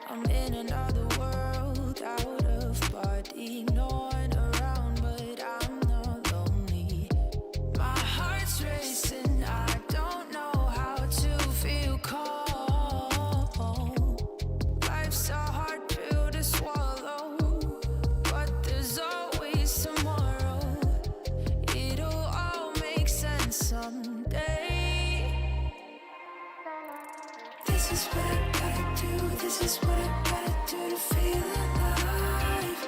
I'm in another world, out of body. No one around, but I'm not lonely. My heart's racing, I don't know how to feel calm. Life's a hard pill to swallow, but there's always tomorrow. It'll all make sense someday. This is what I gotta do, this is what I gotta do to feel alive.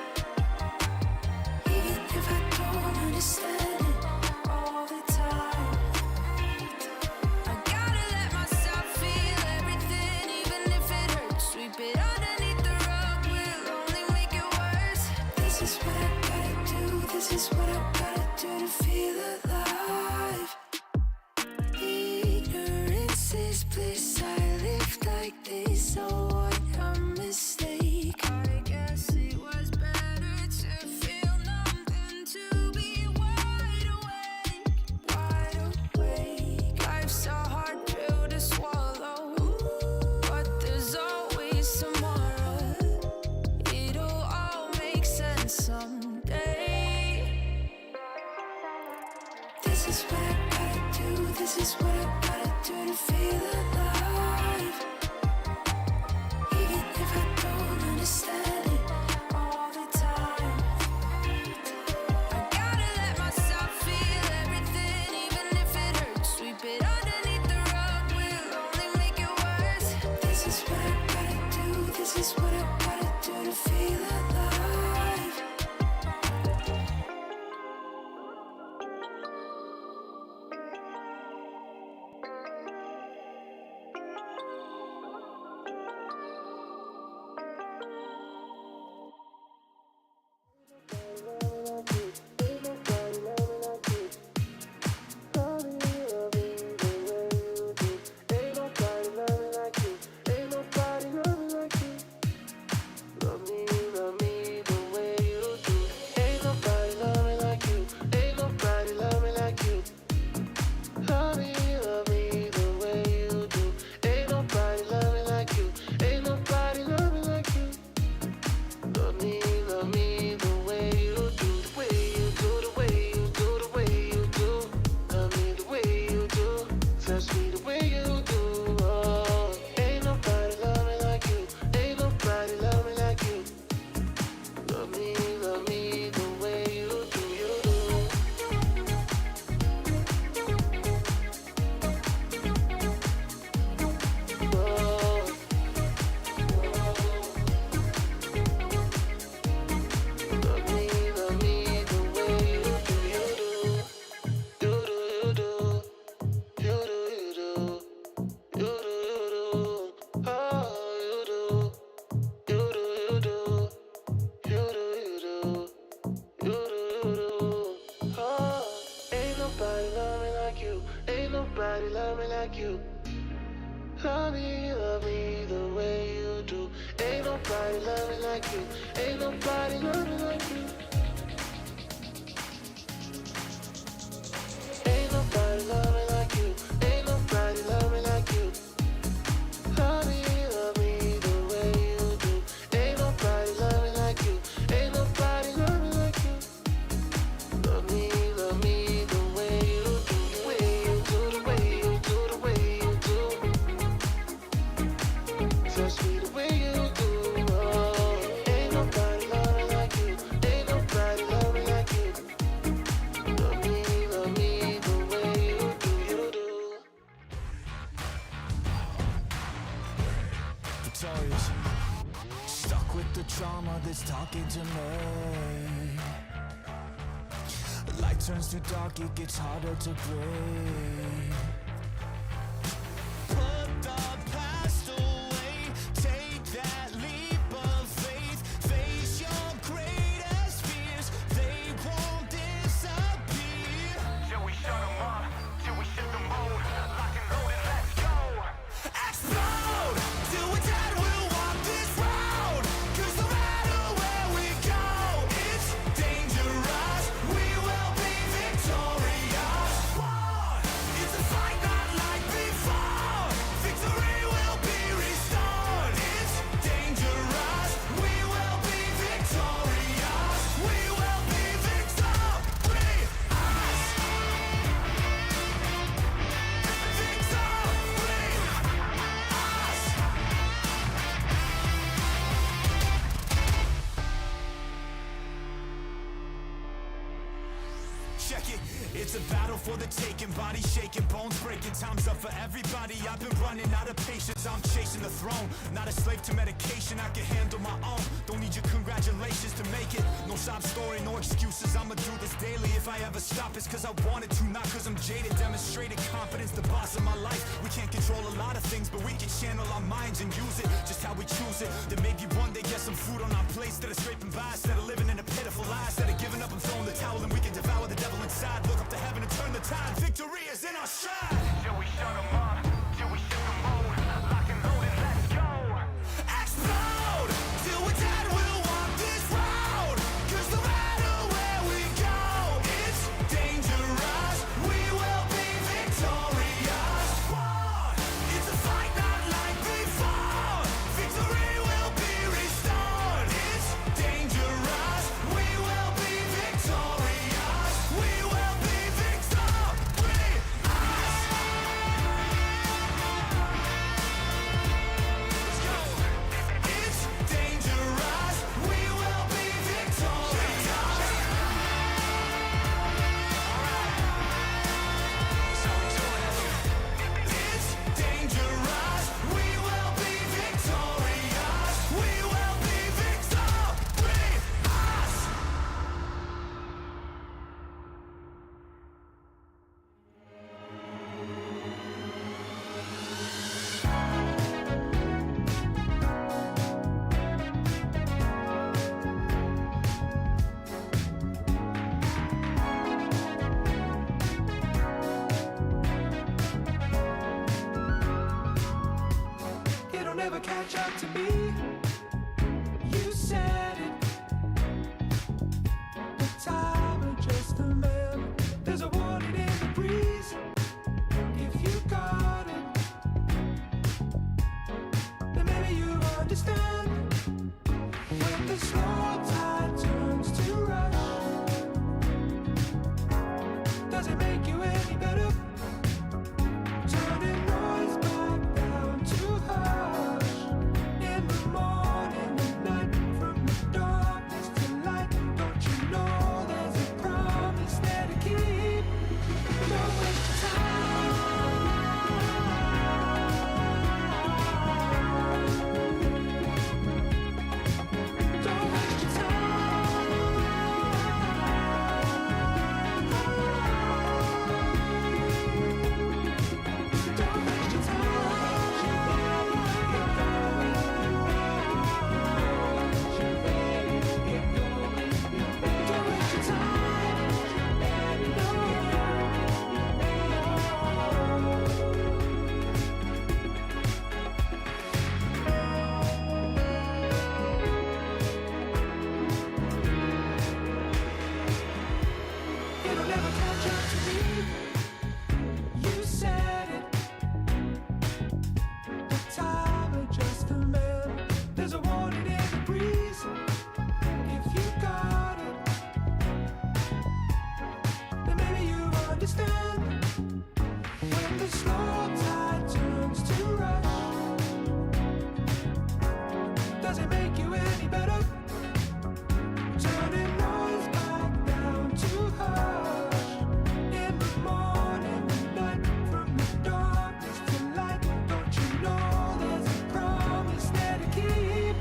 Even if I don't understand it all the time, I gotta let myself feel everything, even if it hurts. Sweep it underneath the rug, will only make it worse. This is what I gotta do, this is what I gotta do to feel alive. Ignorance is bliss, I live like this, so what a mistake. I guess it was better to feel numb than to be wide awake. Wide awake. Life's a hard pill to swallow, but there's always tomorrow. It'll all make sense someday. This is what I gotta do, this is what I gotta do to feel alive. Even if I don't understand it all the time, I gotta let myself feel everything, even if it hurts. Sweep it underneath the rug, will only make it worse. This is what I gotta do, this is what I gotta do to feel alive. Stuck with the trauma that's talking to me. Light turns too dark, it gets harder to breathe. Put the past away, take that leap of faith. Face your greatest fears, they won't disappear. Till we shut them up, till we shift the mode. Lock and load and let's go. Explode, till we're dead, we'll walk this road. 'Cause no matter where we go, it's dangerous. We will be victorious. It's a fight. a battle for the taking, body shaking, bones breaking, time's up for everybody. I've been running out of patience, I'm chasing the throne. Not a slave to medication, I can handle my own. Don't need your congratulations to make it. No sob story, no excuses, I'ma do this daily. If I ever stop, it's cause I wanted to, not cause I'm jaded. Demonstrated confidence, the boss of my life. We can't control a lot of things, but we can channel our minds and use it just how we choose it. Then maybe one day get some food on our plates, instead of scraping by, instead of living in a pitiful lie, instead of giving up and throwing the towel, and we can devour the devil inside. Look up to heaven and turn the tide. Victory is in our stride. Till we shut 'em up, till we shut 'em all. Lock and load and let's go. Explode till we're dead. We'll walk this road, 'cause no matter where we go, it's dangerous. We will be victorious. War, it's a fight not like before. Victory will be restored. It's dangerous. We will be victorious. We will be victorious. Let's go. It's dangerous. We will be victorious. It's dangerous. We will be victorious. We will be victorious. It'll never catch up to me. You said it. The time of just a man. There's a warning in the breeze. If you got it, then maybe you understand. When the slow tide turns to rush, does it make you any better? Turning noise back down to hush. In the morning and night, from the darkness to light, don't you know there's a promise there to keep? Don't waste your time. Don't waste your time. Don't waste your It'll never catch up to me. You said it. The time of just a man. There's a warning in the breeze. If you got it, then maybe you understand. When the slow tide turns to rush, does it make you any better? Turning noise back down to hush. In the morning and night, from the darkness to light, don't you know there's a promise there to keep?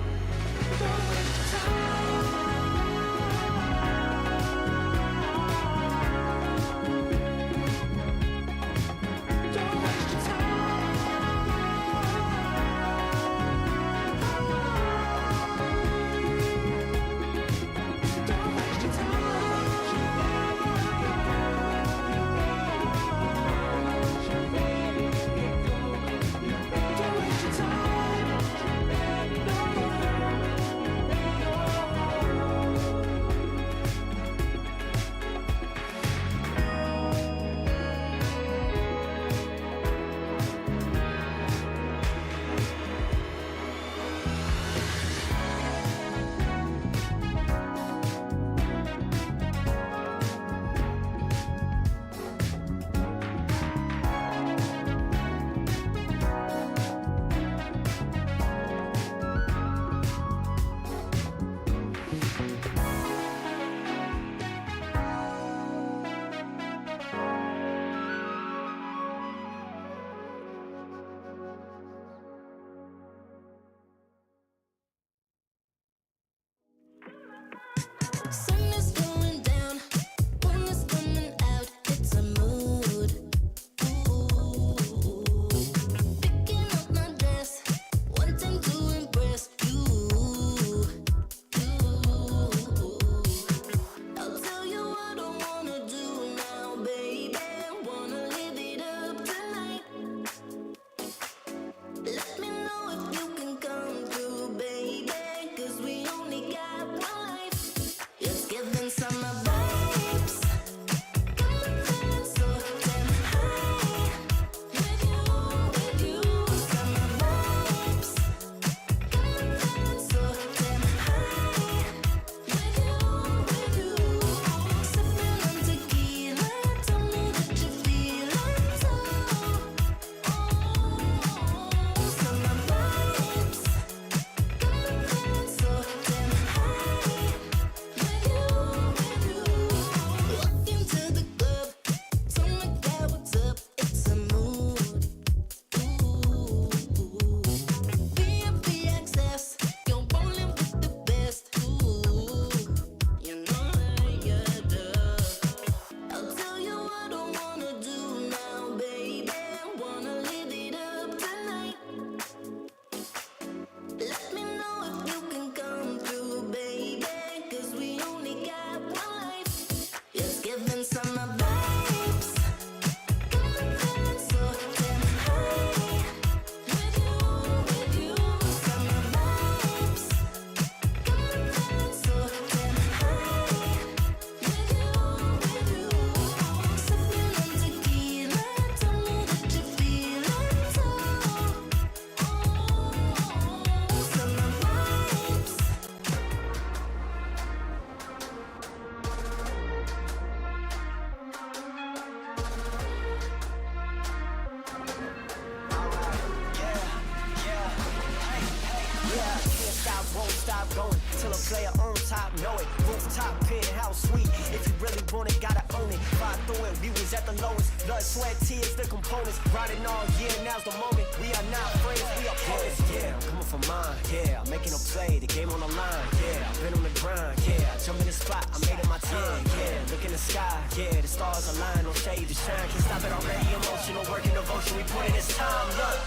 stop, won't stop going till a player on top know it. Rooftop, penthouse suite. If you really want it, gotta own it. Fire through it, we was at the lowest. Blood, sweat, tears, the components. Riding all year, now's the moment. We are not friends, we are opponents. Yeah, I'm coming for mine. Yeah, I'm making a play, the game on the line. Yeah, I've been on the grind. Yeah, I jump in the spot, I made it my time. Yeah, look in the sky. Yeah, the stars align, no shade to shine. Can't stop it already. Emotional work and devotion, we put in this time. Look.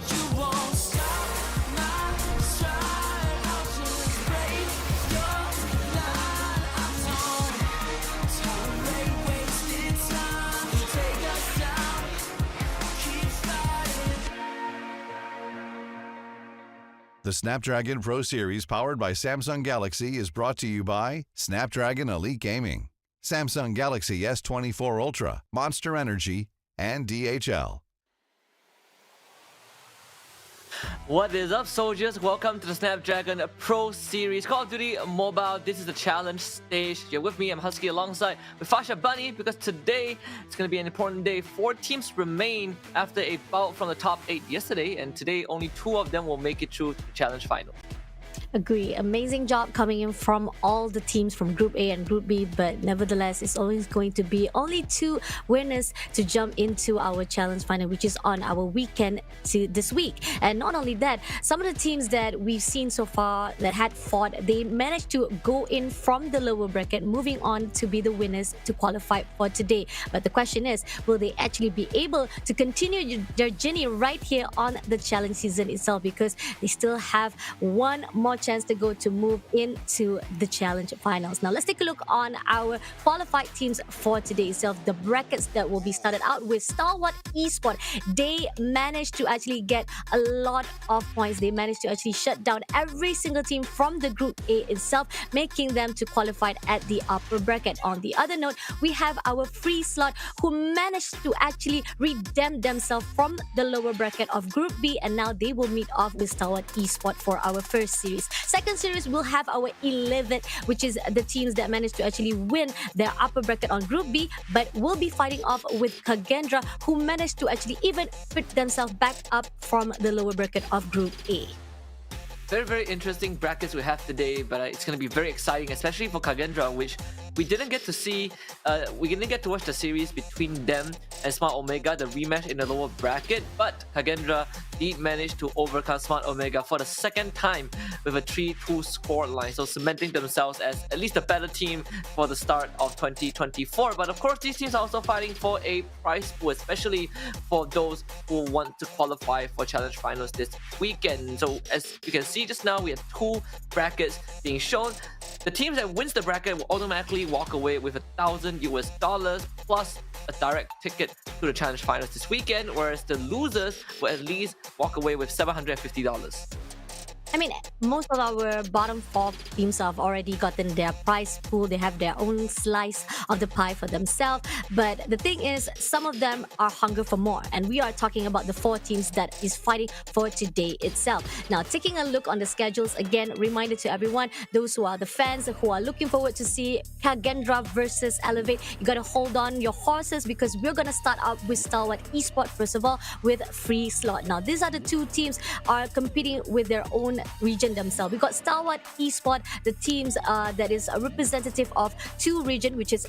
You won't stop my stride. I'll just break your line. I don't tolerate wasted time. Take us down, keep fighting. The Snapdragon Pro Series powered by Samsung Galaxy is brought to you by Snapdragon Elite Gaming, Samsung Galaxy S24 Ultra, Monster Energy, and DHL. What is up, soldiers? Welcome to the Snapdragon Pro Series Call of Duty Mobile. This is the challenge stage. You're with me, I'm Husky, alongside with Fasha Bunny, because today it's going to be an important day. 4 teams remain after a bout from the top 8 yesterday, and today only 2 of them will make it through to the challenge final. Agree. Amazing job coming in from all the teams from Group A and Group B, but nevertheless, it's always going to be only 2 winners to jump into our challenge final, which is on our weekend to this week. And not only that, some of the teams that we've seen so far that had fought, they managed to go in from the lower bracket, moving on to be the winners to qualify for today. But the question is, will they actually be able to continue their journey right here on the challenge season itself, because they still have one more chance to go to move into the challenge finals. Now let's take a look on our qualified teams for today itself. The brackets that will be started out with Stalwart Esport. They managed to actually get a lot of points. They managed to actually shut down every single team from the Group A itself, making them to qualify at the upper bracket. On the other note, we have our Free Slot, who managed to actually redeem themselves from the lower bracket of Group B, and now they will meet off with Stalwart Esport for our first series. Second series, we'll have our 11, which is the teams that managed to actually win their upper bracket on Group B, but will be fighting off with Kagendra, who managed to actually even put themselves back up from the lower bracket of Group A. Very interesting brackets we have today, but it's going to be very exciting, especially for Kagendra, which we didn't get to see. We didn't get to watch the series between them and Smart Omega, the rematch in the lower bracket, but Kagendra did manage to overcome Smart Omega for the second time with a 3-2 score line, so cementing themselves as at least a better team for the start of 2024. But of course, these teams are also fighting for a prize pool, especially for those who want to qualify for challenge finals this weekend. So as you can see just now, we have 2 brackets being shown. The teams that wins the bracket will automatically walk away with $1,000 plus a direct ticket to the challenge finals this weekend, whereas the losers will at least walk away with $750. I mean, most of our bottom 4 teams have already gotten their prize pool. They have their own slice of the pie for themselves. But the thing is, some of them are hungry for more. And we are talking about the 4 teams that is fighting for today itself. Now, taking a look on the schedules, again, reminder to everyone, those who are the fans who are looking forward to see Kagendra versus Elevate, you got to hold on your horses, because we're going to start out with Stalwart Esport, first of all, with Free Slot. Now, these are the 2 teams are competing with their own region themselves. We got Stalwart Esport, the teams that is a representative of 2 regions, which is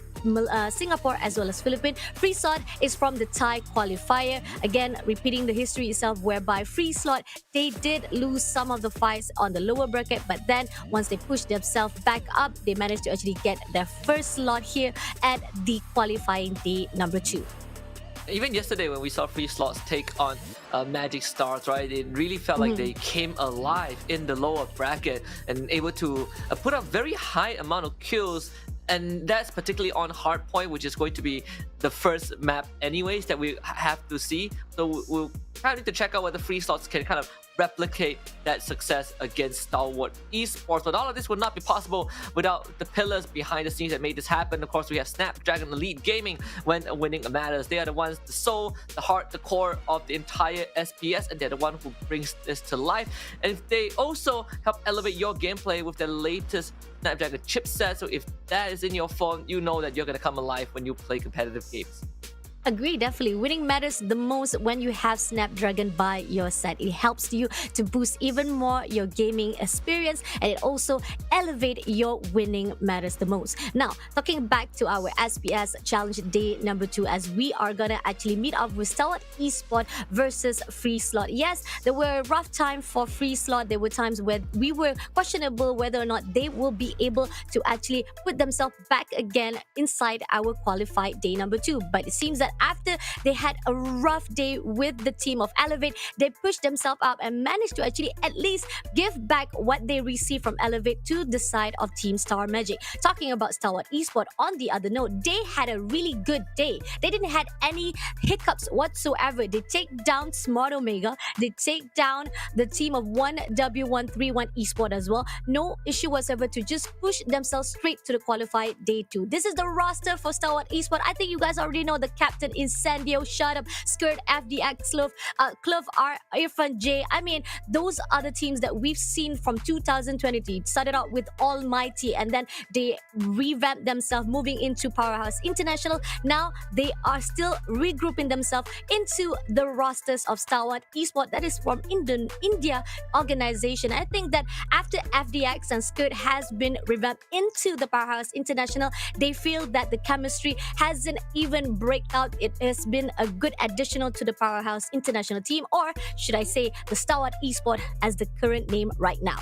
Singapore as well as Philippines. Free Slot is from the Thai qualifier. Again, repeating the history itself, whereby Free Slot, they did lose some of the fights on the lower bracket, but then once they pushed themselves back up, they managed to actually get their first slot here at the qualifying day number 2. Even yesterday when we saw Free Slots take on Magic Stars, right, it really felt like they came alive in the lower bracket and able to put up very high amount of kills. And that's particularly on Hardpoint, which is going to be the first map anyways that we have to see. So we'll kind of need to check out whether Free Slots can kind of replicate that success against Stalwart Esports. But all of this would not be possible without the pillars behind the scenes that made this happen. Of course, we have Snapdragon Elite Gaming when winning matters. They are the ones, the soul, the heart, the core of the entire SPS, and they're the one who brings this to life. And they also help elevate your gameplay with their latest Snapdragon chipset. So if that is in your phone, you know that you're going to come alive when you play competitive games. Agree, definitely. Winning matters the most when you have Snapdragon by your side. It helps you to boost even more your gaming experience, and it also elevate your winning matters the most. Now, talking back to our SPS challenge day number 2, as we are gonna actually meet up with Stalwart Esport versus Free Slot. Yes, there were rough time for Free Slot. There were times where we were questionable whether or not they will be able to actually put themselves back again inside our qualified day number 2. But it seems that after they had a rough day with the team of Elevate, they pushed themselves up and managed to actually at least give back what they received from Elevate to the side of Team Star Magic. Talking about Stalwart Esport, on the other note, they had a really good day. They didn't have any hiccups whatsoever. They take down Smart Omega. They take down the team of 1W131 Esport as well. No issue whatsoever to just push themselves straight to the qualified day 2. This is the roster for Stalwart Esport. I think you guys already know the captain Incendio, Shut Up, Skirt, FDX, Clove R, Irfan J. I mean, those are the teams that we've seen from 2020. It started out with Almighty, and then they revamped themselves, moving into Powerhouse International. Now they are still regrouping themselves into the rosters of Stalwart Esport, that is from India organization. I think that after FDX and Skirt has been revamped into the Powerhouse International, they feel that the chemistry hasn't even break out. It has been a good additional to the Powerhouse International team, or should I say the Stalwart Esport as the current name right now.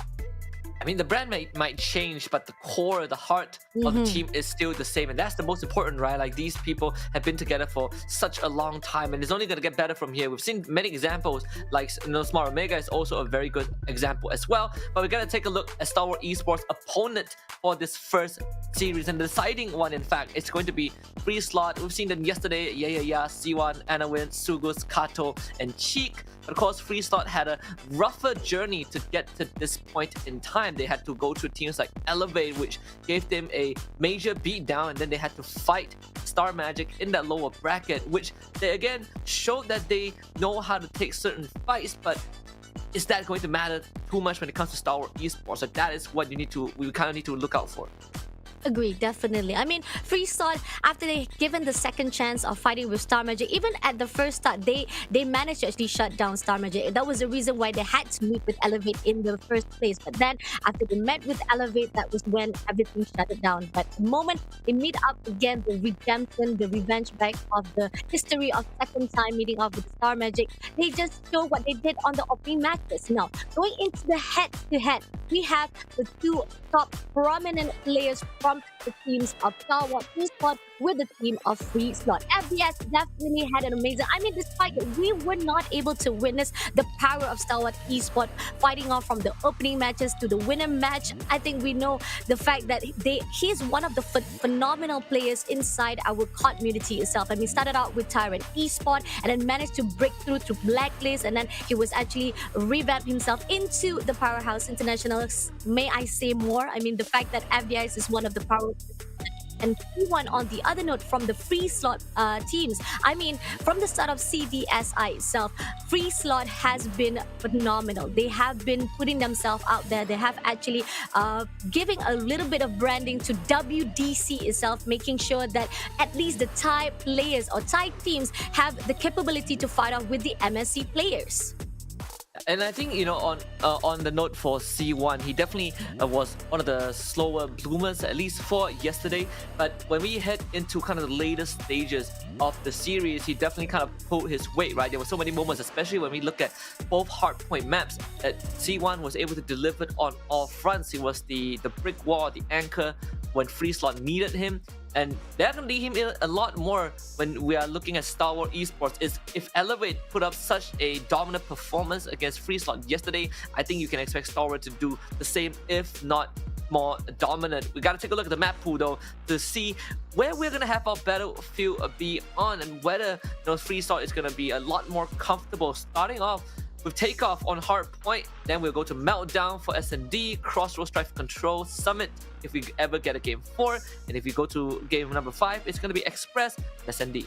I mean, the brand might change, but the core, the heart of the team is still the same. And that's the most important, right? Like, these people have been together for such a long time, and it's only going to get better from here. We've seen many examples, like Smart Omega is also a very good example as well. But we're going to take a look at Stalwart Esports' opponent for this first series. And the deciding one, in fact, it's going to be Free Slot. We've seen them yesterday. Yeah, C1, Anawin, Sugus, Kato, and Cheek. But of course, Free Slot had a rougher journey to get to this point in time. They had to go through teams like Elevate, which gave them a major beatdown, and then they had to fight Star Magic in that lower bracket, which they again showed that they know how to take certain fights. But is that going to matter too much when it comes to Stalwart Esports? So that is what we kind of need to look out for. Agree, definitely. I mean, Free Slot, after they given the second chance of fighting with Star Magic, even at the first start, they managed to actually shut down Star Magic. That was the reason why they had to meet with Elevate in the first place. But then, after they met with Elevate, that was when everything shut it down. But the moment they meet up again, the redemption, the revenge back of the history of second time meeting up with Star Magic, they just show what they did on the opening matches. Now, going into the head-to-head, we have the two top prominent players from the teams of Stalwart Esport with the team of Free Slot. FBS definitely had an amazing... I mean, despite that, we were not able to witness the power of Stalwart Esport fighting off from the opening matches to the winner match. I think we know the fact that he's one of the phenomenal players inside our COD community itself. I mean, started out with Tyrant Esport and then managed to break through to Blacklist, and then he was actually revamped himself into the Powerhouse International. May I say more? I mean, the fact that FDIS is one of the power and P1 on the other note from the Free Slot teams. I mean, from the start of CDSI itself, Free Slot has been phenomenal. They have been putting themselves out there. They have actually giving a little bit of branding to WDC itself, making sure that at least the Thai players or Thai teams have the capability to fight off with the MSC players. And I think, you know, on the note for C1, he definitely was one of the slower bloomers, at least for yesterday. But when we head into kind of the later stages of the series, he definitely kind of pulled his weight, right? There were so many moments, especially when we look at both hardpoint maps, that C1 was able to deliver on all fronts. He was the brick wall, the anchor when Free Slot needed him. And that can lead him in a lot more when we are looking at Stalwart Esports. Is if Elevate put up such a dominant performance against Free Slot yesterday, I think you can expect Stalwart to do the same, if not more dominant. We got to take a look at the map pool though to see where we're gonna have our battlefield be on, and whether Free Slot is gonna be a lot more comfortable starting off with Takeoff on Hardpoint. Then we'll go to Meltdown for S&D, Crossroads Strife Control, Summit if we ever get a game 4, and if we go to game number 5, it's going to be Express and S&D.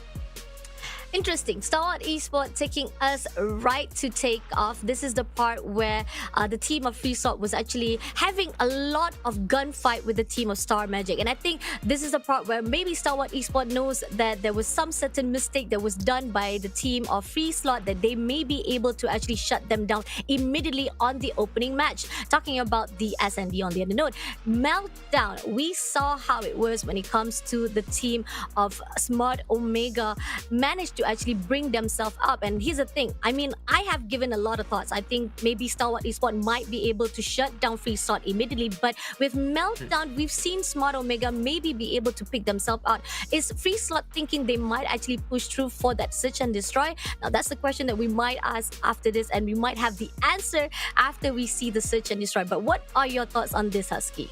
Interesting. Stalwart Esports taking us right to take off. This is the part where the team of Free Slot was actually having a lot of gunfight with the team of Star Magic. And I think this is the part where maybe Stalwart Esports knows that there was some certain mistake that was done by the team of Free Slot that they may be able to actually shut them down immediately on the opening match. Talking about the SND on the other note, Meltdown. We saw how it was when it comes to the team of Smart Omega managed to actually bring themselves up. And here's the thing, I mean, I have given a lot of thoughts. I think maybe Stalwart Esports might be able to shut down Free Slot immediately, but with Meltdown, we've seen Smart Omega maybe be able to pick themselves out. Is Free Slot thinking they might actually push through for that search and destroy? Now that's the question that we might ask after this, and we might have the answer after we see the search and destroy. But what are your thoughts on this, Husky?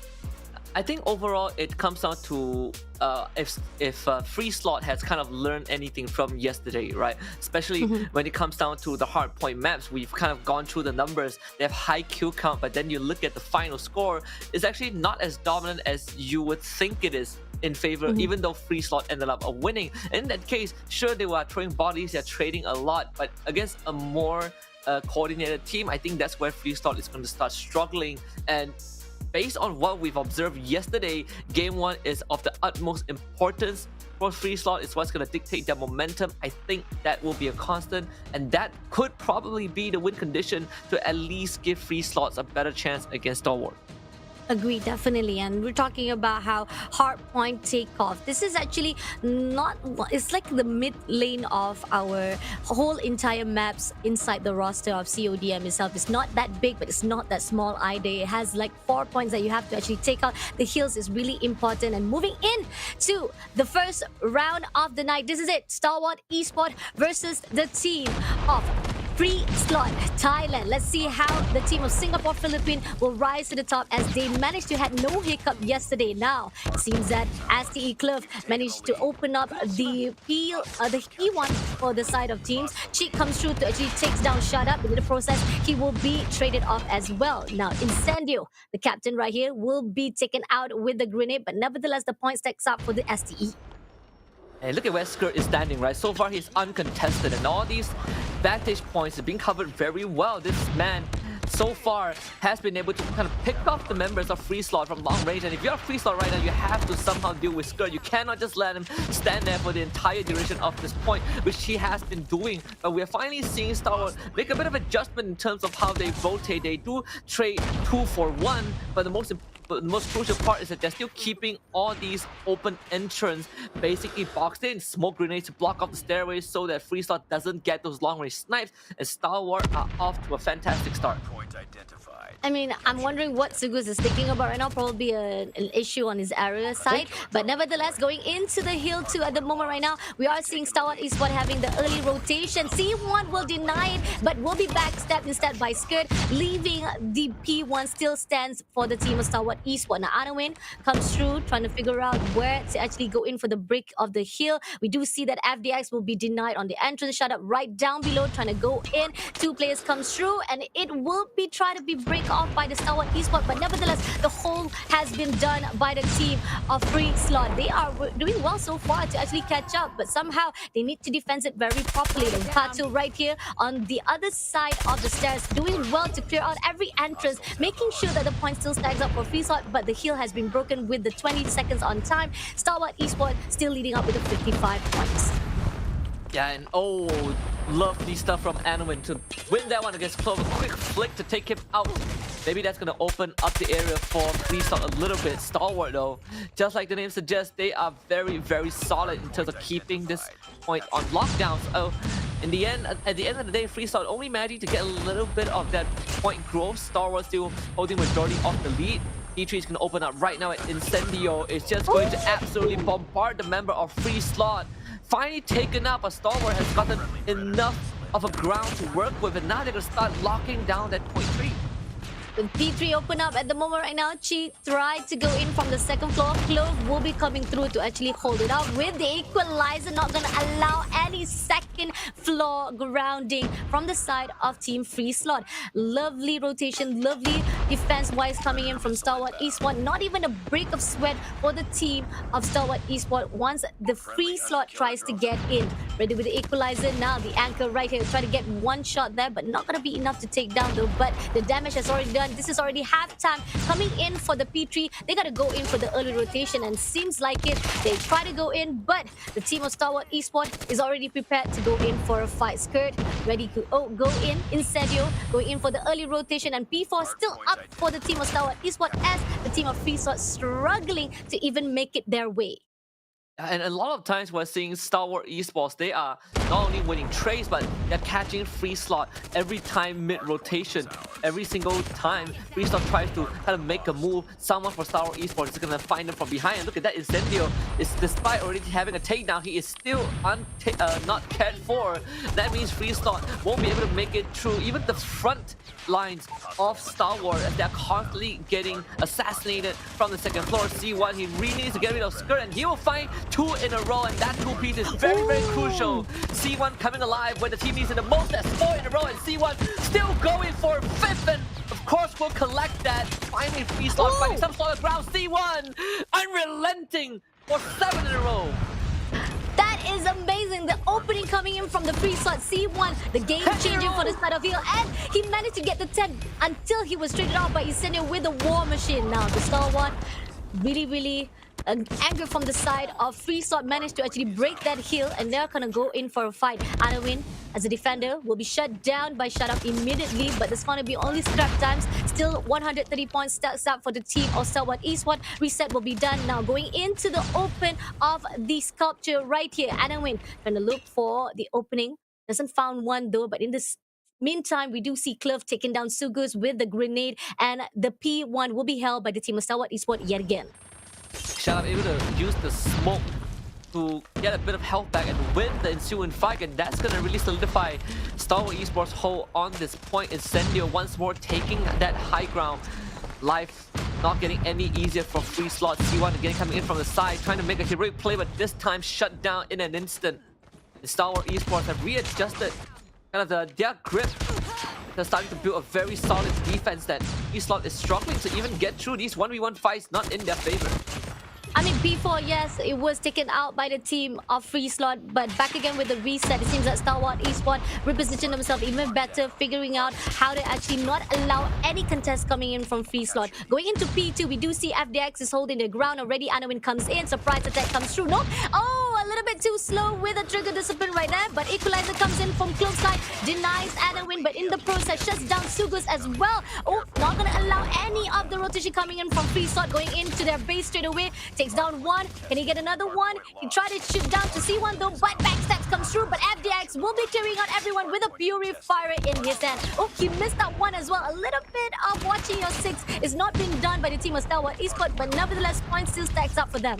I think overall it comes down to if Free Slot has kind of learned anything from yesterday, right? Especially when it comes down to the hardpoint maps, we've kind of gone through the numbers. They have high kill count, but then you look at the final score, it's actually not as dominant as you would think it is in favor, even though Free Slot ended up winning. In that case, sure, they were throwing bodies, they're trading a lot, but against a more coordinated team, I think that's where Free Slot is going to start struggling. And based on what we've observed yesterday, game 1 is of the utmost importance for Free Slot. It's what's going to dictate their momentum. I think that will be a constant, and that could probably be the win condition to at least give Free Slots a better chance against Stalwart. Agree, definitely. And we're talking about how Hardpoint takeoff. This is actually not, it's like the mid lane of our whole entire maps inside the roster of CODM itself. It's not that big, but it's not that small either. It has like 4 points that you have to actually take out. The heals is really important. And moving in to the first round of the night, this is it. Stalwart Esports versus the team of Free Slot Thailand. Let's see how the team of Singapore Philippines will rise to the top as they managed to have no hiccup yesterday. Now it seems that STE Cliff managed to open up the E1 for the side of teams. Cheek comes through to actually takes down Shut Up. In the process, he will be traded off as well. Now Incendio, the captain right here, will be taken out with the grenade, but nevertheless the point stacks up for the STE. And look at where Skirt is standing, right? So far, he's uncontested, and all these vantage points are being covered very well. This man, so far, has been able to kind of pick off the members of Free Slot from long range. And if you're a Free Slot right now, you have to somehow deal with Skirt. You cannot just let him stand there for the entire duration of this point, which he has been doing. But we're finally seeing Stalwart make a bit of adjustment in terms of how they rotate. They do trade 2 for 1, but the most crucial part is that they're still keeping all these open entrants basically boxed in. Smoke grenades to block off the stairways so that Free Slot doesn't get those long range snipes, and Stalwart are off to a fantastic start. I mean, I'm wondering what Sugus is thinking about right now. Probably an issue on his area side. But nevertheless, going into the hill 2 at the moment right now, we are seeing Stalwart Esports having the early rotation. C1 will deny it, but will be backstabbed instead by Skirt, leaving the P1 still stands for the team of Stalwart Esports. Now, Anawin comes through, trying to figure out where to actually go in for the break of the hill. We do see that FDX will be denied on the entrance. Shut Up right down below, trying to go in. 2 players comes through, and it will be trying to be break off by the Stalwart Esports, but nevertheless the hole has been done by the team of Free Slot. They are doing well so far to actually catch up, but somehow they need to defend it very properly. The Katu right here on the other side of the stairs, doing well to clear out every entrance, making sure that the point still stacks up for Free Slot, but the heal has been broken with the 20 seconds on time. Stalwart Esports still leading up with the 55 points. Yeah, and oh, lovely stuff from Anwin to win that one against Clover. Quick flick to take him out. Maybe that's going to open up the area for Free Slot a little bit. Stalwart, though, just like the name suggests, they are very, very solid in terms of keeping this point on lockdown. So, in the end, at the end of the day, Free Slot only managed to get a little bit of that point growth. Stalwart still holding majority of the lead. E3 is going to open up right now at Incendio. It's just going to absolutely bombard the member of Free Slot. Finally taken up, but Stalwart has gotten enough of a ground to work with, and now they're going to start locking down that point 3. With P3 open up at the moment right now, Chi tried to go in from the second floor. Clove will be coming through to actually hold it up with the equalizer, not gonna allow any second floor grounding from the side of Team Free Slot. Lovely rotation, lovely defense-wise coming in from Stalwart Esport. Not even a break of sweat for the team of Stalwart Esport once the Free Slot tries to get in. Ready with the equalizer now, the anchor right here. Try to get one shot there, but not gonna be enough to take down though. But the damage has already done. This is already halftime. Coming in for the P3, they gotta go in for the early rotation, and seems like it. They try to go in, but the team of Stalwart Esport is already prepared to go in for a fight. Skirt ready to go in. Incendio going in for the early rotation, and P4 still up for the team of Stalwart Esport as the team of Free Slot struggling to even make it their way. And a lot of times we're seeing Stalwart Esports, they are not only winning trades, but they're catching Free Slot every time mid-rotation. Every single time Free Slot tries to kind of make a move, someone for Stalwart Esports is going to find them from behind. And look at that, Incendio is, despite already having a takedown, he is still not cared for. That means Free Slot won't be able to make it through even the front lines of Stalwart, as they're constantly getting assassinated from the second floor. C1, he really needs to get rid of Skirt, and he will find two in a row, and that two-piece is very, very crucial. C1 coming alive when the team needs it the most. That's 4 in a row, and C1 still going for 5th, and of course we'll collect that. Finally, Free Slot finding some sort of ground. C1 unrelenting for 7 in a row. That is amazing. The opening coming in from the Free Slot C1, the game changing for the side of heel, and he managed to get the 10 until he was traded off by Incendio with the War Machine. Now the Stalwart really anger from the side of Free Slot managed to actually break that heel, and they're gonna go in for a fight. Anawin, as a defender, will be shut down by Shut Up immediately, but there's gonna be only scrap times. Still 130 points stats up for the team of Stalwart Esport. Reset will be done now. Going into the open of the sculpture right here. Anawin trying to look for the opening. Doesn't found one though, but in this meantime, we do see Clove taking down Sugus with the grenade, and the P1 will be held by the team of Stalwart Esport yet again. Shut Up able to use the smoke to get a bit of health back and win the ensuing fight, and that's going to really solidify Stalwart Esports' hold on this point. Incendio once more taking that high ground. Life not getting any easier for Free Slot. C1 again coming in from the side, trying to make a heroic play, but this time shut down in an instant. The Stalwart Esports have readjusted kind of their grip. They're starting to build a very solid defense that Free Slot is struggling to even get through these 1v1 fights, not in their favor. I mean, P4, yes, it was taken out by the team of Free Slot, but back again with the reset. It seems that Stalwart Esport repositioned themselves even better, figuring out how to actually not allow any contest coming in from Free Slot. Going into P2, we do see FDX is holding the ground already. Anawin comes in, surprise attack comes through. No, oh, a little bit too slow with a trigger discipline right there, but Equalizer comes in from close side, denies Anawin, but in the process shuts down Sugus as well. Oh, not gonna allow any of the rotation coming in from Free Slot, going into their base straight away. Takes down one. Can he get another one? He tried to shoot down to C1 though, but backstabs comes through. But FDX will be carrying out everyone with a Purifier in his hand. Oh, he missed that one as well. A little bit of watching your 6 is not being done by the team of Stalwart Esport, but nevertheless, points still stacks up for them.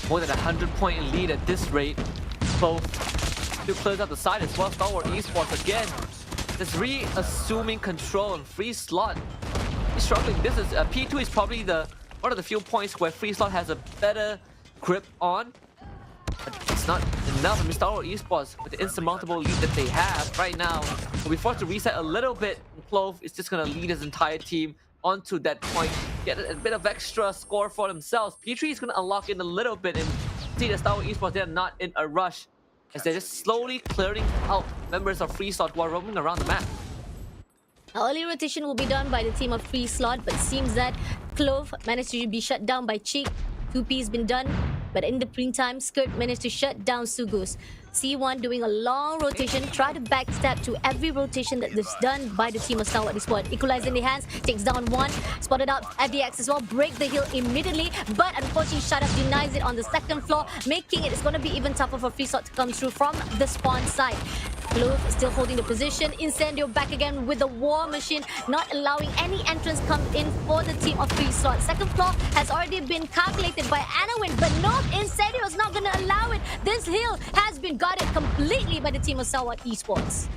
More than 100-point lead at this rate. Both still close out the side as well. Stalwart Esports again just reassuming control, and Free Slot is struggling. This is P2 is probably one of the few points where Free Slot has a better grip on. But it's not enough. I mean, Stalwart Esports, with the insurmountable lead that they have right now, will be forced to reset a little bit. And Clove is just going to lead his entire team onto that point, get a bit of extra score for themselves. P3 is going to unlock in a little bit and see that Stalwart Esports, they're not in a rush, as they're just slowly clearing out members of Free Slot who are roaming around the map. Early rotation will be done by the team of Free Slot, but it seems that Clove managed to be shut down by Cheek. 2P has been done, but in the meantime, Skirt managed to shut down Sugus. C1 doing a long rotation, try to backstab to every rotation that is done by the team of Stalwart Esport. Equalizer in the hands, takes down one, spotted out FDX as well, break the hill immediately, but unfortunately Shut Up denies it on the second floor, making it's going to be even tougher for Free Slot to come through from the spawn side. Clove still holding the position. Incendio back again with the War Machine, not allowing any entrance come in for the team of Free Slot. Second floor has already been calculated by Anawin, but no, Incendio is not going to allow it. This hill has been guarded completely by the team of Stalwart Esports.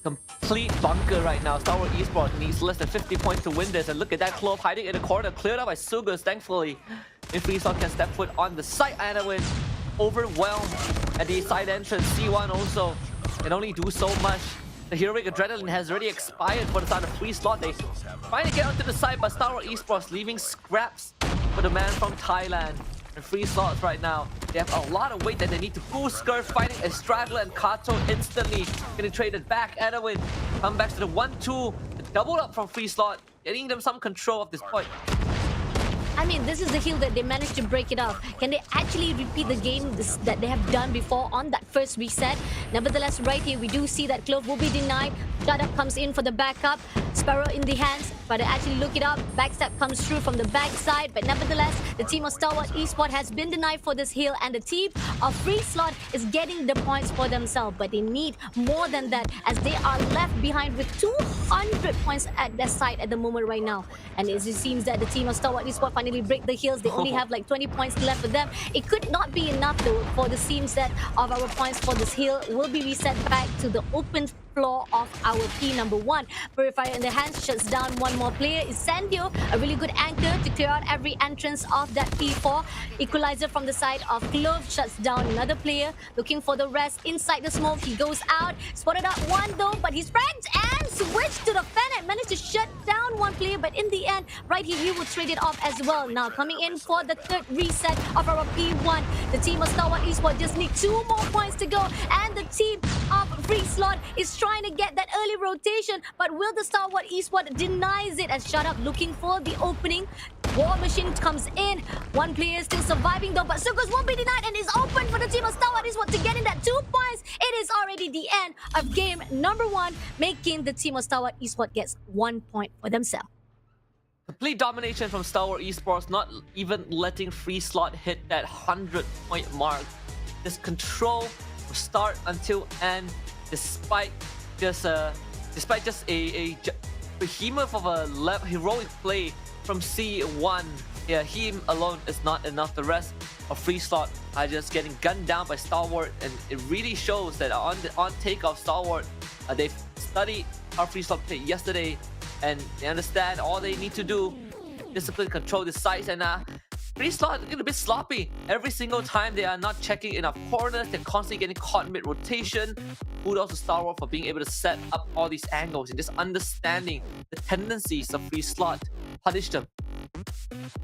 complete bunker right now. Star Wars Esports needs less than 50 points to win this. And look at that, Clove hiding in the corner, cleared out by Sugus, thankfully. If FreeSlot can step foot on the site, Anawin overwhelmed at the side entrance. C1 also can only do so much. The heroic adrenaline has already expired for the side of FreeSlot. They finally get onto the side, but Star Wars Esports leaving scraps for the man from Thailand. And FreeSlots right now, they have a lot of weight that they need to pull. Scurf fighting a straggler, and Kato instantly getting traded back. Anawin come back to the 1-2. Double up from FreeSlot, getting them some control of this point. I mean, this is the hill that they managed to break it off. Can they actually repeat the game that they have done before on that first reset? Nevertheless, right here, we do see that Clove will be denied. Shut-up comes in for the backup. Sparrow in the hands, but they actually look it up. Backstab comes through from the backside, but nevertheless, the team of Star Wars Esports has been denied for this hill, and the team of FreeSlot is getting the points for themselves, but they need more than that, as they are left behind with 200 points at their side at the moment right now. And it seems that the team of Star Wars Esports finally break the hills. They only have like 20 points left for them. It could not be enough though, for the seems that of our points for this hill will be reset back to the open floor of our P number 1. Purifier in the hands shuts down one more player. Is Sandio a really good anchor to clear out every entrance of that P4? Equalizer from the side of Clove shuts down another player. Looking for the rest inside the smoke. He goes out. Spotted out one though, but he's fragged and switched to the Fennec. Managed to shut down one player, but in the end, right here, he will trade it off as well. Now coming in for the third reset of our P1. The team of Star Wars Esports just need 2 more points to go, and the team of FreeSlot is trying to get that early rotation, but will the Star Wars Esports denies it as Shut Up looking for the opening. War Machine comes in. One player still surviving though, but Sugus won't be denied and is open for the team of Star Wars Esports to get in that 2 points. It is already the end of game number 1, making the team of Star Wars Esports gets 1 point for themselves. Complete domination from Star Wars Esports, not even letting FreeSlot hit that 100-point mark. This control from start until end, despite just a behemoth of a heroic play from C1. Yeah, him alone is not enough. The rest of FreeSlot are just getting gunned down by Star Wars, and it really shows that on takeoff, Star Wars, they've studied how FreeSlot played yesterday, and they understand all they need to do: discipline, control the sites, and FreeSlot is a bit sloppy. Every single time they are not checking enough corners, they're constantly getting caught mid-rotation. Kudos to Star Wars for being able to set up all these angles and just understanding the tendencies of FreeSlot. Punish them.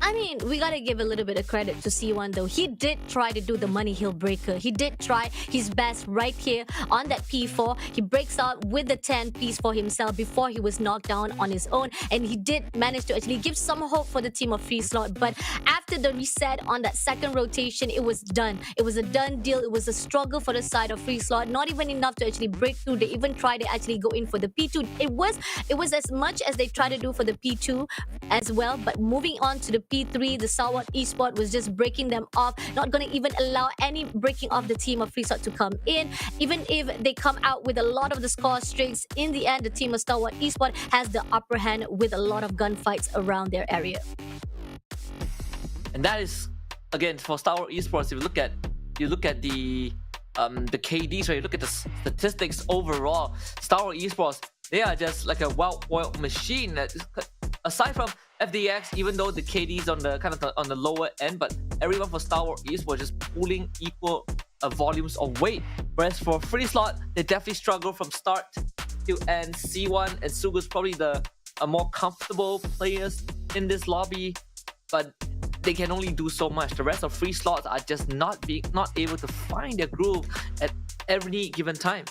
I mean, we gotta give a little bit of credit to C1 though. He did try to do the money hill breaker. He did try his best right here on that P4. He breaks out with the 10 piece for himself before he was knocked down on his own, and he did manage to actually give some hope for the team of FreeSlot. But after the reset on that second rotation, it was done. It was a done deal. It was a struggle for the side of FreeSlot. Not even enough to actually break through. They even tried to actually go in for the P2. It was as much as they tried to do for the P2 as well. But moving on to the P3, the Star Wars Esports was just breaking them off, not going to even allow any breaking of the team of FreeSlot to come in. Even if they come out with a lot of the score streaks, in the end, the team of Star Wars Esports has the upper hand with a lot of gunfights around their area. And that is, again, for Star Wars Esports, if you look at the KDs, right? You look at the statistics overall, Star Wars Esports, they are just like a well-oiled machine. Aside from FDX, even though the KD is on the lower end, but everyone for Star Wars Esports just pulling equal volumes of weight. Whereas for FreeSlot, they definitely struggle from start to end. C1 and Sugus probably the more comfortable players in this lobby, but they can only do so much. The rest of FreeSlot are just not able to find their groove at every given time.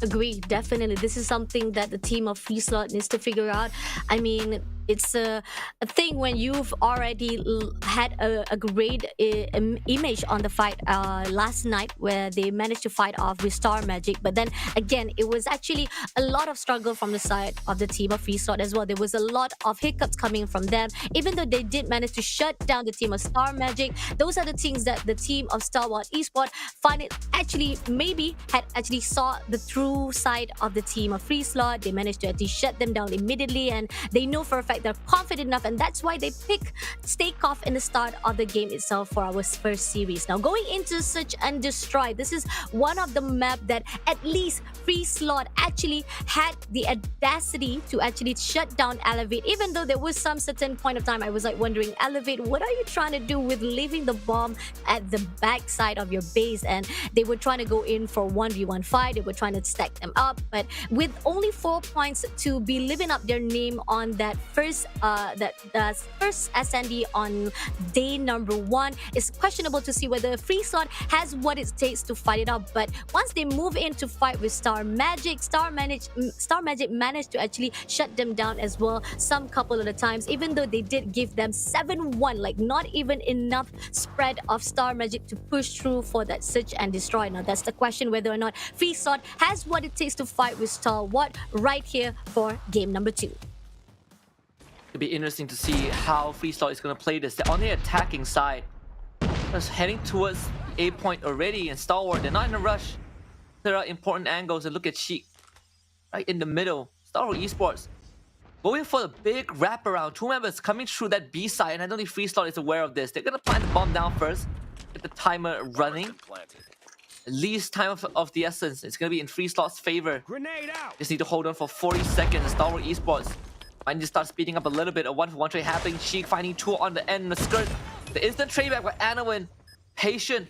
Agree, definitely. This is something that the team of FreeSlot needs to figure out. I mean, it's a thing when you've already had a great image on the fight last night, where they managed to fight off with Star Magic. But then again, it was actually a lot of struggle from the side of the team of FreeSlot as well. There was a lot of hiccups coming from them. Even though they did manage to shut down the team of Star Magic, those are the things that the team of Star Wars Esports find it actually maybe had actually saw the true side of the team of FreeSlot. They managed to actually shut them down immediately, and they know for a fact like they're confident enough, and that's why they pick Stakeoff in the start of the game itself for our first series. Now, going into Search and Destroy, this is one of the map that at least Free Slot actually had the audacity to actually shut down Elevate, even though there was some certain point of time I was like wondering, Elevate, what are you trying to do with leaving the bomb at the back side of your base? And they were trying to go in for 1v1 fight, they were trying to stack them up, but with only 4 points to be living up their name on that first first SND on day number 1, it's questionable to see whether Free Slot has what it takes to fight it up. But once they move in to fight with Star Magic managed to actually shut them down as well some couple of the times, even though they did give them 7-1, like not even enough spread of Star Magic to push through for that Search and Destroy. Now that's the question, whether or not Free Slot has what it takes to fight with Stalwart right here for game number 2. It'll be interesting to see how Free Slot is going to play this. They're on the attacking side, just heading towards the A point already, and Stalwart, they're not in a rush. There are important angles, and look at Sheik right in the middle. Stalwart Esports going for the big wraparound. 2 members coming through that B side, and I don't think Free Slot is aware of this. They're going to plant the bomb down first, get the timer running. At least time of the essence. It's going to be in Free Slot's favor. Grenade out. Just need to hold on for 40 seconds. Stalwart Esports might need to start speeding up a little bit. A 1-for-1 trade happening. Sheik finding 2 on the end, the skirt. The instant trade back by Anowin. Patient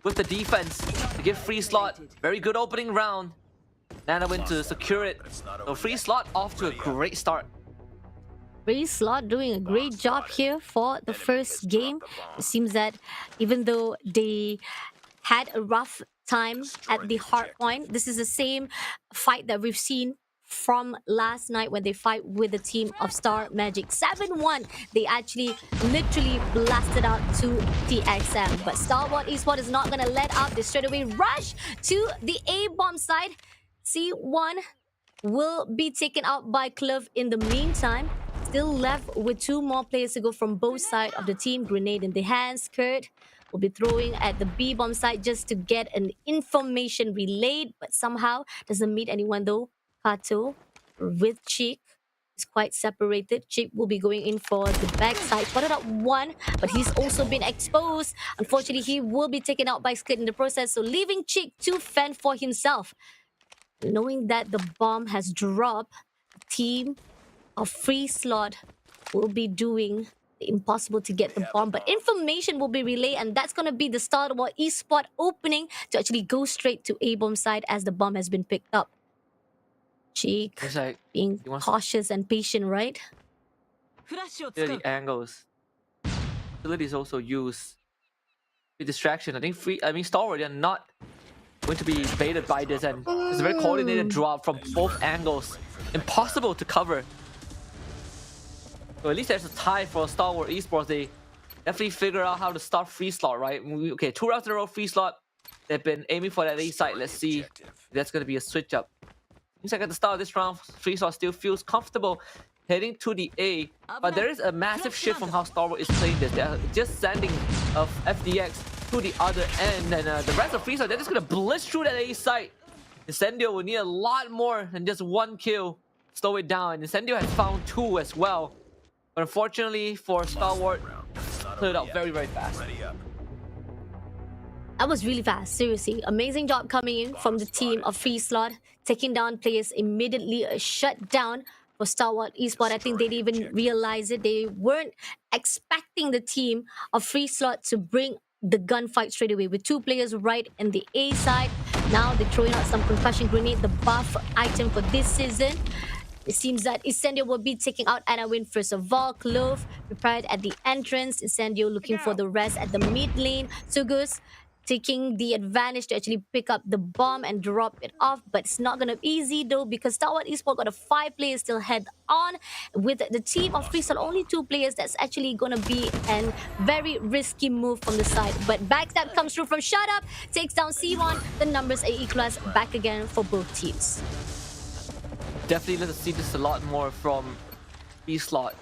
with the defense to give Free Slot very good opening round. Anowin to secure it. So Free Slot off to a great start. Free Slot doing a great job here for the first game. It seems that even though they had a rough time at the Hardpoint, this is the same fight that we've seen from last night when they fight with the team of Star Magic. 7-1, they actually literally blasted out to TXM. But Stalwart Esports is not going to let up. They straight away rush to the A-bomb side. C1 will be taken out by Clove in the meantime. Still left with 2 more players to go from both sides of the team. Grenade in the hands. Kurt will be throwing at the B-bomb side just to get an information relayed, but somehow doesn't meet anyone though. Kato with Cheek is quite separated. Cheek will be going in for the backside. Spotted up 1, but he's also been exposed. Unfortunately, he will be taken out by Skid in the process, so leaving Cheek to fend for himself. Knowing that the bomb has dropped, the team of Free Slot will be doing the impossible to get the bomb, but information will be relayed, and that's going to be the start of our eSport opening to actually go straight to A-bomb side as the bomb has been picked up. Cheek Like, being cautious and patient, right? Clear the angles. Abilities also use the distraction. I think Stalwart, they're not going to be baited by this, and it's a very coordinated drop from both angles. Impossible to cover. So at least there's a tie for Stalwart Esports. They definitely figure out how to stop Free Slot, right? Okay, 2 rounds in a row, Free Slot. They've been aiming for that A side. Let's see if that's going to be a switch up. Seems like at the start of this round, Free Slot still feels comfortable heading to the A. But there is a massive shift from how Stalwart is playing this. They're just sending FDX to the other end. And the rest of Free Slot, they're just going to blitz through that A site. Incendio will need a lot more than just 1 kill. Slow it down. And Incendio has found 2 as well. But unfortunately for Stalwart, cleared out very, very fast. That was really fast, seriously. Amazing job coming in from the team of Free Slot, taking down players immediately. A shutdown for Stalwart Esports. I think they didn't even realize it. They weren't expecting the team of Free Slot to bring the gunfight straight away with 2 players right in the A side. Now they're throwing out some concussion grenade, the buff item for this season. It seems that Incendio will be taking out Anawin first of all. Clove prepared at the entrance. Incendio looking for the rest at the mid lane. Sugus taking the advantage to actually pick up the bomb and drop it off, but it's not gonna be easy though, because Stalwart Esports got a 5 players still head on. With the team of Free Slot only 2 players, that's actually gonna be a very risky move from the side. But backstab comes through from Shut Up, takes down C1. The numbers are equalized back again for both teams. Definitely let's see this a lot more from Free Slot.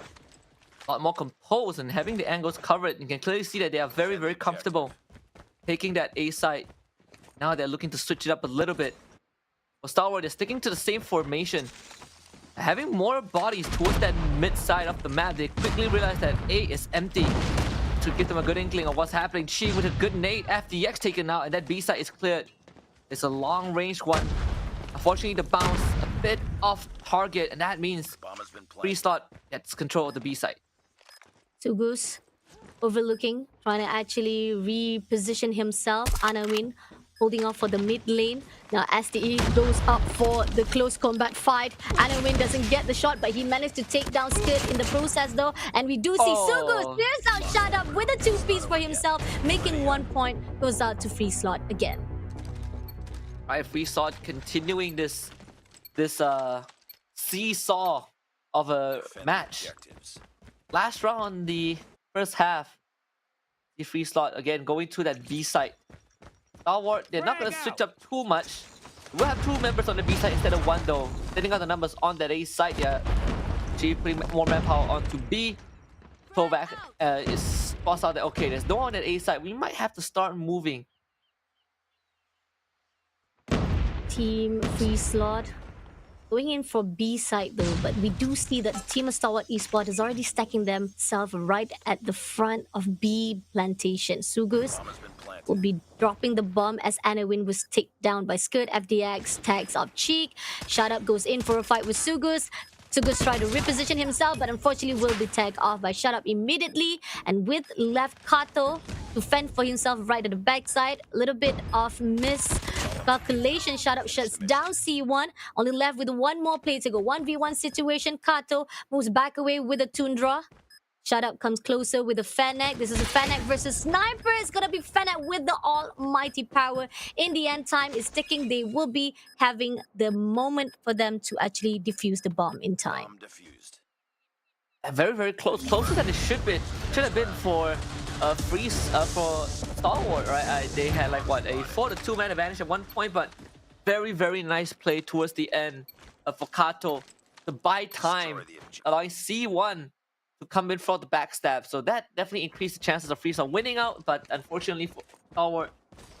A lot more composed and having the angles covered. You can clearly see that they are very, very comfortable taking that A side. Now they're looking to switch it up a little bit. For Stalwart, they're sticking to the same formation. Having more bodies towards that mid side of the map, they quickly realize that A is empty. To give them a good inkling of what's happening, Chi with a good nade, FDX taken out, and that B side is cleared. It's a long range one. Unfortunately, the bounce a bit off target, and that means Free Slot gets control of the B side. Sugus overlooking, trying to actually reposition himself. Anawin holding off for the mid lane. Now STE goes up for the close combat fight. Anawin doesn't get the shot, but he managed to take down Skid in the process though. And we do see Sugus clears out shot up with a 2-piece for himself, making 1 point. Goes out to Free Slot again. Alright, Free Slot continuing this seesaw of a match. Last round on the first half, the Free Slot again going to that B side. Stalwart, they're not going to switch up too much. We'll have 2 members on the B side instead of 1 though. Setting out the numbers on that A side, yeah. She putting more manpower onto B. Kovac is spots out that okay, there's no one on that A side. We might have to start moving. Team Free Slot going in for B side though, but we do see that the team of Stalwart Esports is already stacking themselves right at the front of B plantation. Sugus will be dropping the bomb as Anawin was taken down by Skirt. FDX tags up Cheek. Shut Up goes in for a fight with Sugus. Sugus tried to reposition himself, but unfortunately will be tagged off by Shut Up immediately. And with left Kato to fend for himself right at the backside. A little bit of miscalculation. Shut Up shuts down C1. Only left with 1 more play to go. 1v1 situation. Kato moves back away with a Tundra. Shut Up comes closer with a Fennec. This is a Fennec versus Sniper. It's gonna be Fennec with the almighty power. In the end, time is ticking. They will be having the moment for them to actually defuse the bomb in time. Very, very close. Closer than it should have been for for Stalwart, right? They had like what, a 4-2 man advantage at 1 point, but very, very nice play towards the end for Kato to buy time, allowing C1 to come in for the backstab. So that definitely increased the chances of Free Slot winning out, but unfortunately for Stalwart,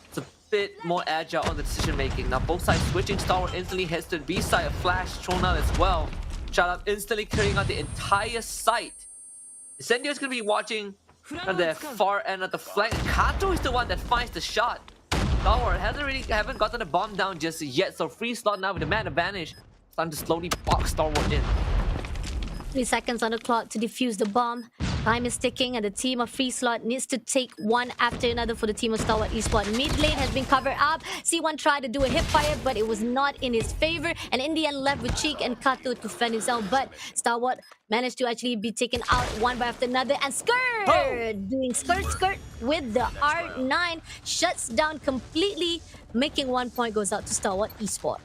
it's a bit more agile on the decision making. Now both sides switching. Stalwart instantly heads to the B side. A flash thrown out as well. Shut Up instantly clearing out the entire site. Incendio is going to be watching at the far end of the flank. Kato is the one that finds the shot. Stalwart haven't gotten the bomb down just yet, so Free Slot now with the man advantage, starting to slowly box Stalwart in. 3 seconds on the clock to defuse the bomb. Time is ticking and the team of Free Slot needs to take one after another for the team of Stalwart Esports. Mid lane has been covered up. C1 tried to do a hip fire, but it was not in his favor. And in the end, left with Cheek and Kato to fend himself. But Stalwart managed to actually be taken out one by after another. And Skirt doing skirt with the R9 shuts down completely, making 1 point goes out to Stalwart Esports.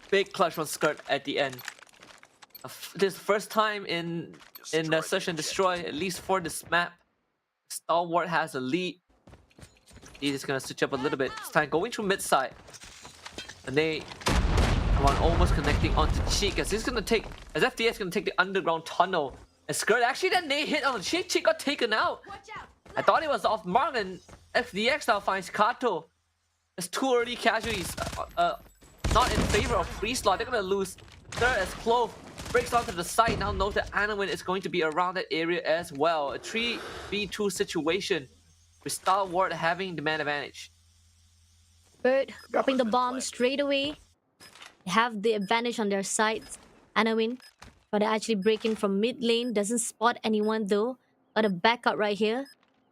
Big clutch from Skirt at the end. This is the first time in the Search and Destroy, at least for this map, Stalwart has a lead. He's just gonna switch up a little bit. This time going through mid side, and they are almost connecting onto Cheek as he's gonna take, as FDS gonna take the underground tunnel. And Skirt actually that nade hit on the Cheek. Cheek got taken out. I thought it was off mark, and FDX now finds Kato. It's too early casualties. Not in favor of Free Slot. They're gonna lose. Skirt as Clove breaks onto the side. Now note that Anawin is going to be around that area as well. A 3v2 situation with Stalwart having the man advantage. Bird dropping the bomb straight away. They have the advantage on their side. Anawin, but they actually break in from mid lane. Doesn't spot anyone though. Got a backup right here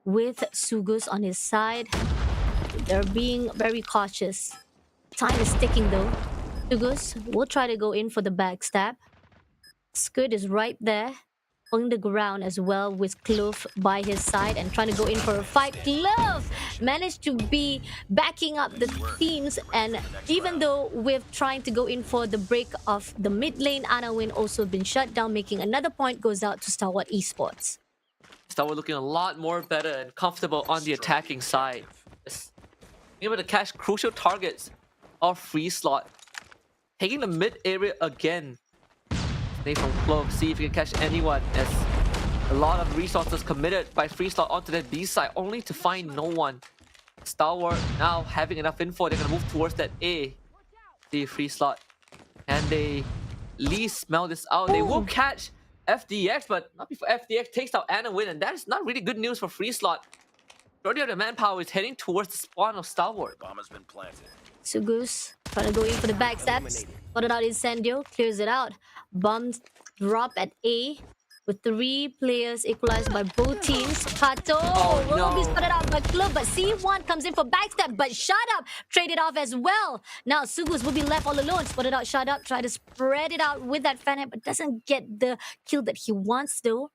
with Sugus on his side. They're being very cautious. Time is ticking though. Sugus will try to go in for the backstab. Skirt is right there on the ground as well with Clove by his side and trying to go in for a fight. Clove managed to be backing up the teams, and even though we're trying to go in for the break of the mid lane, Anawin also been shut down, making another point goes out to Stalwart Esports. Stalwart looking a lot more better and comfortable on the attacking side. Able to catch crucial targets of Free Slot. Taking the mid area again. Snake from Clove, see if he can catch anyone, as a lot of resources committed by Free Slot onto the B side, only to find no one. Stalwart now having enough info, they're gonna move towards that A. See Free Slot. Can they least smell this out. They will catch FDX, but not before FDX takes out Anawin, and that is not really good news for Free Slot. Majority of the manpower is heading towards the spawn of Stalwart. Bomb has been planted. Sugus trying to go in for the backstabs. Spotted out Incendio, clears it out. Bombs drop at A with 3 players equalized by both teams. Kato will be spotted out by Club, but C1 comes in for backstab, but Shut Up traded off as well. Now Sugus will be left all alone. Spotted out Shut Up, try to spread it out with that fan, but doesn't get the kill that he wants though.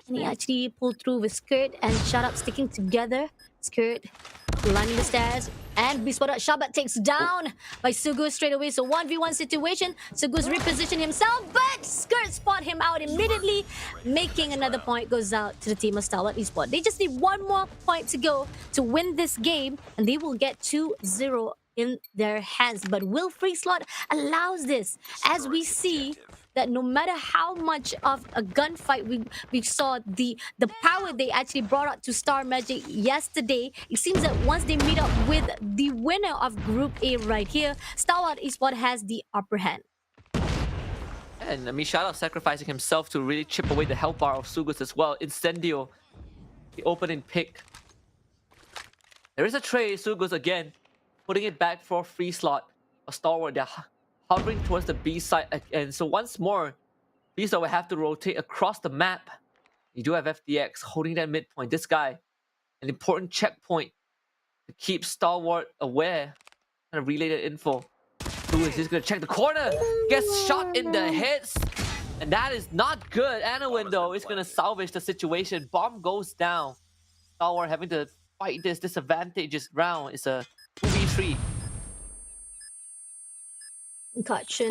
And he actually pulled through with Skirt and Shut Up sticking together. Skirt climbing the stairs and be spotted. Shabat takes down by Sugus straight away. So 1v1 situation. Sugus reposition himself, but Skirt spot him out immediately, making another point goes out to the team of Stalwart Esports. They just need 1 more point to go to win this game, and they will get 2-0 in their hands. But will Free Slot allows this, as we see that no matter how much of a gunfight we saw, the power they actually brought out to Star Magic yesterday, it seems that once they meet up with the winner of Group A right here, Stalwart Esports has the upper hand. And Mishada sacrificing himself to really chip away the health bar of Sugus as well. Incendio, the opening pick. There is a trade. Sugus again putting it back for Free Slot. A Stalwart, they're hovering towards the B side, and so once more, B side will have to rotate across the map. You do have FDX holding that midpoint. This guy, an important checkpoint to keep Stalwart aware. Kind of relay that info. Who is just gonna check the corner? Gets shot in the head, and that is not good. Anawin though is gonna salvage the situation. Bomb goes down. Stalwart having to fight this disadvantageous round. It's a 2v3. Concussion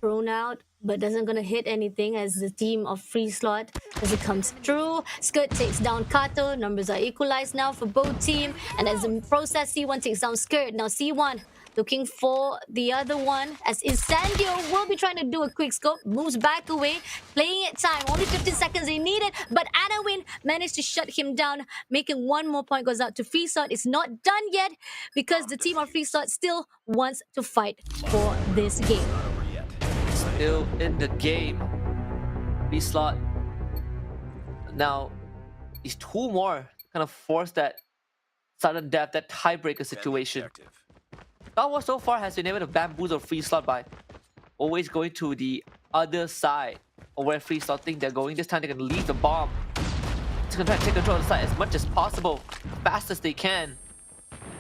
thrown out, but doesn't gonna hit anything as the team of Free Slot as it comes through. Skirt takes down Kato. Numbers are equalized now for both team, and as the process, C1 takes down Skirt. Now C1 looking for the other one as Incendio will be trying to do a quick scope, moves back away, playing it time. Only 15 seconds they needed, but Anawin managed to shut him down, making 1 more point goes out to Free Slot. It's not done yet because the team of Free Slot still wants to fight for this game. Still in the game. Free Slot. Now, these 2 more to kind of force that sudden death, that tiebreaker situation. Stalwart so far has been able to bamboozle Free Slot by always going to the other side of where Free Slot think they're going. This time they're going to leave the bomb. It's going to try to take control of the side as much as possible, fast as they can.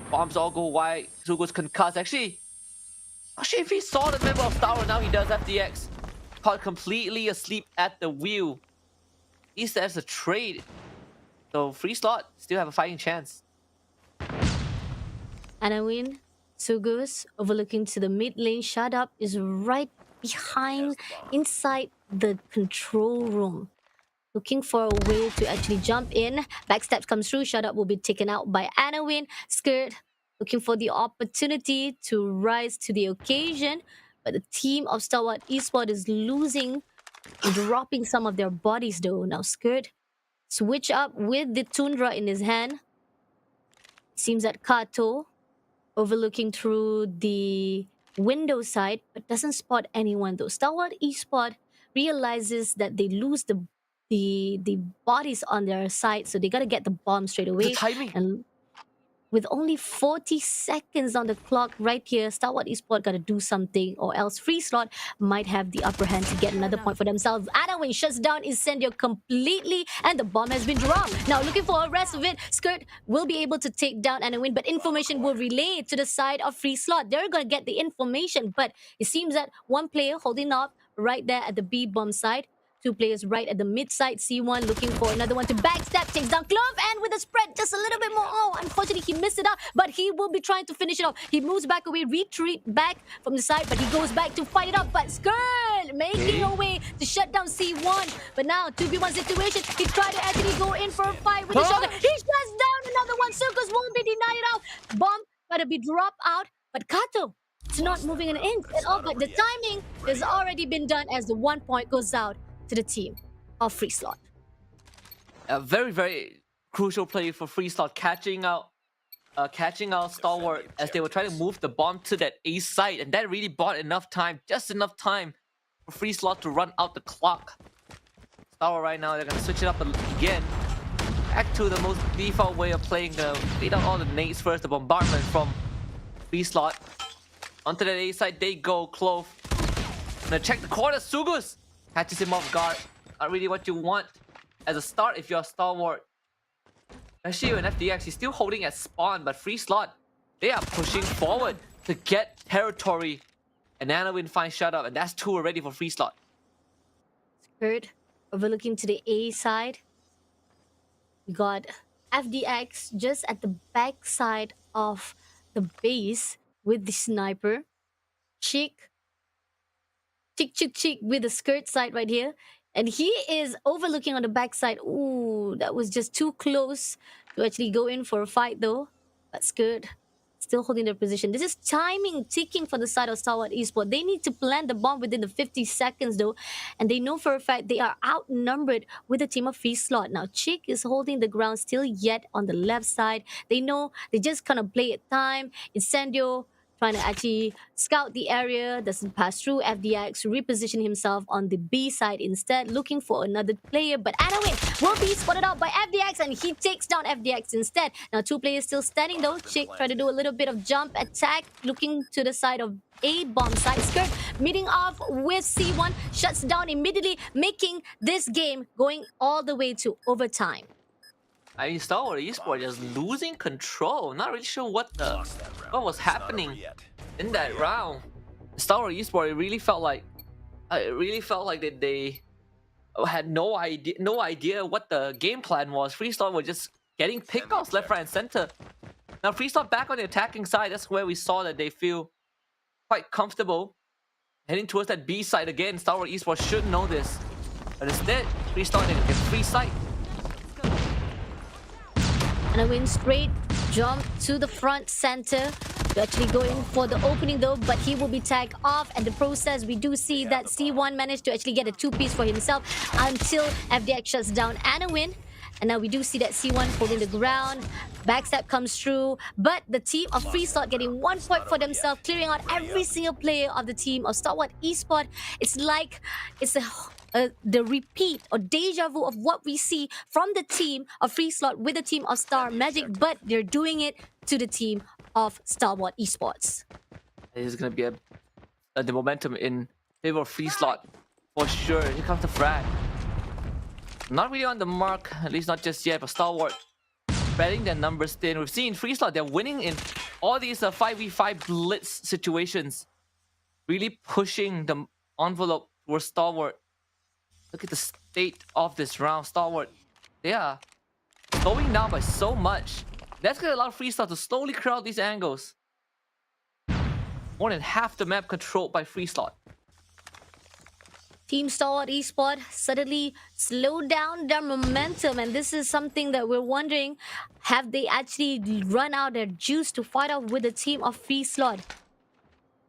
Bombs all go wide. Sugus concussed. Actually, if he saw the member of Stalwart, now he does FDX. Caught completely asleep at the wheel. He says a trade. So Free Slot still have a fighting chance. Anawin, Sugus overlooking to the mid lane. Shut Up is right behind inside the control room, looking for a way to actually jump in. Backstabs comes through. Shut Up will be taken out by Anawin. Skirt looking for the opportunity to rise to the occasion, but the team of Stalwart Esports is losing, dropping some of their bodies though. Now Skirt switch up with the Tundra in his hand. Seems that Kato overlooking through the window side, but doesn't spot anyone though. Stalwart Esports realizes that they lose the bodies on their side, so they gotta get the bomb straight away. The timing. And with only 40 seconds on the clock right here, Stalwart Esports gotta do something, or else Free Slot might have the upper hand to get another point for themselves. Anawin shuts down Incendio completely, and the bomb has been dropped. Now looking for the rest of it, Skirt will be able to take down Anawin, but information will relay to the side of Free Slot. They're gonna get the information, but it seems that one player holding up right there at the B bomb side. 2 players right at the mid side. C1 looking for another one to backstab, takes down Clove, and with a spread just a little bit more. Oh, unfortunately he missed it out, but he will be trying to finish it off. He moves back away, retreat back from the side, but he goes back to fight it up. But Skirt making a way to shut down C1. But now 2v1 situation. He tried to actually go in for a fight with the shotgun. He shuts down another one. Sugus won't be denied it out. Bomb gotta be dropped out, but Kato is not moving an inch at all. But the timing has already been done as the 1 point goes out to the team of Free Slot. A very, very crucial play for Free Slot, catching out catching our stalwart as they were trying to move the bomb to that A site, and that really bought enough time, just enough time for Free Slot to run out the clock. Stalwart right now, they're gonna switch it up again. Back to the most default way of playing. Beat out all the nades first, the bombardment from Free Slot. Onto that A side they go. Clove gonna check the corner. Sugus catches him off guard. Not really what you want as a start if you're a stalwart. Especially when FDX, he's still holding at spawn, but Free Slot, they are pushing forward to get territory. And Anowin finds shut up, and that's 2 already for Free Slot. Skirt overlooking to the A side. We got FDX just at the back side of the base with the sniper. Chick with the skirt side right here. And he is overlooking on the backside. Ooh, that was just too close to actually go in for a fight though. That's good. Still holding their position. This is timing ticking for the side of Stalwart Esports. They need to plant the bomb within the 50 seconds though. And they know for a fact they are outnumbered with the team of Free Slot. Now Chick is holding the ground still yet on the left side. They know they just kind of play it time. Incendio trying to actually scout the area, doesn't pass through. FDX reposition himself on the B side instead, looking for another player. But Anowin will be spotted out by FDX and he takes down FDX instead. Now 2 players still standing though. Chick try to do a little bit of jump attack, looking to the side of A bomb side. Skirt meeting off with C1, shuts down immediately, making this game going all the way to overtime. I mean, Stalwart Esports just losing control. Not really sure what was happening in that round. Stalwart Esports, it really felt like that they had no idea what the game plan was. Free Slot were just getting pickoffs left, right, and center. Now Free Slot back on the attacking side. That's where we saw that they feel quite comfortable heading towards that B side again. Stalwart Esports should know this, but instead Free Slot didn't get free sight. Anowin straight jump to the front center. They're actually going for the opening though, but he will be tagged off. And the process, we do see that C1 managed to actually get a 2-piece for himself until FDX shuts down Anowin. And now we do see that C1 holding the ground. Backstab comes through, but the team of Free Slot getting 1 point for themselves, clearing out every single player of the team of Stalwart Esports. It's like it's the repeat or deja vu of what we see from the team of Free Slot with the team of Star Magic, but they're doing it to the team of Stalwart Esports. This is gonna be the momentum in favor of Free Slot for sure. Here comes the frag. Not really on the mark, at least not just yet, but Stalwart spreading their numbers thin. We've seen Free Slot, they're winning in all these 5v5 blitz situations. Really pushing the envelope towards Stalwart. Look at the state of this round. Stalwart, they are slowing down by so much. That's gonna allow Free Slot to slowly clear out these angles. More than half the map controlled by Free Slot. Team Stalwart Esports suddenly slowed down their momentum, and this is something that we're wondering, have they actually run out their juice to fight off with the team of Free Slot?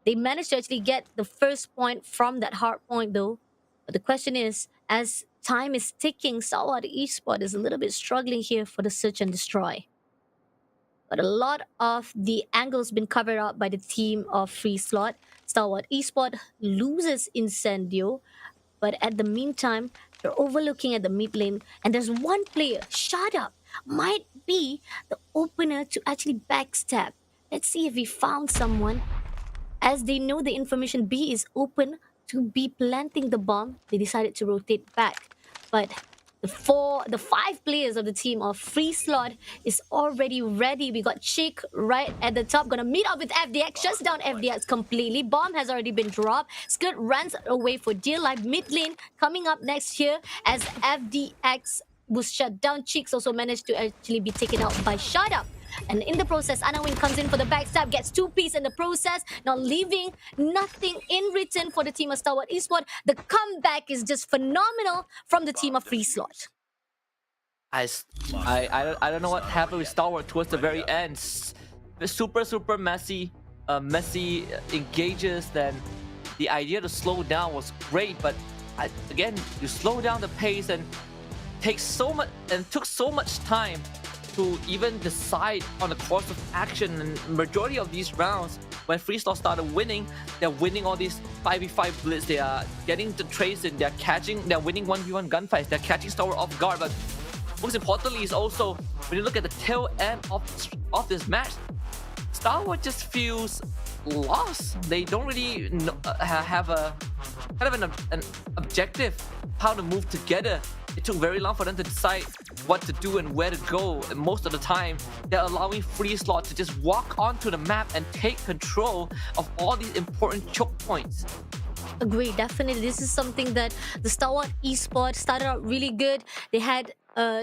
They managed to actually get the first point from that hardpoint though. But the question is, as time is ticking, Stalwart Esports is a little bit struggling here for the search and destroy. But a lot of the angles been covered up by the team of Free Slot. Stalwart Esports loses Incendio, but at the meantime, they're overlooking at the mid lane, and there's one player, Shut Up, might be the opener to actually backstab. Let's see if we found someone. As they know the information B is open to be planting the bomb, they decided to rotate back. But the 5 players of the team of Free Slot is already ready. We got Chick right at the top, gonna meet up with FDX, shuts down FDX completely. Bomb has already been dropped. Skirt runs away for dear life. Mid lane coming up next here as FDX was shut down. Chicks also managed to actually be taken out by Shut Up. And in the process, Anowin comes in for the backstab, gets 2-piece in the process, now leaving nothing in return for the team of Stalwart Esports. The comeback is just phenomenal from the team of Free Slot. I don't know what happened with Stalwart towards the very end. The super messy engages. Then the idea to slow down was great, but again, you slow down the pace and took so much time to even decide on the course of action. And majority of these rounds, when Freeslot started winning, they're winning all these 5v5 blitz. They are getting the trades in. They're winning 1v1 gunfights. They're catching Star off guard. But most importantly is also when you look at the tail end of this match, Star Wars just feels lost. They don't really have a kind of an objective how to move together. It took very long for them to decide what to do and where to go, and most of the time they're allowing Freeslot to just walk onto the map and take control of all these important choke points. Agree, definitely. This is something that the Star Wars esports started out really good. They had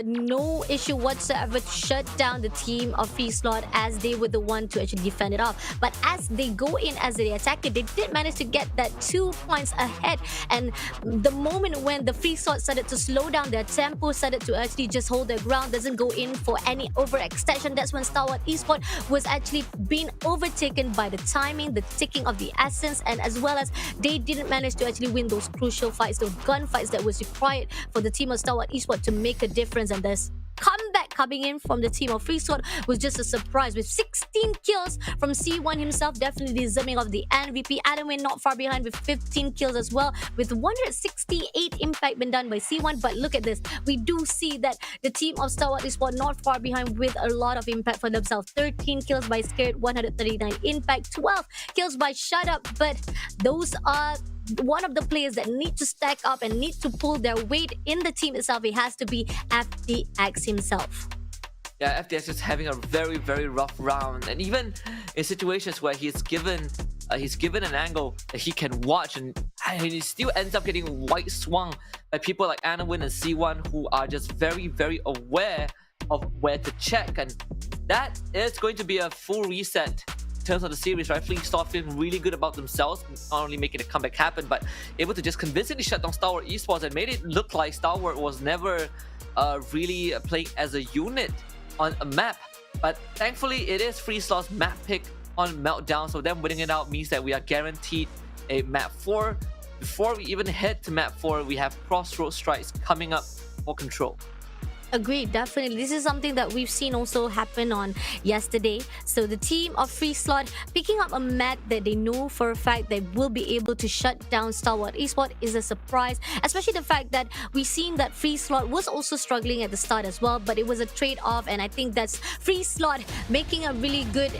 no issue whatsoever to shut down the team of Freeslot, as they were the one to actually defend it off. But as they go in as the attacker, they did manage to get that 2 points ahead. And the moment when the Freeslot started to slow down their tempo, started to actually just hold their ground, doesn't go in for any overextension, that's when Star Wars esports was actually being overtaken by the timing, the ticking of the essence, and as well as they didn't manage to actually win those crucial fights, those gunfights that was required for the team of Star Wars esports to make a difference. And this comeback coming in from the team of Freeslot was just a surprise, with 16 kills from C1 himself, definitely deserving of the MVP. Adamwin not far behind with 15 kills as well, with 168 impact been done by C1. But look at this, we do see that the team of Star Wars Esports not far behind with a lot of impact for themselves. 13 kills by Scared, 139 impact, 12 kills by Shut Up. But those are one of the players that need to stack up and need to pull their weight in the team itself. It has to be FDX himself. Yeah, FDX is having a very, very rough round, and even in situations where he's given an angle that he can watch, and he still ends up getting white swung by people like Anawin and C1, who are just very, very aware of where to check. And that is going to be a full reset in terms of the series, right? Freeslot feeling really good about themselves, not only making a comeback happen, but able to just convincingly shut down Star Wars esports and made it look like Star Wars was never really playing as a unit on a map. But thankfully, it is Freeslot's map pick on Meltdown, so them winning it out means that we are guaranteed a map 4. Before we even head to map 4, we have Crossroads Strikes coming up for Control. Agreed, definitely. This is something that we've seen also happen on yesterday. So the team of Freeslot picking up a map that they know for a fact they will be able to shut down Star Wars esports is a surprise, especially the fact that we've seen that Freeslot was also struggling at the start as well, but it was a trade-off. And I think that's Freeslot making a really good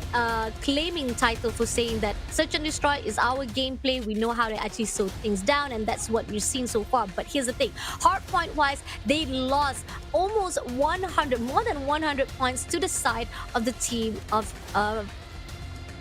claiming title for saying that Search and Destroy is our gameplay. We know how to actually slow things down, and that's what we've seen so far. But here's the thing, hardpoint wise, they lost almost 100, more than 100 points to the side of the team of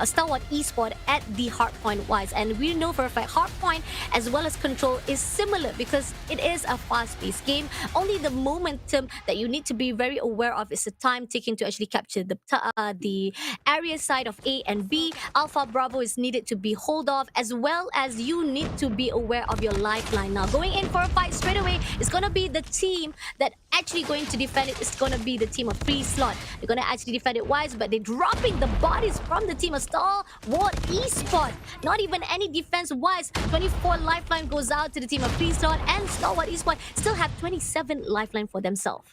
Star Wars esports at the hardpoint wise. And we know for a fact hardpoint as well as Control is similar because it is a fast-paced game. Only the momentum that you need to be very aware of is the time taken to actually capture the area side of A and B. Alpha Bravo is needed to be hold off, as well as you need to be aware of your lifeline. Now going in for a fight straight away is going to be the team that actually going to defend it. It's going to be the team of Freeslot. They're going to actually defend it wise, but they're dropping the bodies from the team of Star Wars esports. Not even any defense wise. 24 lifeline goes out to the team of Freeslot, and Star Wars esports still have 27 lifeline for themselves.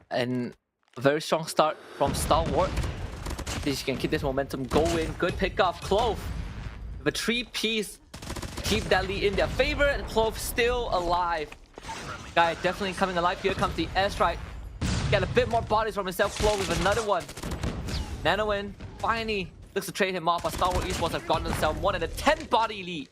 And a very strong start from Star Wars. See if you can keep this momentum going. Good pick off Clove. The 3-piece keep that lead in their favor, and Clove still alive. Guy definitely coming alive. Here comes the airstrike. Get a bit more bodies from himself. Clove with another one. Nanowin finally looks to trade him off, but Star Wars esports have gotten themselves more than a 10 body lead.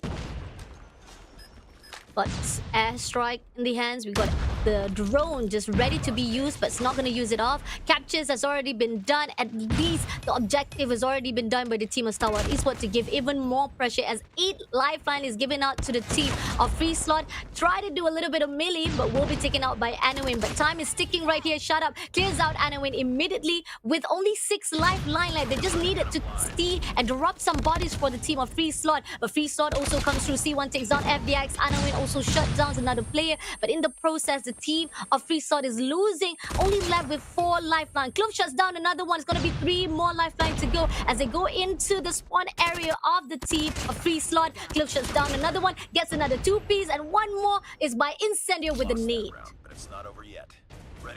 But airstrike in the hands. We got the drone just ready to be used, but it's not going to use it off. Captures has already been done. At least the objective has already been done by the team of Star Wars esports to give even more pressure, as 8 lifeline is given out to the team of Freeslot. Try to do a little bit of melee, but will be taken out by Anawin. But time is ticking right here. Shut Up clears out Anawin immediately with only 6 lifeline. Like they just needed to see and drop some bodies for the team of Freeslot. But Freeslot also comes through. C1 takes down FDX. Anawin also shut down another player, but in the process the team of Freeslot is losing, only left with 4 lifeline. Clove shuts down another one. It's going to be 3 more lifeline to go as they go into the spawn area of the team of Freeslot. Clove shuts down another one, gets another 2-piece, and one more is by Incendio with a nade.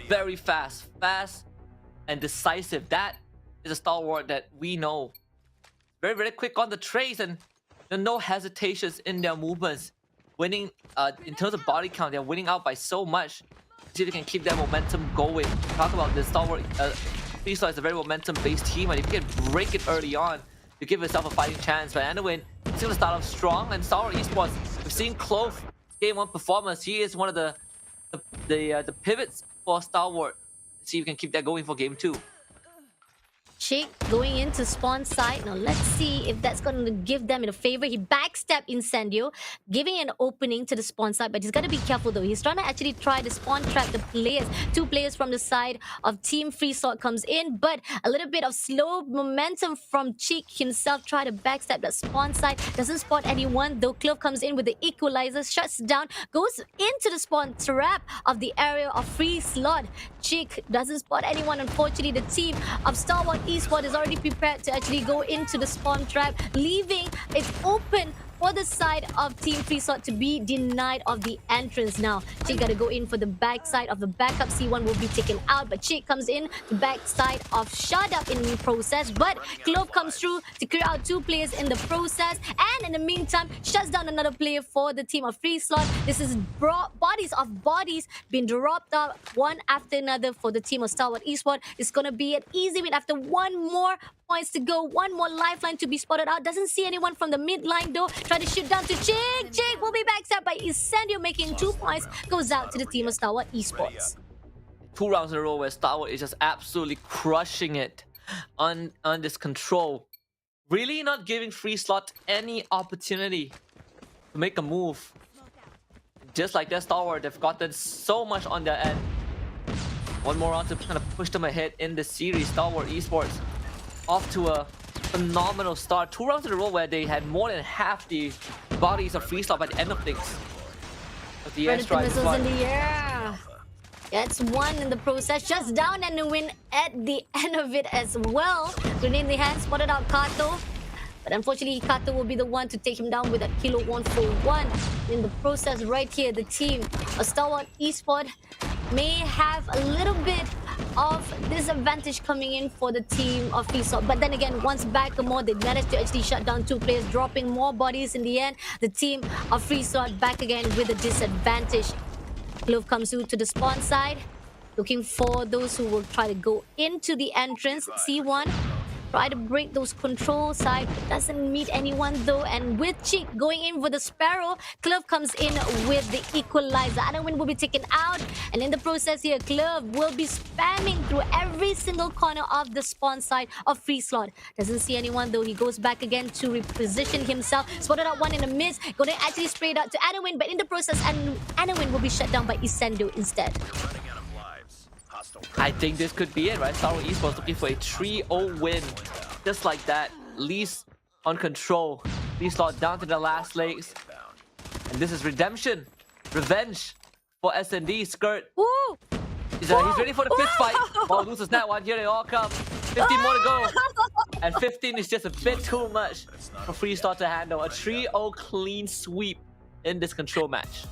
Very fast and decisive. That is a stalwart that we know. Very, very quick on the trace and no hesitations in their movements. Winning in terms of body count, they're winning out by so much. See if they can keep that momentum going. Talk about the stalwart. Freeslot is a very momentum-based team, and if you can break it early on, you give yourself a fighting chance. But Anowin is going to start off strong, and Stalwart Esports, we've seen Clove game 1 performance. He is one of the pivots for Stalwart. See if we can keep that going for game 2. Chick going into spawn side. Now let's see if that's going to give them in a favor. He backstepped Incendio, giving an opening to the spawn side, but he's got to be careful though. He's trying to actually try to spawn trap the players. 2 players from the side of Team Freeslot comes in, but a little bit of slow momentum from Chick himself. Try to backstep that spawn side. Doesn't spot anyone though. Clove comes in with the equalizer, shuts down, goes into the spawn trap of the area of Freeslot. Chick doesn't spot anyone. Unfortunately, the team of Stalwart Esports is already prepared to actually go into the spawn trap, leaving it open for the side of Team Freeslot to be denied of the entrance. Now, Chick got to go in for the backside of the backup. C1 will be taken out, but Chick comes in the backside of Shut Up in the process. But Clove comes through to clear out 2 players in the process, and in the meantime, shuts down another player for the team of Freeslot. This is bodies of bodies being dropped out one after another for the team of Stalwart Esports. It's going to be an easy win after 1 more points to go, 1 more lifeline to be spotted out. Doesn't see anyone from the mid line though. Try to shoot down to Chick. Chick will be backstabbed by Incendio, making 2 points. Goes out to the team of Stalwart Esports. 2 rounds in a row where Stalwart is just absolutely crushing it on this control. Really not giving Freeslot any opportunity to make a move. Just like that, Stalwart, they've gotten so much on their end. 1 more round to kind of push them ahead in the series. Stalwart Esports off to a phenomenal start. 2 rounds in a row where they had more than half the bodies of Freeslot by the end of things. But the Predator airstrike missiles in the air. Gets 1 in the process. Shuts down and a win at the end of it as well. Grenade in the hand, spotted out Kato. But unfortunately, Kato will be the one to take him down with a kilo 1 for 1. In the process right here, the team of Stalwart Esports may have a little bit of disadvantage coming in for the team of Freeslot. But then again, once back more, they managed to actually shut down 2 players, dropping more bodies in the end. The team of Freeslot back again with a disadvantage. Clove comes through to the spawn side, looking for those who will try to go into the entrance. C1 try to break those control side, but doesn't meet anyone though. And with Chick going in for the Sparrow, Clove comes in with the equalizer. Anowin will be taken out, and in the process here, Clove will be spamming through every single corner of the spawn side of Freeslot. Doesn't see anyone though. He goes back again to reposition himself. Spotted out 1 in the miss. Gonna actually spray it out to Anowin, but in the process, Anowin will be shut down by Isendo instead. I think this could be it, right? Stalwart Esports looking for a 3-0 win. Just like that. Least on control. Freeslot down to the last legs. And this is redemption. Revenge for SND. Skirt. Woo! He's ready for the fist fight. Oh, loses that one. Here they all come. 15 more to go. And 15 is just a bit too much for Freeslot to handle. A 3-0 clean sweep in this control match.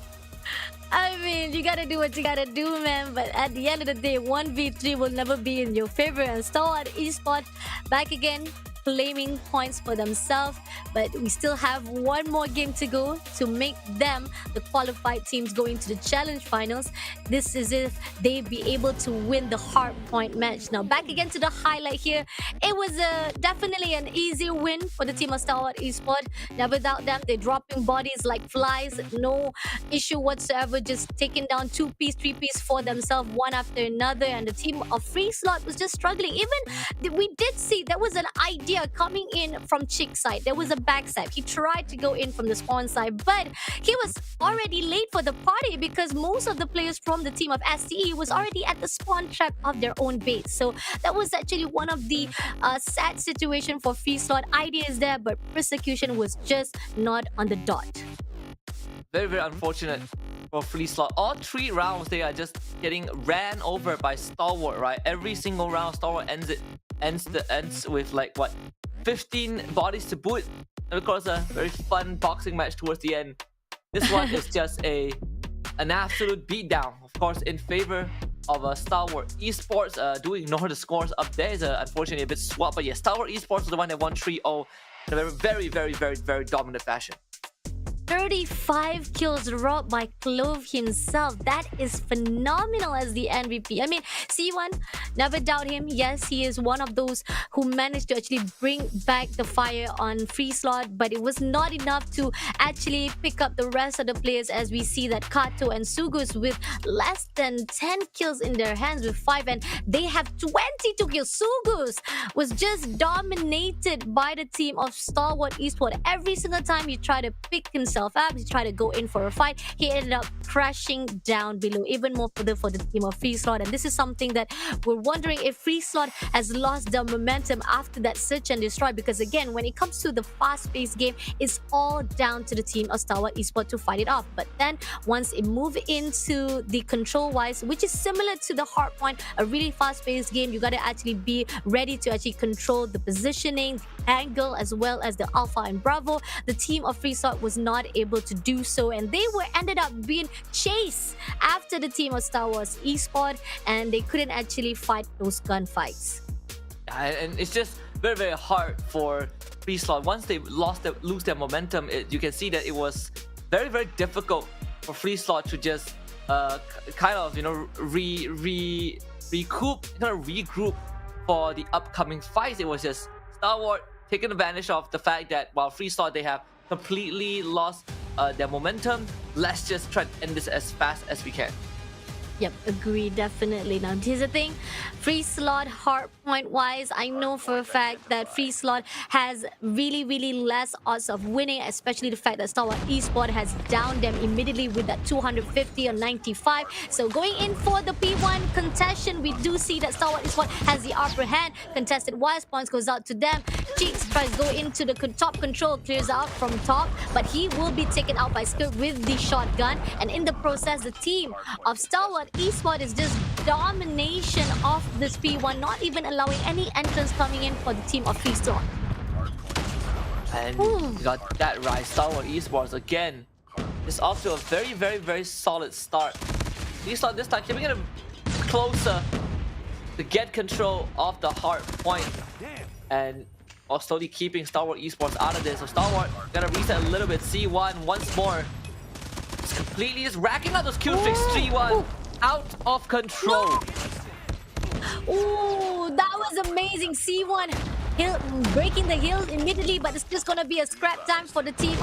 I mean, you gotta do what you gotta do, man. But at the end of the day, 1v3 will never be in your favor. And Stalwart Esports back again, claiming points for themselves. But we still have 1 more game to go to make them the qualified teams going to the challenge finals. This is if they be able to win the Hardpoint match. Now, back again to the highlight here. It was definitely an easy win for the team of Stalwart Esports. Now, without them, they're dropping bodies like flies. No issue whatsoever. Just taking down 2-piece, 3-piece for themselves, one after another. And the team of Freeslot was just struggling. Even we did see there was an idea coming in from Chick's side. There was a backstab. He tried to go in from the spawn side, but he was already late for the party because most of the players from the team of STE was already at the spawn trap of their own base. So that was actually one of the sad situation for Freeslot. Idea is there, but persecution was just not on the dot. Very, very unfortunate for Freeslot. All 3 rounds, they are just getting ran over by Stalwart, right? Every single round, Stalwart ends with like what, 15 bodies to boot. And of course, a very fun boxing match towards the end. This one is just a an absolute beatdown, of course, in favor of Star Wars Esports. Do ignore the scores up there. It's unfortunately a bit swapped, but yeah, Star Wars Esports was the one that won 3-0 in a very dominant fashion. 35 kills robbed by Clove himself. That is phenomenal as the MVP. I mean, C1, never doubt him. Yes, he is one of those who managed to actually bring back the fire on free slot, but it was not enough to actually pick up the rest of the players, as we see that Kato and Sugus with less than 10 kills in their hands with 5, and they have 22 kills. Sugus was just dominated by the team of Star Wars Esports. Every single time he tried to pick himself up, he tried to go in for a fight, he ended up crashing down below, even more further for the team of free slot. And this is something that we're wondering if free slot has lost the momentum after that search and destroy, because again, when it comes to the fast-paced game, it's all down to the team of Star Wars Esports to fight it off. But then once it moved into the control-wise, which is similar to the Hardpoint, a really fast-paced game, you got to actually be ready to actually control the positioning, angle, as well as the Alpha and Bravo. The team of free slot was not able to do so, and they were ended up being chased after the team of Star Wars Esports, and they couldn't actually fight those gunfights. And it's just very hard for free slot. Once they lose their momentum, you can see that it was very difficult for free slot to just kind of regroup for the upcoming fights. It was just Star Wars taking advantage of the fact that while free slot they have completely lost their momentum, let's just try to end this as fast as we can. Yep, agree, definitely. Now, here's the thing. Free slot, Hardpoint wise, I know for a fact that free slot has really less odds of winning, especially the fact that Star Wars Esports has downed them immediately with that 250 or 95. So going in for the P1 contestation, we do see that Star Wars Esports has the upper hand. Contested wise points goes out to them. Cheeks tries to go into the top control, clears out from top, but he will be taken out by Skirt with the shotgun. And in the process, the team of Star Wars Esports is just domination of this P1, not even allowing any entrance coming in for the team of free slot. And you got that right. Star Wars Esports again is off to a very solid start. Free slot this time keeping it closer to get control of the hard point, and slowly keeping Star Wars Esports out of this. So Star Wars gotta reset a little bit. C1 once more. It's completely just racking up those kill streaks. C1 out of control. Ooh, that was amazing. C1 breaking the hill immediately, but it's just gonna be a scrap time for the team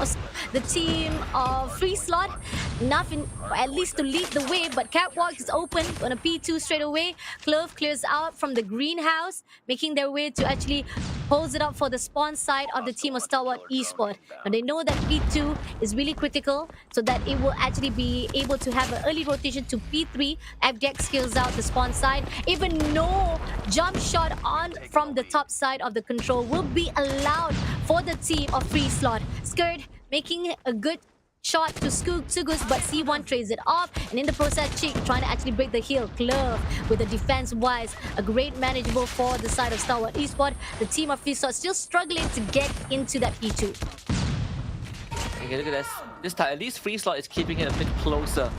of free slot. Enough at least to lead the way, but catwalk is open on a P2 straight away. Clove clears out from the greenhouse, making their way to actually pose it up for the spawn side of the team of Star Wars Esports. Now they know that P2 is really critical, so that it will actually be able to have an early rotation to P3. FDX kills out the spawn side. Even no jump shot on from the top side of the control will be allowed for the team of free slot. Skirt making a good shot to Sugus, but C1 trades it off, and in the process, Chick trying to actually break the hill. Clove with the defense-wise, a great manageable for the side of Star Wars Esports. The team of free slot still struggling to get into that P2. Okay, look at this. This time, at least free slot is keeping it a bit closer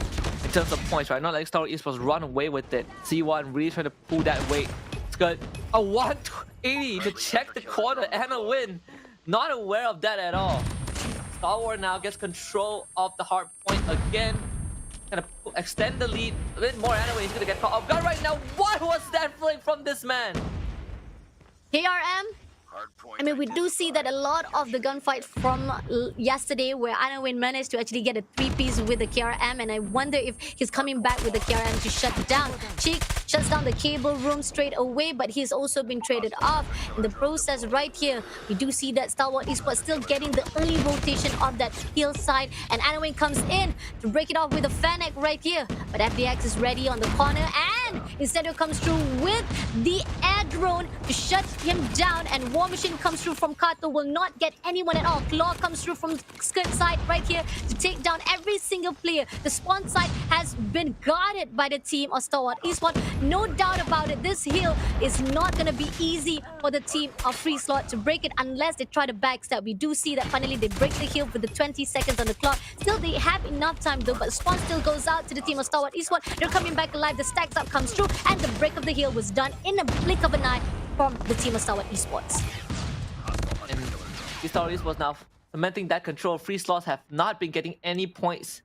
in terms of points, right? Not like Star Wars Esports run away with it. C1 really trying to pull that weight. It's good. A 180 to check the corner and a win. Not aware of that at all. Star Wars now gets control of the hard point again. Gonna extend the lead a bit more anyway. He's gonna get caught off guard right now. What was that flick from this man? KRM? I mean, we do see that a lot of the gunfight from yesterday where Anawin managed to actually get a 3-piece with the KRM, and I wonder if he's coming back with the KRM to shut it down. Cheek shuts down the cable room straight away, but he's also been traded off. In the process right here, we do see that Star Wars Esports still getting the early rotation of that hillside, and Anawin comes in to break it off with a Fennec right here. But FDX is ready on the corner, and Instead comes through with the air a drone to shut him down, and War Machine comes through from Kato, will not get anyone at all. Claw comes through from skirt side right here to take down every single player. The spawn side has been guarded by the team of Stalwart Esports. No doubt about it, this hill is not going to be easy for the team of Free Slot to break it unless they try to backstab. We do see that finally they break the hill with the 20 seconds on the clock. Still, they have enough time though, but the spawn still goes out to the team of Stalwart Esports. They're coming back alive. The stacks up comes through, and the break of the hill was done in a blink of an eye from the team of Stalwart Esports. And Stalwart Esports now cementing that control. Free Slots have not been getting any points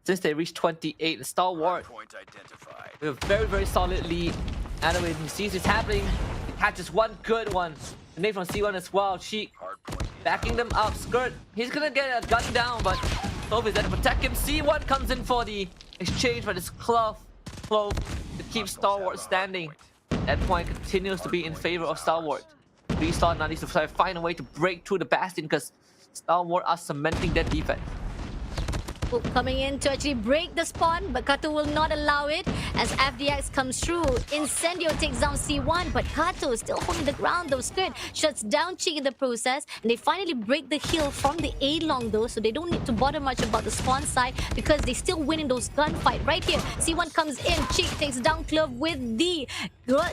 since they reached 28. Stalwart with a very solid lead. Anyway, he sees this happening. He catches one good one. The nade from C1 as well. Cheek backing them up. Skirt. He's gonna get a gun down, but Clove is there to protect him. C1 comes in for the exchange, but it's Clove to keep Stalwart standing. That point continues to be in favor of Stalwart. Free Slot now needs to find a way to break through the Bastion because Stalwart are cementing their defense. Coming in to actually break the spawn, but Kato will not allow it as FDX comes through. Incendio takes down C1, but Kato is still holding the ground though. Skirt shuts down Cheek in the process, and they finally break the hill from the A long though, so they don't need to bother much about the spawn side because they still winning those gunfight right here. C1 comes in, Cheek takes down Club with the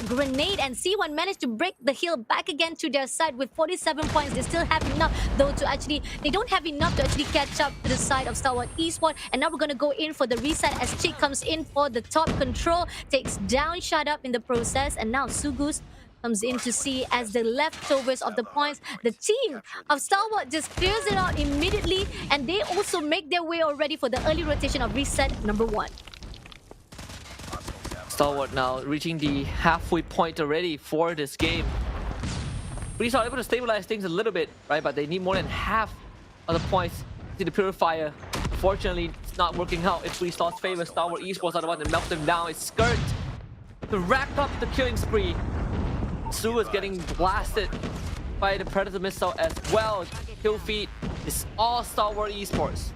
grenade, and C1 managed to break the hill back again to their side with 47 points. They still have enough though to actually, they don't have enough to actually catch up to the side of Stalwart Esports. And now we're gonna go in for the reset as Cheek comes in for the top control, takes down Shut Up in the process, and now Sugus comes in to see as the leftovers of the points. The team of Stalwart just clears it out immediately, and they also make their way already for the early rotation of reset number 1. Stalwart now reaching the halfway point already for this game. Free Slot able to stabilize things a little bit, right? But they need more than half of the points to the Purifier. Fortunately, it's not working out in Free Slot's favor. Stalwart Esports are the one that melt them down. It's Skirt to rack up the killing spree. Su is getting blasted by the Predator missile as well. Kill feed is all Stalwart Esports.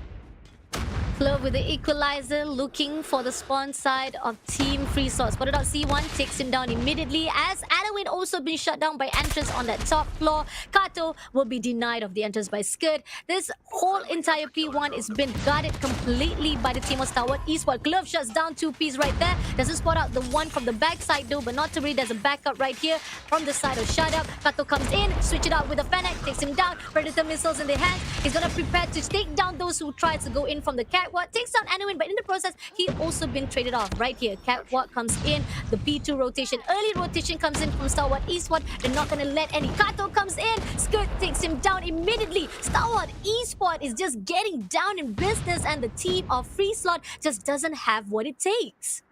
Clove with the equalizer, looking for the spawn side of Team Free Slot. Spotted out C1, takes him down immediately as Adawin also been shut down by entrance on that top floor. Kato will be denied of the entrance by Skirt. This whole entire P1 is been guarded completely by the team of Stalwart Esports. Glove shuts down 2Ps right there. Doesn't spot out the one from the backside though, but not to read. There's a backup right here from the side of Shut Up. Kato comes in, switch it out with a Fennec, takes him down. Predator missiles in their hands. He's gonna prepare to take down those who try to go in from the catwalk. Takes down Anowin, but in the process, he also been traded off right here. Catwalk comes in, the P2 rotation. Early rotation comes in from Stalwart Esports. They're not gonna let any. Kato comes in, Skirt takes him down immediately. Stalwart Esports is just getting down in business, and the team of Free Slot just doesn't have what it takes.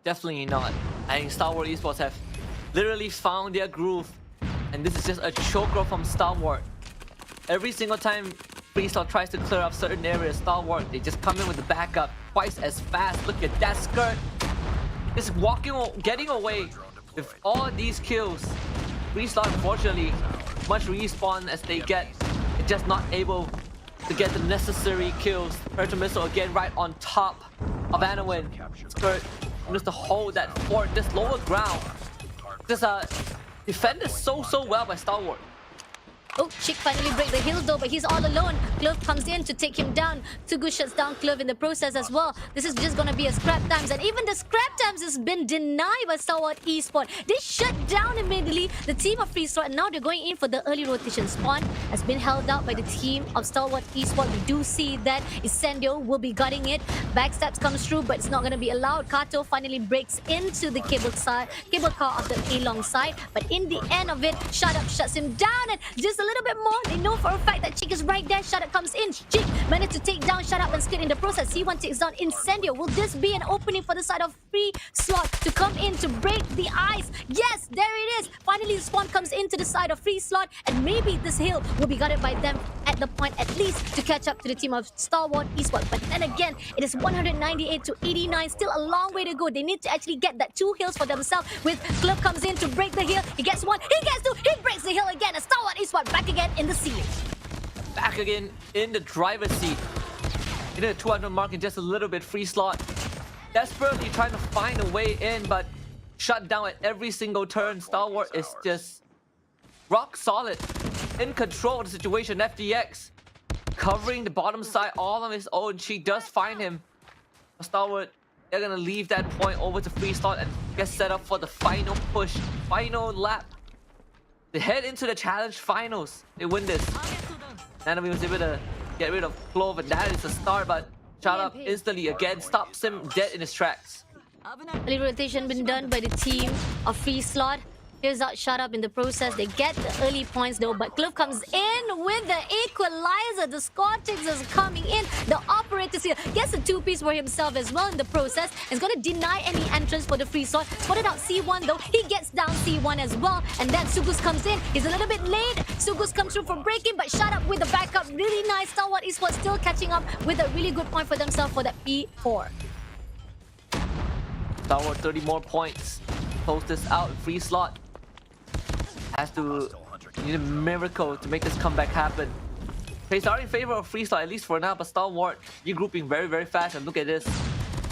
Definitely not. I think Stalwart Esports have literally found their groove, and this is just a choker from Stalwart. Every single time Free Slot tries to clear up certain areas, Stalwart, they just come in with the backup twice as fast. Look at that Skirt. Just getting away with all these kills. Free Slot, unfortunately, much respawn as they get, they're just not able to get the necessary kills. Predator missile again right on top of Anowin. Skirt just to hold that fort, this lower ground. Just defended so well by Stalwart. Oh, Chick finally break the hill though, but he's all alone. Clove comes in to take him down. Tugu shuts down Clove in the process as well. This is just gonna be a scrap times, and even the scrap times has been denied by Stalwart Esports. They shut down immediately the team of Free Slot, and now they're going in for the early rotation. Spawn has been held out by the team of Stalwart Esports. We do see that Incendio will be gutting it. Backstabs comes through, but it's not gonna be allowed. Kato finally breaks into the cable car of the A-long side, but in the end of it, Shut Up shuts him down, and just a little bit more. They know for a fact that Cheek is right there. Shut Up comes in. Cheek managed to take down Shut Up and Skid in the process. C1 takes down Incendio. Will this be an opening for the side of Free Slot to come in to break the ice? Yes, there it is. Finally, the spawn comes into the side of Free Slot, and maybe this hill will be guarded by them at the point at least to catch up to the team of Stalwart Esports. But then again, it is 198 to 89. Still a long way to go. They need to actually get that 2 hills for themselves. With Club comes in to break the hill. He gets 1. He gets 2. He breaks the hill again. And Stalwart Esports back again in the ceiling. Back again in the driver's seat. In the 200 mark in just a little bit. Free Slot desperately trying to find a way in, but shut down at every single turn. Stalwart is just rock solid, in control of the situation. FDX covering the bottom side all on his own. She does find him. Stalwart, they're gonna leave that point over to Free Slot and get set up for the final push, final lap. They head into the challenge finals. They win this. Nanabe was able to get rid of Clove, and that is a start, but shut up instantly again, stops him dead in his tracks. Early rotation been done by the team of Free Slot. Here's out shut up in the process. They get the early points though, but Cliff comes in with the equalizer. The Scorchings is coming in. The operators here gets a two-piece for himself as well in the process. Is going to deny any entrance for the Free Slot. Spotted out C1 though. He gets down C1 as well. And then Sugus comes in. He's a little bit late. Sugus comes through for breaking, but shut up with the backup. Really nice. Stalwart Esports still catching up with a really good point for themselves for that P4. Stalwart 30 more points. Close this out. Free Slot has to need a miracle to make this comeback happen. Trades are in favor of Free Slot, at least for now, but Stalwart regrouping very, very fast. And look at this.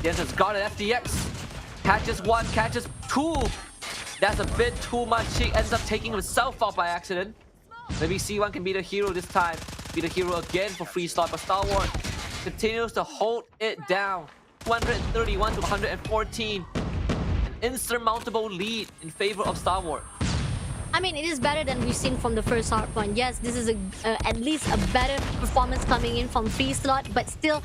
Jensen's got an FDX. Catches one, catches two. That's a bit too much. She ends up taking herself out by accident. Maybe C1 can be the hero this time. Be the hero again for Free Slot, but Stalwart continues to hold it down. 231 to 114. An insurmountable lead in favor of Stalwart. I mean, it is better than we've seen from the first Hardpoint. Yes, this is at least a better performance coming in from Free Slot, but still,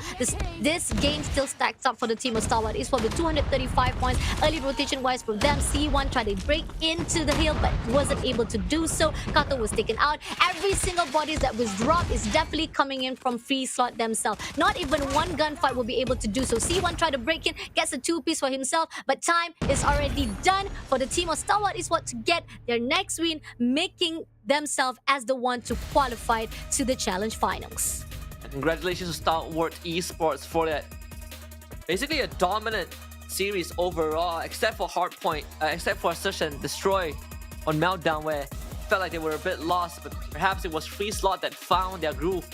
this game still stacks up for the team of Stalwart Esports with 235 points. Early rotation-wise for them, C1 tried to break into the hill, but wasn't able to do so. Kato was taken out. Every single body that was dropped is definitely coming in from Free Slot themselves. Not even one gunfight will be able to do so. C1 tried to break in, gets a two-piece for himself, but time is already done for the team of Stalwart Esports to get their next win, making themselves as the one to qualify to the challenge finals. And congratulations to Stalwart Esports for that. Basically a dominant series overall, except for Hardpoint, except for Search and Destroy on Meltdown, where it felt like they were a bit lost, but perhaps it was Free Slot that found their groove.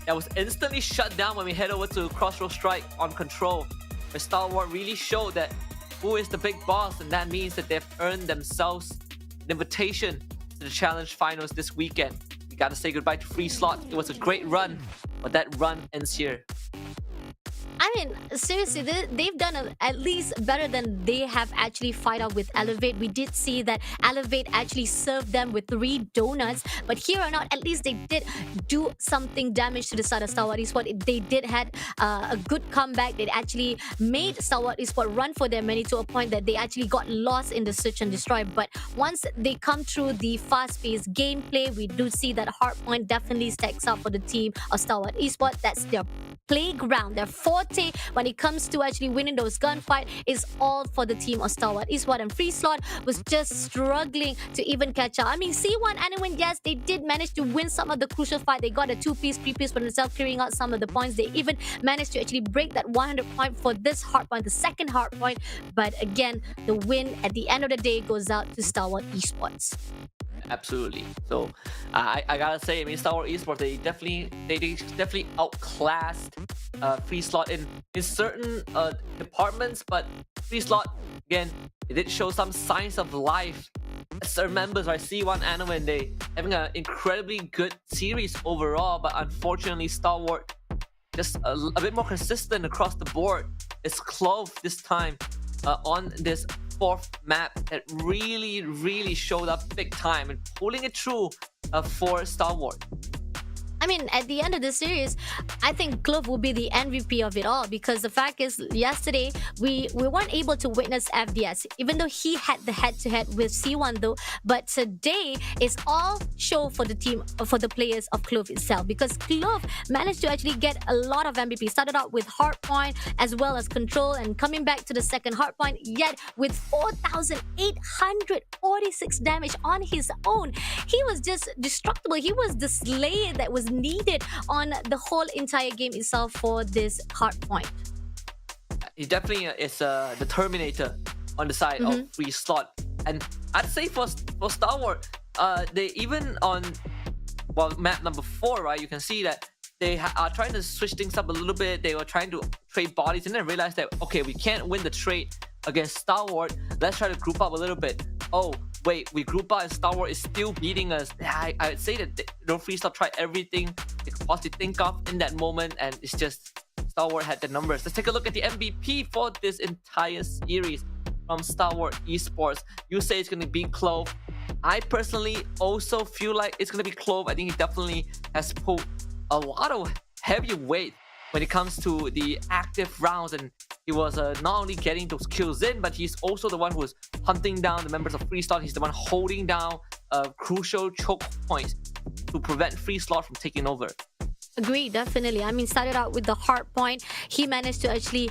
That was instantly shut down when we head over to Crossroad Strike on Control, where Stalwart really showed that who is the big boss, and that means that they've earned themselves an invitation to the challenge finals this weekend. We gotta say goodbye to Free Slot. It was a great run, but that run ends here. I mean, seriously, they've done at least better than they have actually fight out with Elevate. We did see that Elevate actually served them with 3 donuts, but here or not, at least they did do something damage to the side of Stalwart Esports. They did had a good comeback. They actually made Stalwart Esports run for their money to a point that they actually got lost in the Search and Destroy. But once they come through the fast-paced gameplay, we do see that Hardpoint definitely stacks up for the team of Stalwart Esports. That's their playground, their forte when it comes to actually winning those gunfight is all for the team of Stalwart Esports, and Free Slot was just struggling to even catch up. I mean, C1 and yes, they did manage to win some of the crucial fight. They got a 2-piece, 3-piece for themselves, clearing out some of the points. They even managed to actually break that 100 point for this Hardpoint, the second Hardpoint. But again, the win at the end of the day goes out to Stalwart Esports. Absolutely. So I gotta say, I mean, Stalwart Esports, they definitely outclassed Free Slot in certain departments, but Free Slot, again, it did show some signs of life. As members, right, C1 and they having an incredibly good series overall, but unfortunately Stalwart just a bit more consistent across the board. It's Clove this time on this 4th map that really showed up big time and pulling it through for Stalwart. I mean, at the end of the series, I think Clove will be the MVP of it all, because the fact is, yesterday we weren't able to witness FDS, even though he had the head-to-head with C1 though. But today is all show for the team, for the players of Clove itself, because Clove managed to actually get a lot of MVP. Started out with Hardpoint as well as Control, and coming back to the second Hardpoint, yet with 4,846 damage on his own. He was just destructible. He was the slayer that was needed on the whole entire game itself for this Hardpoint. He definitely is the Terminator on the side of Free Slot, and I'd say for Stalwart, they even on map number 4, right? You can see that they are trying to switch things up a little bit. They were trying to trade bodies, and then realized that okay, we can't win the trade against Star Wars. Let's try to group up a little bit. Oh, wait, we group up and Star Wars is still beating us. I'd say that Freestyle tried everything they could possibly think of in that moment, and it's just Star Wars had the numbers. Let's take a look at the MVP for this entire series from Star Wars Esports. You say it's going to be Clove. I personally also feel like it's going to be Clove. I think he definitely has pulled a lot of heavy weight when it comes to the active rounds, and he was not only getting those kills in, but he's also the one who was hunting down the members of Freestyle. He's the one holding down crucial choke points to prevent Freestyle from taking over. Agree, definitely. I mean, started out with the Hardpoint. He managed to actually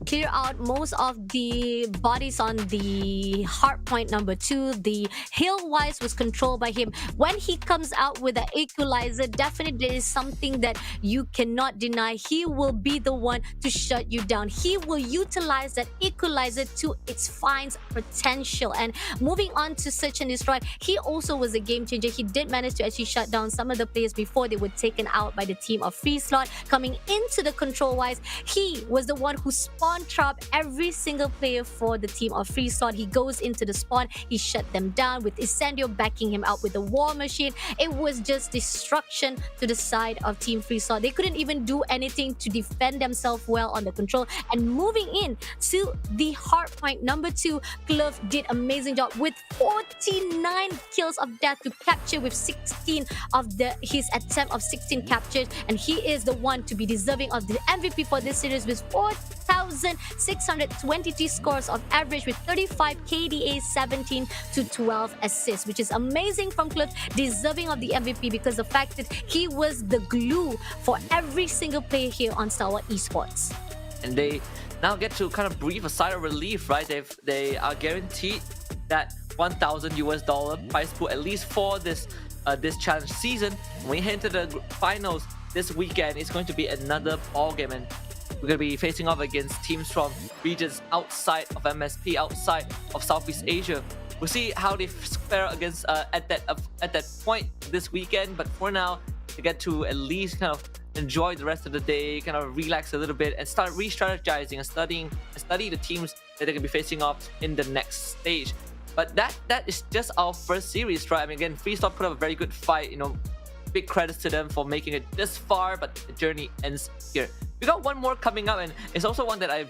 clear out most of the bodies on the Hardpoint number 2. The hill-wise was controlled by him. When he comes out with the Equalizer, definitely there is something that you cannot deny. He will be the one to shut you down. He will utilize that Equalizer to its fine potential. And moving on to Search and Destroy, he also was a game changer. He did manage to actually shut down some of the players before they were taken out by the team of Freeslot. Coming into the control wise, he was the one who spawn trapped every single player for the team of Freeslot. He goes into the spawn, he shut them down with Incendio backing him out with the War Machine. It was just destruction to the side of Team Freeslot. They couldn't even do anything to defend themselves well on the control. And moving in to the Hardpoint number 2, Glove did amazing job with 49 kills of death to capture with 16 of his attempt of 16 captures, and he is the one to be deserving of the MVP for this series with 4,623 scores of average with 35 KDA, 17 to 12 assists, which is amazing from Cliff, deserving of the MVP because the fact that he was the glue for every single player here on Star Wars Esports. And they now get to kind of breathe a sigh of relief, right? They are guaranteed that $1,000 prize pool at least for this challenge season. When we head into the finals this weekend, it's going to be another ball game, and we're going to be facing off against teams from regions outside of MSP, outside of Southeast Asia. We'll see how they fare against at that point this weekend. But for now, to get to at least kind of enjoy the rest of the day, kind of relax a little bit, and start re-strategizing and study the teams that they're going to be facing off in the next stage. But that is just our first series, right? I mean, again, Freestyle put up a very good fight. You know, big credits to them for making it this far, but the journey ends here. We got one more coming up, and it's also one that I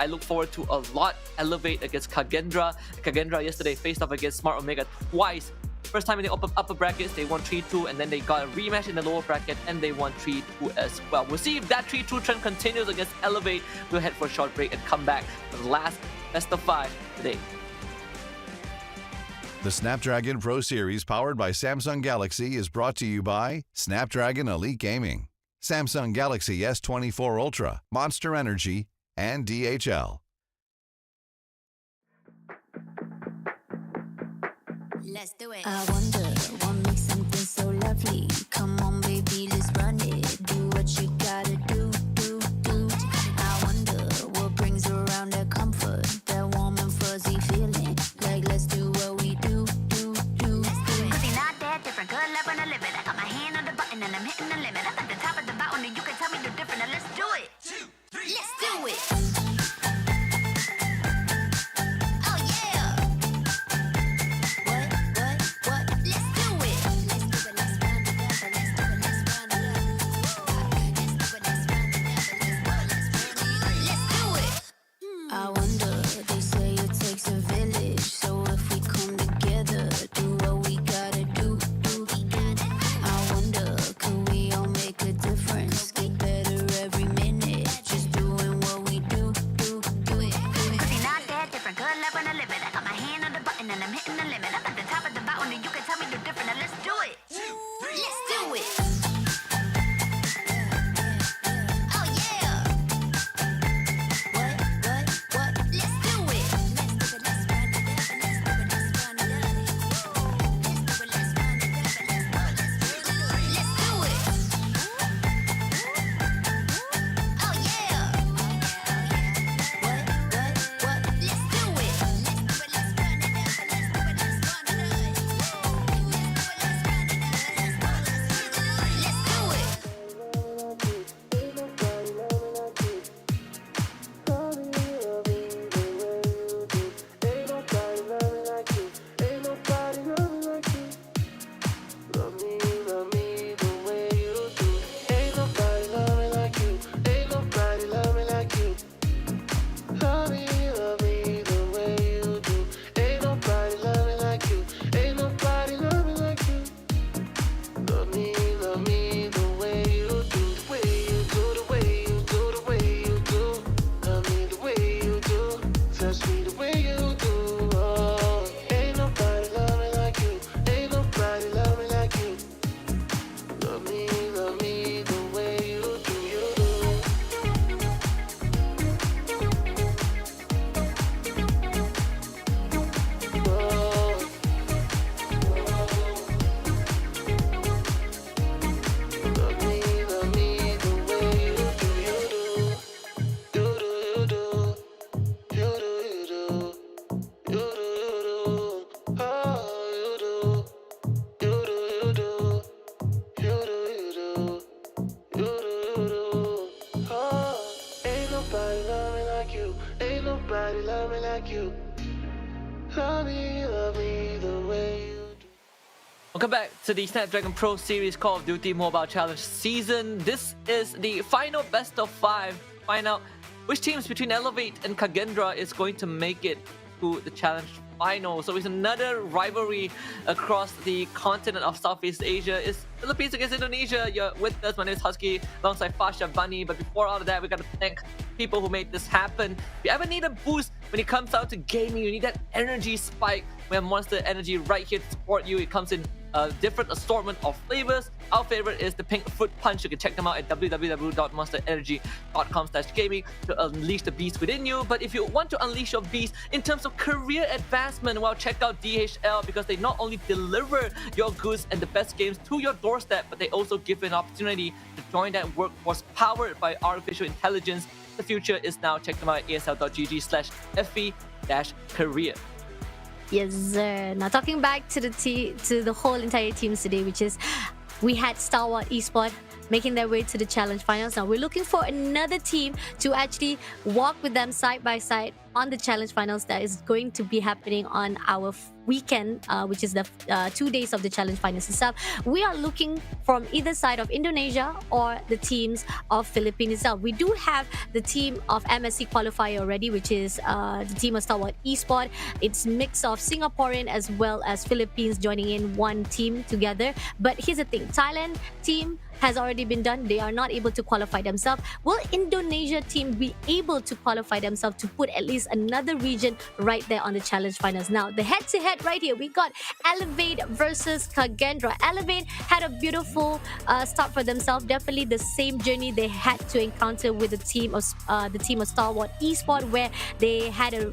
look forward to a lot. Elevate against Kagendra. Kagendra yesterday faced off against Smart Omega twice. First time in the upper brackets, they won 3-2, and then they got a rematch in the lower bracket, and they won 3-2 as well. We'll see if that 3-2 trend continues against Elevate. We'll head for a short break and come back for the last best of 5 today. The Snapdragon Pro Series powered by Samsung Galaxy is brought to you by Snapdragon Elite Gaming, Samsung Galaxy S24 Ultra, Monster Energy, and DHL. Let's do it. I wonder what makes something so lovely. Come on, baby, let's run it. Do what you gotta do. I wonder what brings around that comfort, that warm and fuzzy feeling. Like, let's do what we do. Cause you're not that different. Good love when I live it. I got my hand on the button and I'm hitting the limit. I'm at the top of the mountain and you can tell me the different. Now let's do it. 2, 3, let's do it. Oh yeah. What? Let's do it. Let's run together. Let's run together. like you. Love me the way you do. Welcome back to the Snapdragon Pro Series Call of Duty Mobile Challenge season. This is the final best of 5. Find out which teams between Elevate and Kagendra is going to make it to the challenge final. So it's another rivalry across the continent of Southeast Asia. It's Philippines against Indonesia. You're with us. My name is Husky alongside Fasha Bunny. But before all of that, we got to thank people who made this happen. If you ever need a boost when it comes out to gaming, you need that energy spike. We have Monster Energy right here to support you. It comes in a different assortment of flavors. Our favorite is the Pink Fruit Punch. You can check them out at www.monsterenergy.com/gaming to unleash the beast within you. But if you want to unleash your beast in terms of career advancement, well, check out DHL, because they not only deliver your goods and the best games to your doorstep, but they also give you an opportunity to join that workforce powered by artificial intelligence. The future is now. Check them out at asl.gg/fe-career. Yes, sir. Now talking back to the whole entire teams today, which is we had Star Wars Esport making their way to the challenge finals. Now we're looking for another team to actually walk with them side by side on the challenge finals that is going to be happening on our weekend, which is the 2 days of the challenge finals itself. We are looking from either side of Indonesia or the teams of Philippines itself. We do have the team of MSC qualifier already, which is the team of Star Wars Esport. It's mix of Singaporean as well as Philippines joining in one team together. But here's the thing, Thailand team has already been done. They are not able to qualify themselves. Will Indonesia team be able to qualify themselves to put at least another region right there on the challenge finals? Now the head-to-head right here, we got Elevate versus Kagendra. Elevate had a beautiful start for themselves. Definitely the same journey they had to encounter with the team of Star Wars Esport, where they had a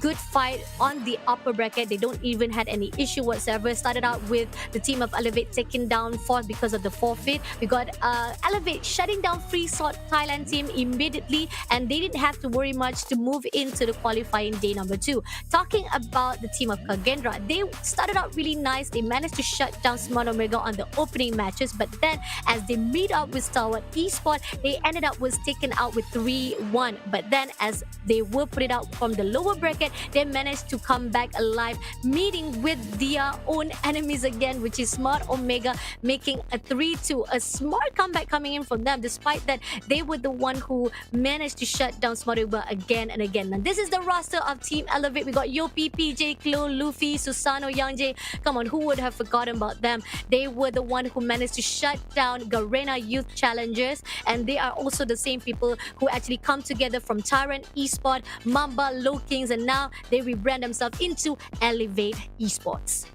good fight on the upper bracket. They don't even had any issue whatsoever. Started out with the team of Elevate taking down fourth because of the forfeit. We got Elevate shutting down Free Sword Thailand team immediately, and they didn't have to worry much to move into the qualifying day number 2. Talking about the team of Kagendra, they started out really nice. They managed to shut down Smart Omega on the opening matches, but then as they meet up with Star Wars Esport, they ended up was taken out with 3-1. But then as they were put it out from the lower bracket, they managed to come back alive, meeting with their own enemies again, which is Smart Omega, making a 3-2. A smart comeback coming in from them, despite that they were the one who managed to shut down Smart Omega again and again. Now this is the roster of Team Elevate. We got Yopi, PJ, Klo, Luffy, Susano, Youngjae. Come on, who would have forgotten about them? They were the one who managed to shut down Garena Youth Challengers, and they are also the same people who actually come together from Tyrant Esport, Mamba, Low Kings, and now they rebrand themselves into Elevate Esports.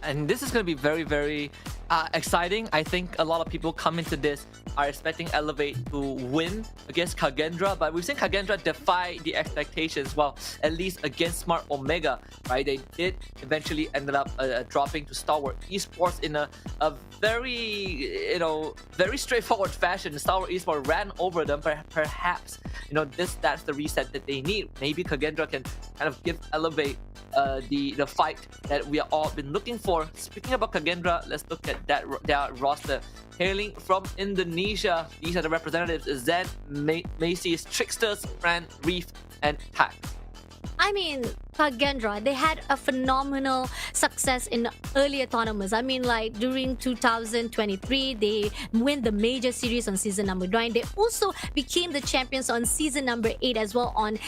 And this is going to be very, very exciting. I think a lot of people come into this are expecting Elevate to win against Kagendra, but we've seen Kagendra defy the expectations. Well, at least against Smart Omega, right? They did eventually ended up dropping to Star Wars Esports in a very, very straightforward fashion. Star Wars Esports ran over them. Perhaps, that's the reset that they need. Maybe Kagendra can kind of give Elevate the fight that we are all been looking for. Speaking about Kagendra, let's look at their roster. Hailing from Indonesia, these are the representatives: Zen, Macy's, Tricksters, Fran, Reef, and Tak. I mean, Kagendra, they had a phenomenal success in earlier tournaments. I mean, like during 2023, they win the major series on season number 9. They also became the champions on season number 8 as well on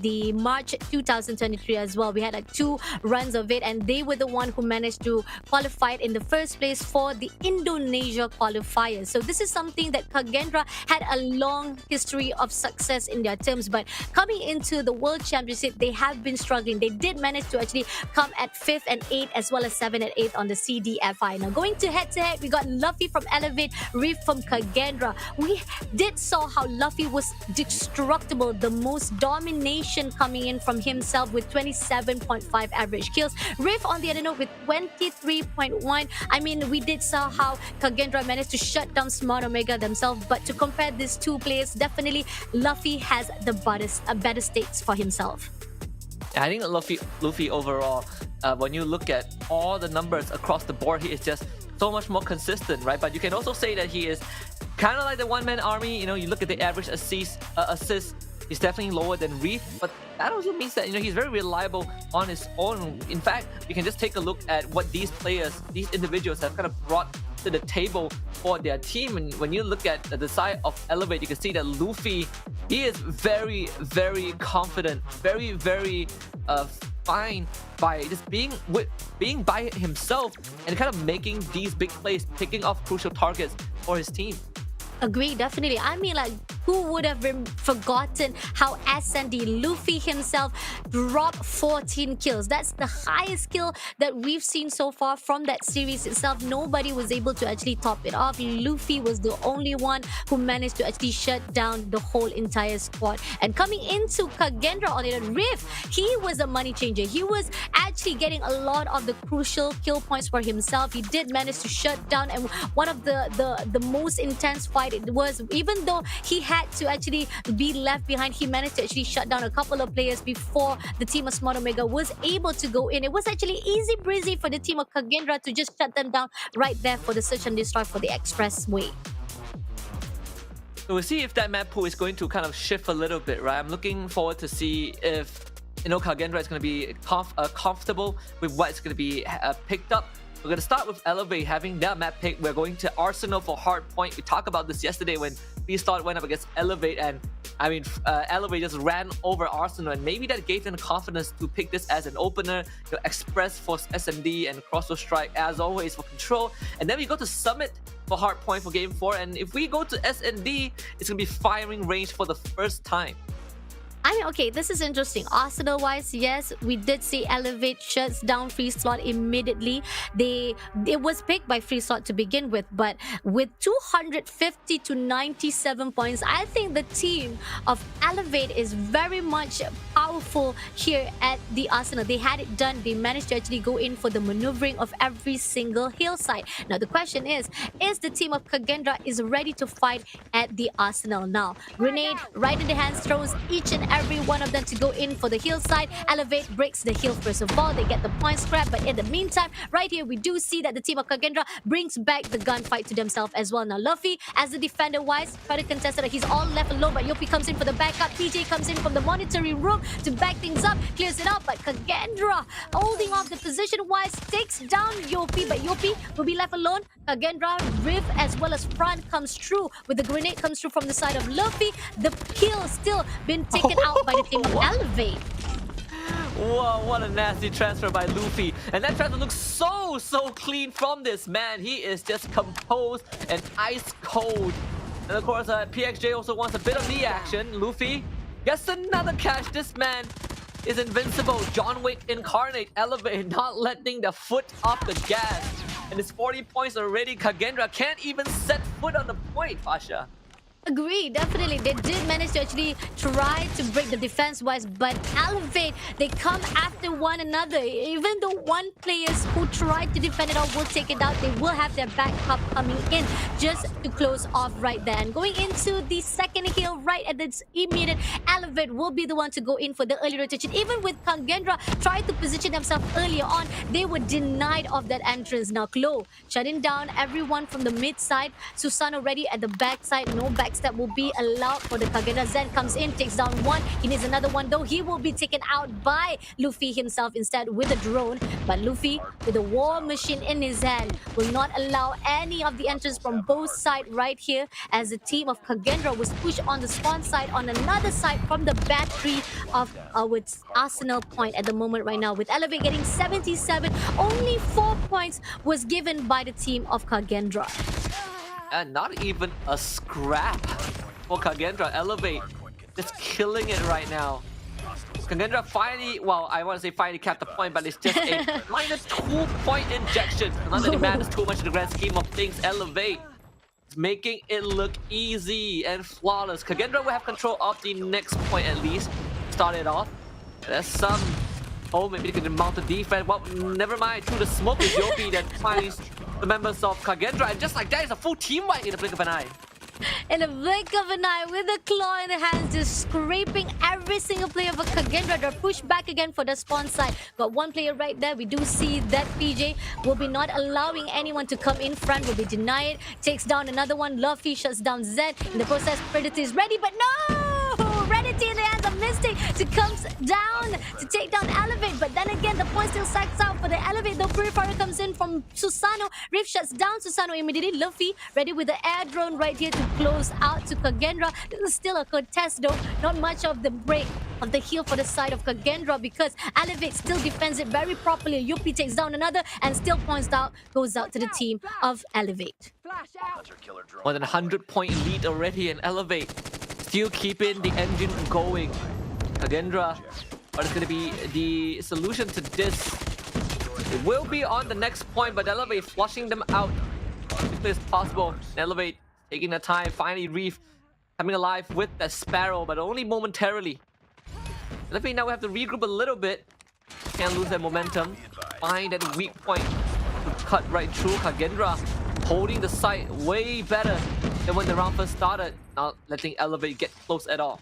the March 2023 as well. We had like 2 runs of it, and they were the one who managed to qualify in the first place for the Indonesia qualifiers. So this is something that Kagendra had a long history of success in their terms, but coming into the World Championship, they have been struggling. They did manage to actually come at 5th and 8th as well as 7th and 8th on the CDFI. Now going to head, we got Luffy from Elevate, Reef from Kagendra. We did saw how Luffy was destructible, the most domination coming in from himself with 27.5 average kills. Reef on the other note with 23.1. I mean, we did saw how Kagendra managed to shut down Smart Omega themselves, but to compare these two players, definitely Luffy has the better stakes for himself. I think Luffy overall, when you look at all the numbers across the board, he is just so much more consistent, right? But you can also say that he is kind of like the one-man army. You look at the average assist He's definitely lower than Reef, but that also means that he's very reliable on his own. In fact, you can just take a look at what these players, these individuals have kind of brought to the table for their team. And when you look at the side of Elevate, you can see that Luffy, he is very, very confident, very, very fine by just being by himself and kind of making these big plays, picking off crucial targets for his team. Agree, definitely. I mean, like, who would have forgotten how SND Luffy himself dropped 14 kills? That's the highest kill that we've seen so far from that series itself. Nobody was able to actually top it off. Luffy was the only one who managed to actually shut down the whole entire squad. And coming into Kagendra on it, Riff, he was a money changer. He was actually getting a lot of the crucial kill points for himself. He did manage to shut down, and one of the most intense fight it was, even though he had to actually be left behind, he managed to actually shut down a couple of players before the team of Smart Omega was able to go in. It was actually easy breezy for the team of Kagendra to just shut them down right there for the search and destroy for the expressway. So we'll see if that map pool is going to kind of shift a little bit, right? I'm looking forward to see if Kagendra is going to be comfortable with what's going to be picked up. We're going to start with Elevate having their map pick. We're going to Arsenal for Hardpoint. We talked about this yesterday when Freestart went up against Elevate, and I mean, Elevate just ran over Arsenal, and maybe that gave them the confidence to pick this as an opener. Express for SMD and Crossbow Strike as always for Control. And then we go to Summit for Hardpoint for Game 4. And if we go to SND, it's going to be firing range for the first time. I mean, okay, this is interesting. Arsenal-wise, yes, we did see Elevate shuts down Free Slot immediately. It was picked by Free Slot to begin with, but with 250 to 97 points, I think the team of Elevate is very much powerful here at the Arsenal. They had it done. They managed to actually go in for the maneuvering of every single hillside. Now, the question is the team of Kagendra is ready to fight at the Arsenal now? Grenade right in the hands, throws each and every one of them to go in for the hillside. Elevate breaks the hill first of all. They get the points grab, but in the meantime, right here, we do see that the team of Kagendra brings back the gunfight to themselves as well. Now, Luffy, as the defender-wise, try to contest it. He's all left alone, but Yopi comes in for the backup. PJ comes in from the monitoring room to back things up, clears it up, but Kagendra, holding off the position-wise, takes down Yopi, but Yopi will be left alone. Kagendra, Riv, as well as Fran comes through with the grenade comes through from the side of Luffy. The kill still been taken out by the team of Elevate. Whoa, what a nasty transfer by Luffy. And that transfer looks so clean from this man. He is just composed and ice cold. And of course, PXJ also wants a bit of the action. Luffy gets another catch. This man is invincible. John Wick incarnate. Elevate not letting the foot off the gas. And it's 40 points already. Kagendra can't even set foot on the point, Pasha. Agree, definitely. They did manage to actually try to break the defense-wise, but Elevate, they come after one another. Even though one players who tried to defend it off will take it out, they will have their backup coming in just to close off right there. And going into the second hill right at this immediate, Elevate will be the one to go in for the early rotation. Even with Kagendra trying to position themselves earlier on, they were denied of that entrance. Now, Klo shutting down everyone from the mid side. Susan already at the back side, no backstab will be allowed for the Kagendra. Zen comes in, takes down one. He needs another one though. He will be taken out by Luffy himself instead with a drone. But Luffy, with a war machine in his hand, will not allow any of the entrance from both sides right here, as the team of Kagendra was pushed on the spawn side on another side from the battery of our Arsenal point at the moment right now. With Elevate getting 77, only 4 points was given by the team of Kagendra. And not even a scrap for Kagendra. Elevate just killing it right now. Kagendra finally, well, I want to say finally capped the point, but it's just a minus 2-point injection. Not that it matters too much in the grand scheme of things. Elevate is making it look easy and flawless. Kagendra will have control of the next point at least. Start it off. There's some... Oh, maybe they can mount the defense. Well, never mind. Through the smoke is Yopi that finds the members of Kagendra, and just like that, it's a full team wipe in the blink of an eye. In the blink of an eye, with a claw in the hands, just scraping every single player of Kagendra. They're pushed back again for the spawn side. Got one player right there. We do see that PJ will be not allowing anyone to come in front, will be denied. Takes down another one. Luffy shuts down Zed. In the process, Predator is ready, but no! Serenity in the hands of Mystic to comes down to take down Elevate. But then again, the point still stacks out for the Elevate. Though Purifier comes in from Susano. Rift shuts down Susano immediately. Luffy ready with the air drone right here to close out to Kagendra. This is still a contest though. Not much of the break of the heal for the side of Kagendra because Elevate still defends it very properly. Yuppie takes down another and still points out, goes out to the team of Elevate. More than 100-point lead already in Elevate. Still keeping the engine going. Kagendra, what is going to be the solution to this? It will be on the next point, but Elevate flushing them out as quickly as possible. Elevate taking the time. Finally, Reef coming alive with the Sparrow, but only momentarily. Elevate now have to regroup a little bit. Can't lose that momentum. Find that weak point to cut right through. Kagendra holding the site way better than when the round first started. Not letting Elevate get close at all.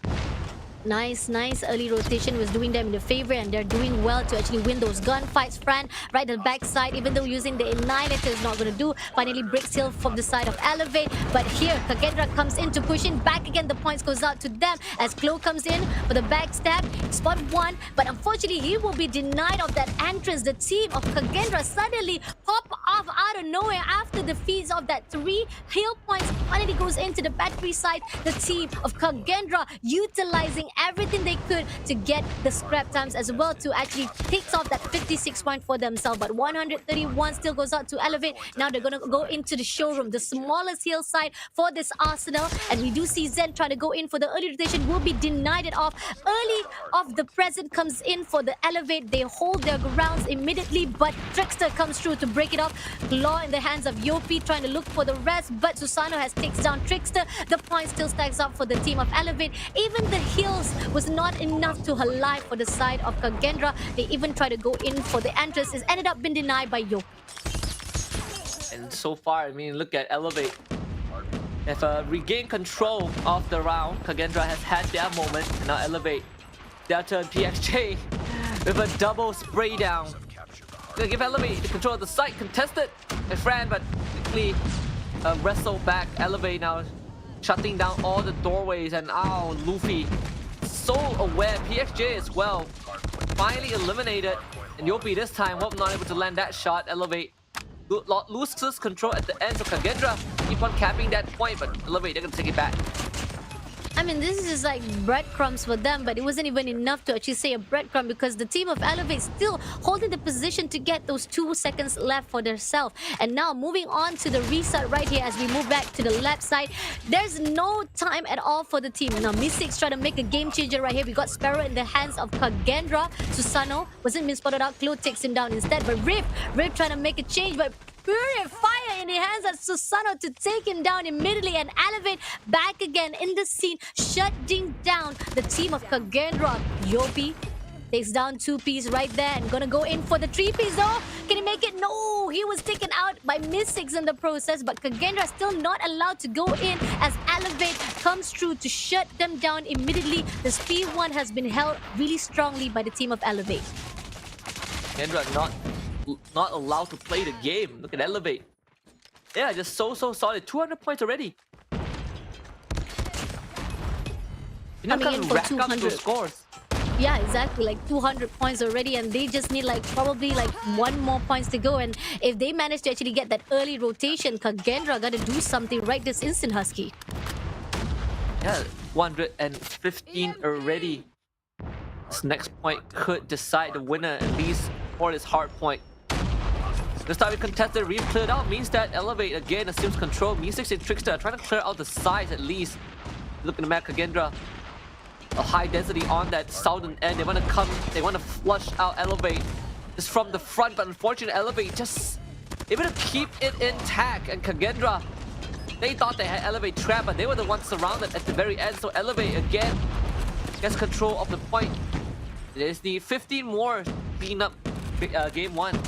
Nice early rotation was doing them in the favor, and they're doing well to actually win those gunfights. Fran right at the backside, even though using the Annihilator is not going to do. Finally breaks heal from the side of Elevate, but here Kagendra comes in to push in back again. The points goes out to them as Klo comes in for the backstab. Spot one, but unfortunately he will be denied of that entrance. The team of Kagendra suddenly pop off out of nowhere after the feeds of that 3 heal points. Finally goes into the battery side. The team of Kagendra utilizing everything they could to get the scrap times as well to actually take off that 56 point for themselves. But 131 still goes out to Elevate. Now they're going to go into the showroom, the smallest heal side for this arsenal. And we do see Zen trying to go in for the early rotation, will be denied it off. Early of the present comes in for the Elevate. They hold their grounds immediately, but Trickster comes through to break it off. Claw in the hands of Yopi trying to look for the rest, but Susano has takes down Trickster. The point still stacks up for the team of Elevate. Even the heals was not enough to alive for the side of Kagendra. They even tried to go in for the entrance. It's ended up being denied by Yopi. And so far, I mean, look at Elevate. They've regained control of the round. Kagendra has had their moment. And now Elevate. Their turn. PXJ with a double spray down. Gonna give Elevate the control of the site. Contested by Fran, but quickly wrestle back. Elevate now shutting down all the doorways. And Luffy so aware. PXJ as well. Finally eliminated. And Yopi this time, not able to land that shot. Elevate loses control at the end. So Kagendra keep on capping that point, but Elevate, they're gonna take it back. I mean, this is like breadcrumbs for them, but it wasn't even enough to actually say a breadcrumb because the team of Elevate still holding the position to get those 2 seconds left for themselves. And now moving on to the reset right here as we move back to the left side. There's no time at all for the team. Now, Mystics trying to make a game changer right here. We got Sparrow in the hands of Kagendra. Susano wasn't being spotted out. Klo takes him down instead, but Rift trying to make a change, but Purifier in the hands of Susano to take him down immediately, and Elevate back again in the scene, shutting down the team of Kagendra. Yopi takes down 2-piece right there and gonna go in for the 3-piece though. Can he make it? No, he was taken out by Mystics in the process, but Kagendra still not allowed to go in as Elevate comes through to shut them down immediately. The speed 1 has been held really strongly by the team of Elevate. Kagendra not allowed to play the game. Look at Elevate. Yeah, just so solid. 200 points already. You know, Coming in for rack up 200 those scores. Yeah, exactly. Like 200 points already, and they just need like probably like 1 more points to go. And if they manage to actually get that early rotation, Kagendra gotta do something right this instant, Husky. Yeah, 115 already. This next point could decide the winner, at least for this hard point. This time we contested, Reef cleared out, means that Elevate again assumes control. Mystics and Trickster are trying to clear out the sides at least. Look at the map, Kagendra. A high density on that southern end. They want to flush out Elevate just from the front, but unfortunately Elevate just able to keep it intact. And Kagendra, they thought they had Elevate trapped, but they were the ones surrounded at the very end. So Elevate again gets control of the point. There's the 15 more being up game 1.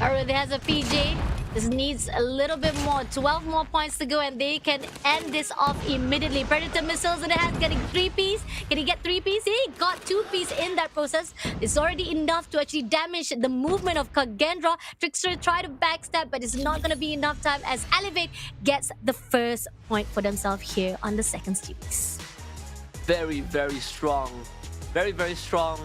Already has a PJ. This needs a little bit more. 12 more points to go and they can end this off immediately. Predator missiles in the hands, getting 3-piece. Can he get 3-piece? He got 2-piece in that process. It's already enough to actually damage the movement of Kagendra. Trickster tried to backstab, but it's not going to be enough time as Elevate gets the first point for themselves here on the second series. very, very strong, very strong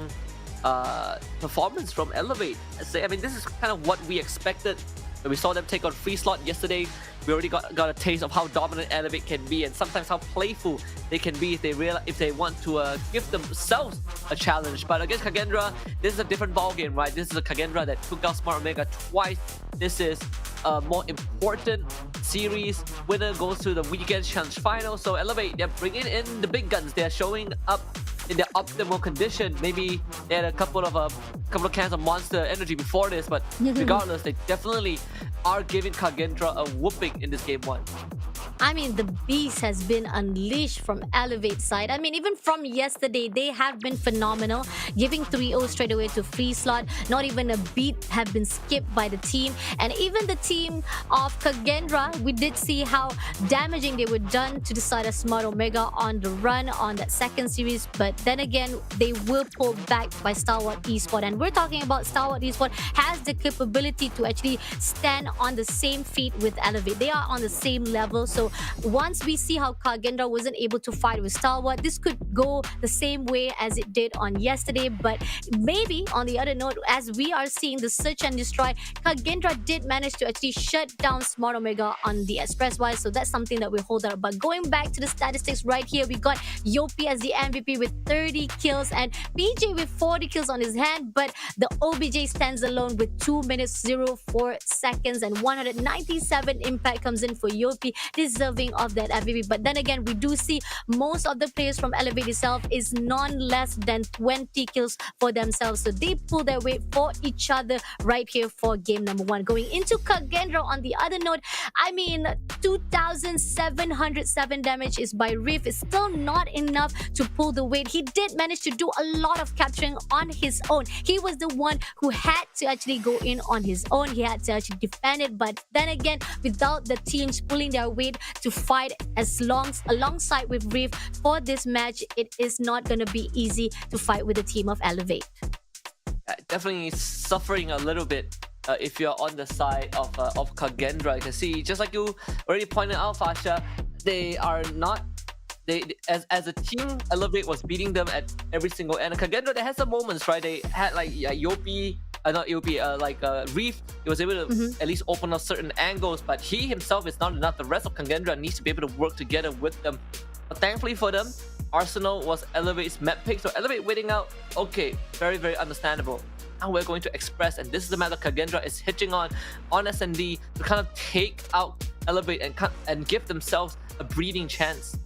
performance from Elevate. I mean, this is kind of what we expected. We saw them take on Free Slot yesterday. We already got a taste of how dominant Elevate can be, and sometimes how playful they can be if they want to give themselves a challenge. But against Kagendra, this is a different ballgame, right? This is a Kagendra that took down Smart Omega twice. This is a more important series. Winner goes to the weekend challenge final. So Elevate, they're bringing in the big guns. They're showing up in their optimal condition. Maybe they had a couple of cans of Monster Energy before this, but regardless, they definitely are giving Kagendra a whooping in this game 1. I mean, the beast has been unleashed from Elevate side. I mean, even from yesterday, they have been phenomenal, giving 3-0 straight away to Free Slot. Not even a beat have been skipped by the team. And even the team of Kagendra, we did see how damaging they were done to the side of Smart Omega on the run on that second series. But then again, they will pull back by Stalwart Esport. And we're talking about Stalwart Esport has the capability to actually stand on the same feet with Elevate. They are on the same level. So once we see how Kagendra wasn't able to fight with Stalwart, this could go the same way as it did on yesterday. But maybe on the other note, as we are seeing the search and destroy, Kagendra did manage to actually shut down Smart Omega on the expresswise. So that's something that we hold up. But going back to the statistics right here, we got Yopi as the MVP with 30 kills and PJ with 40 kills on his hand. But the OBJ stands alone with 2 minutes 04 seconds and 197 impact comes in for Yopi, deserving of that MVP. But then again, we do see most of the players from Elevate itself is none less than 20 kills for themselves. So they pull their weight for each other right here for game number 1. Going into Kagendra on the other note, I mean, 2,707 damage is by Riff. It's still not enough to pull the weight. He did manage to do a lot of capturing on his own. He was the one who had to actually go in on his own. He had to actually defend it. But then again, without the teams pulling their weight to fight alongside with Riff for this match, it is not going to be easy to fight with the team of Elevate. Definitely suffering a little bit if you're on the side of Kagendra. You can see, just like you already pointed out, Fasha, they are not. As a team, Elevate was beating them at every single end. Kagendra, they had some moments, right? They had like Yopi, not Yopi, Reef. He was able to at least open up certain angles, but he himself is not enough. The rest of Kagendra needs to be able to work together with them. But thankfully for them, Arsenal was Elevate's map pick. So Elevate waiting out, okay, very, very understandable. Now we're going to Express, and this is the map that Kagendra is hitching on SND to kind of take out Elevate and give themselves a breathing chance.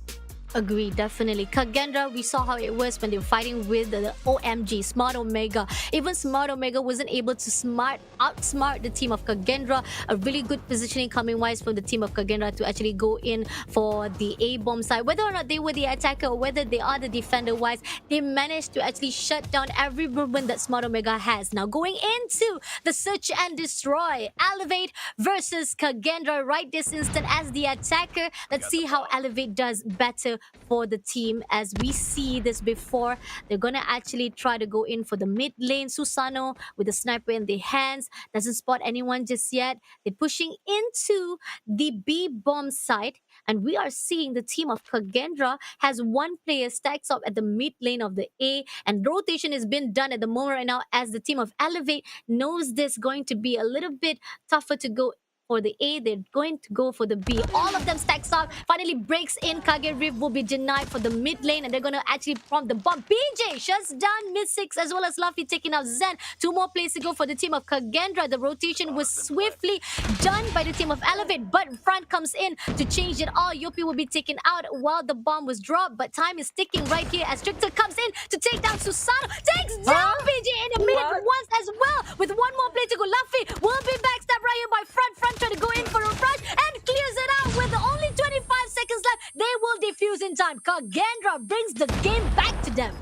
Agree, definitely. Kagendra, we saw how it was when they were fighting with the OMG, Smart Omega. Even Smart Omega wasn't able to outsmart the team of Kagendra. A really good positioning coming wise from the team of Kagendra to actually go in for the A-bomb side. Whether or not they were the attacker or whether they are the defender wise, they managed to actually shut down every movement that Smart Omega has. Now going into the search and destroy, Elevate versus Kagendra right this instant as the attacker. Let's see how Elevate does better for the team. As we see this before, they're gonna actually try to go in for the mid lane. Susano with the sniper in their hands doesn't spot anyone just yet. They're pushing into the B bomb site, and we are seeing the team of Kagendra has one player stacks up at the mid lane of the A, and rotation has been done at the moment right now as the team of Elevate knows this going to be a little bit tougher to go for the A. They're going to go for the B. All of them stacks up, finally breaks in. Kage Rift will be denied for the mid lane, and they're going to actually prompt the bomb. BJ shuts down mid 6 as well as Luffy taking out Zen. 2 more plays to go for the team of Kagendra. The rotation was swiftly done by the team of Elevate, but front comes in to change it all. Yopi will be taken out while the bomb was dropped, but time is ticking right here as Stricter comes in to take down Susano. Takes down BJ in a minute once as well. With 1 more play to go, Luffy will be backstabbed right here by front trying to go in for a rush and clears it out with only 25 seconds left. They will defuse in time. Kagendra brings the game back to them.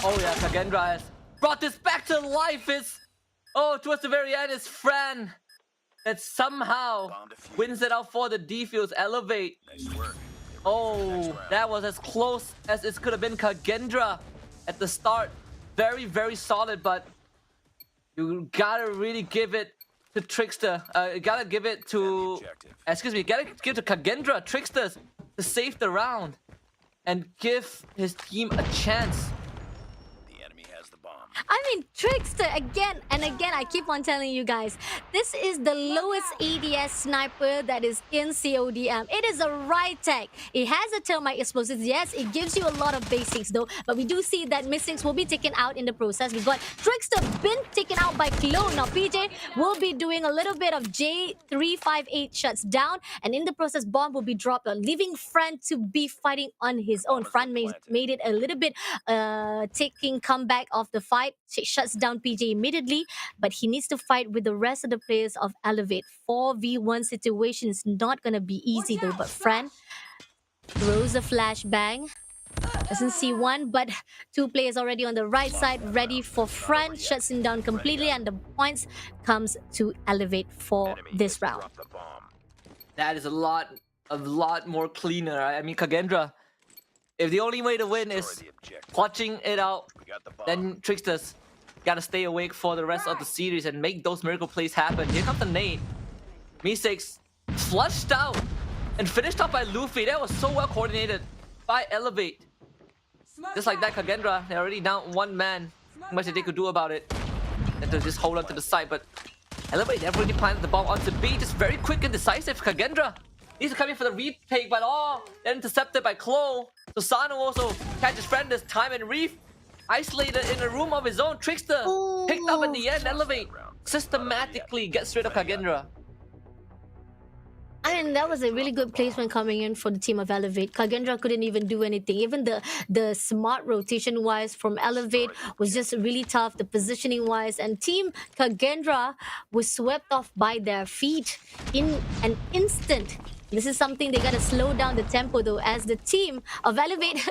Oh yeah, Kagendra has brought this back to life. Towards the very end, it's Fran that somehow wins it out for the defuse. Elevate. Oh, that was as close as it could have been. Kagendra at the start, very, very solid, but you gotta really give it to Trickster. Gotta give it to... Excuse me, gotta give to Kagendra, Tricksters, to save the round. and give his team a chance. I mean, Trickster, again and again, I keep on telling you guys, this is the lowest ADS sniper that is in CODM. It is a right tech. It has a thermite explosives. Yes, it gives you a lot of basics though, but we do see that Mystics will be taken out in the process. We got Trickster been taken out by Clone. Now, PJ will be doing a little bit of J358 shuts down, and in the process, bomb will be dropped, leaving Fran to be fighting on his own. Fran made it a little bit taking comeback of the fight. Shuts down PJ immediately, but he needs to fight with the rest of the players of Elevate. 4v1 situation is not going to be easy though, but Fran throws a flashbang. Doesn't see one, but two players already on the right side ready for Fran. Shuts him down completely, and the points comes to Elevate for this round. That is a lot more cleaner. I mean, Kagendra, if the only way to win is clutching it out, then Tricksters gotta stay awake for the rest of the series and make those miracle plays happen. Here comes the nade. Me6 flushed out and finished off by Luffy. That was so well coordinated by Elevate. Just like that, Kagendra, they're already down one man. Not much that they could do about it. And to just hold on to the side, but Elevate, they've already planted the bomb onto B. Just very quick and decisive. Kagendra needs to come in for the retake, but they're intercepted by Klo. Susano also catches friend this time, and Reef isolated in a room of his own. Trickster picked up at the end. Elevate systematically gets rid of Kagendra. I mean, that was a really good placement coming in for the team of Elevate. Kagendra couldn't even do anything. Even the smart rotation wise from Elevate was just really tough. The positioning wise, and team Kagendra was swept off by their feet in an instant. This is something they gotta slow down the tempo though, as the team of Elevate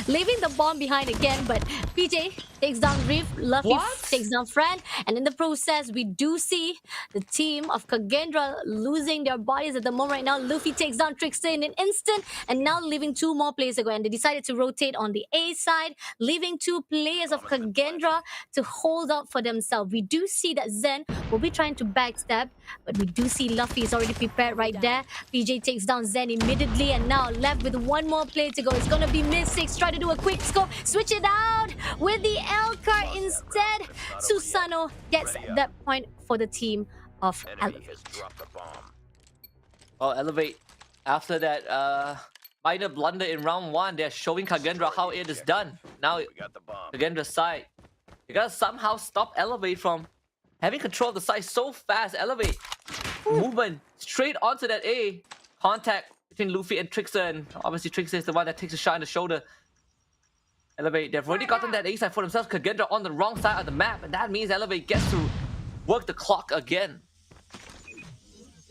leaving the bomb behind again. But PJ takes down Reef, Luffy takes down Fran, and in the process, we do see the team of Kagendra losing their bodies at the moment right now. Luffy takes down Trickster in an instant, and now leaving two more players to go. And they decided to rotate on the A side, leaving two players of Kagendra to hold up for themselves. We do see that Zen will be trying to backstab, but we do see Luffy is already prepared right there. PJ takes down Zen immediately, and now left with one more play to go. It's gonna be Mystics. Try to do a quick score, switch it out with the L card instead. Susano gets that point for the team of Elevate. Oh, Elevate, after that minor blunder in round 1, they're showing Kagendra how it is done. Now Kagendra's side, you gotta somehow stop Elevate from having control of the side so fast. Elevate movement straight onto that A. Contact between Luffy and Trickster, and obviously Trickster is the one that takes a shot in the shoulder. Elevate, they've already gotten that A side for themselves. Kagendra on the wrong side of the map, and that means Elevate gets to work the clock again.